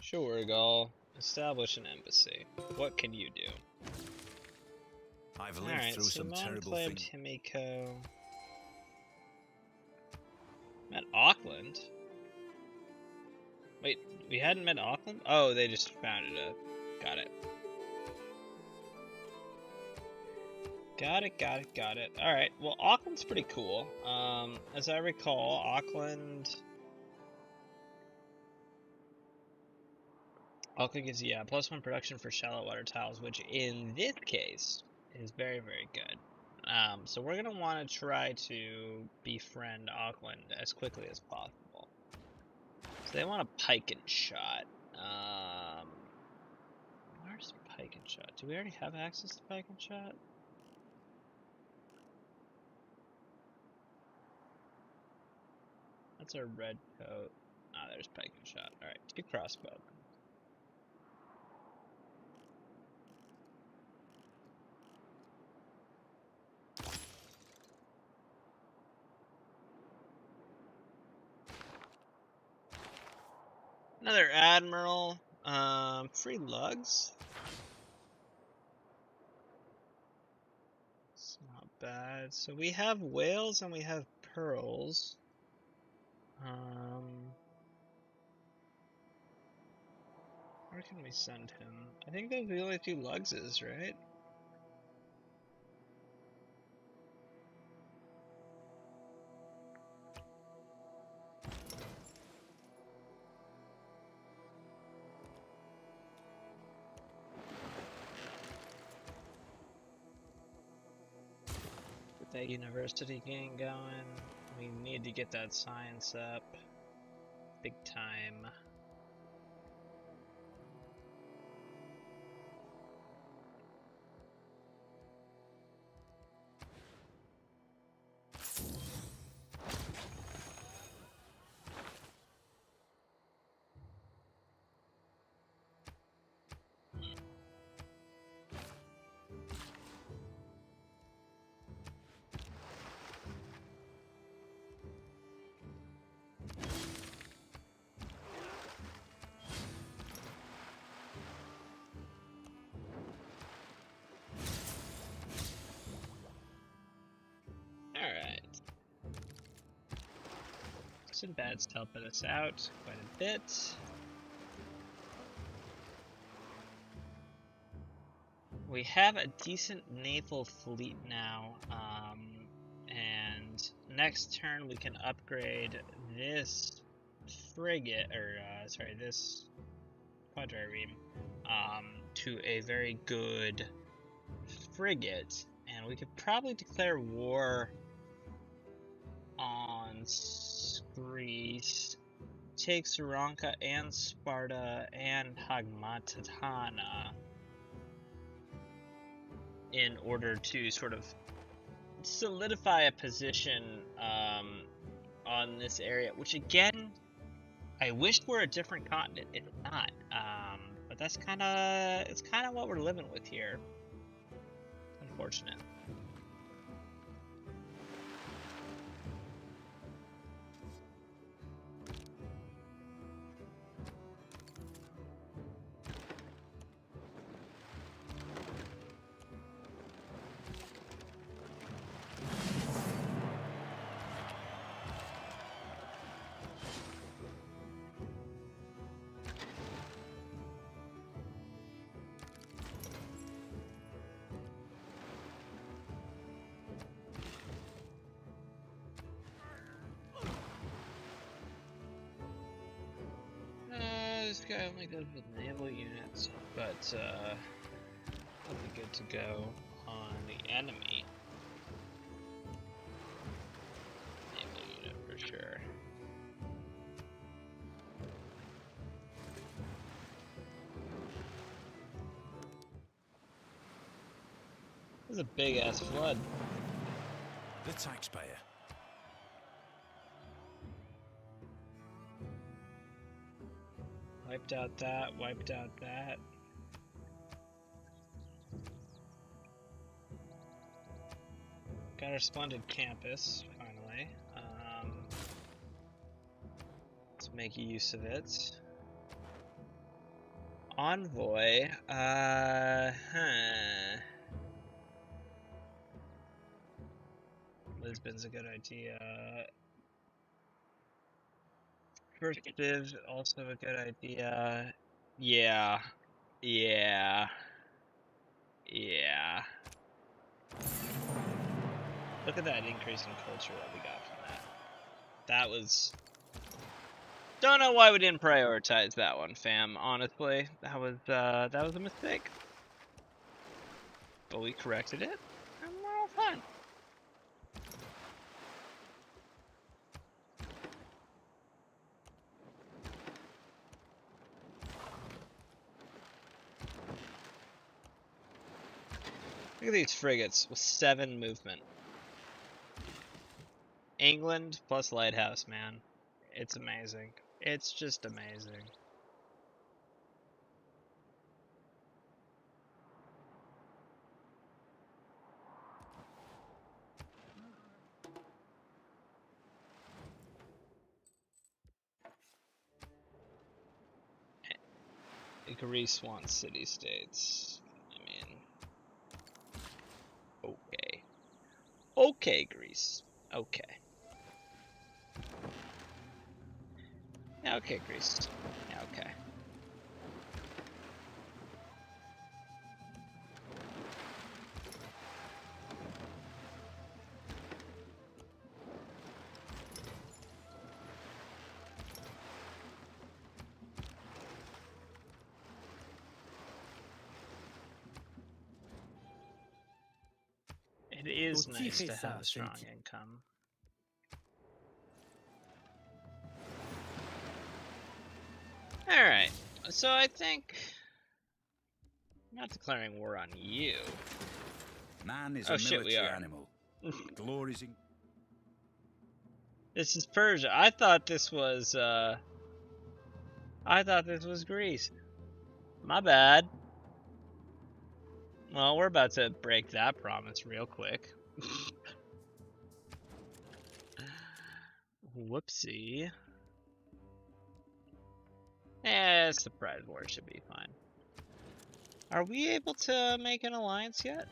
Sure, Gaul. Establish an embassy. What can you do? I've lived Alright, through some Simone terrible claimed things. Himiko. Met Auckland? Wait, we hadn't met Auckland? Oh, they just founded it. Got it. Got it. Alright, well, Auckland's pretty cool. As I recall, Auckland gives you, +1 production for shallow water tiles, which in this case is very, very good. So we're going to want to try to befriend Auckland as quickly as possible. So they want a pike and shot. Where's pike and shot? Do we already have access to pike and shot? That's our red coat. Ah, there's pike and shot. Alright, 2 crossbow. Another admiral. Free lugs. It's not bad. So we have whales and we have pearls. Where can we send him? I think those are the only 2 lugses, right? Get that university gang going. We need to get that science up. Big time. Alright. Sinbad's helping us out quite a bit. We have a decent naval fleet now, and next turn we can upgrade this frigate, or sorry, this quadrireme, to a very good frigate, and we could probably declare war on Greece, take Zaranka and Sparta and Hagmatana in order to sort of solidify a position on this area, which again, I wish we're a different continent. It's not. But that's it's kind of what we're living with here. Unfortunate. This guy only goes with naval units, but he'll be good to go on the enemy. Naval unit for sure. This is a big ass flood. The taxpayer. Wiped out that, wiped out that. Got our splendid campus, finally. Let's make use of it. Envoy, Lisbon's a good idea. First div, also a good idea. Yeah. Look at that increase in culture that we got from that. That was... Don't know why we didn't prioritize that one, fam, honestly. That was a mistake. But we corrected it, and we're all fine. Look at these frigates with 7 movement. England plus lighthouse, man. It's amazing. It's just amazing. Greece wants city-states. I mean... Okay. Okay, Greece. Okay. Yeah, okay, Greece. Yeah, okay. It is nice to have a strong income. Alright, so I think... I'm not declaring war on you. Man is a military animal. Glory's in... This is Persia. I thought this was Greece. My bad. Well, we're about to break that promise real quick. Whoopsie. Surprise war should be fine. Are we able to make an alliance yet?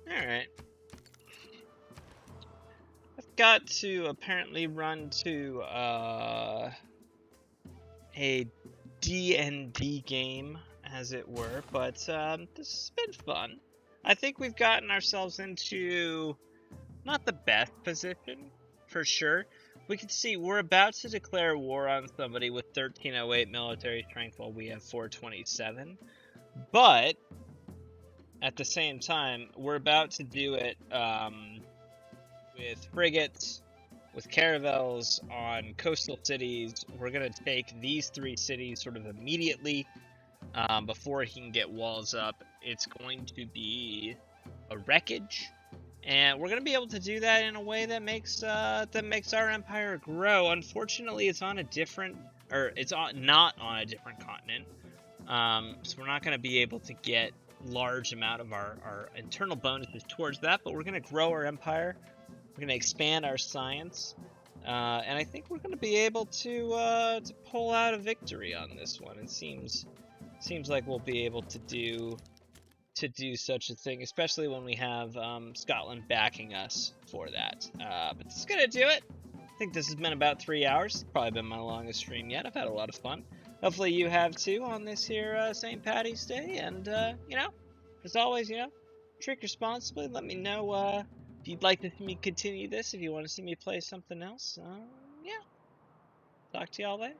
Alright. I've got to apparently run to a D&D game, as it were, but this has been fun. I think we've gotten ourselves into not the best position, for sure, We can see we're about to declare war on somebody with 1308 military strength while we have 427. But at the same time, we're about to do it with frigates, with caravels on coastal cities. We're going to take these 3 cities sort of immediately before he can get walls up. It's going to be a wreckage, and we're going to be able to do that in a way that makes our empire grow. Unfortunately, it's on a different, or it's not on a different continent, so we're not going to be able to get large amount of our internal bonuses towards that, but we're going to grow our empire. We're going to expand our science, and I think we're going to be able to pull out a victory on this one. It seems like we'll be able to do such a thing, especially when we have Scotland backing us for that. But this is going to do it. I think this has been about 3 hours. It's probably been my longest stream yet. I've had a lot of fun. Hopefully you have too on this here St. Patty's Day. And, you know, as always, you know, drink responsibly. Let me know if you'd like to see me continue this, if you want to see me play something else. Yeah. Talk to y'all later.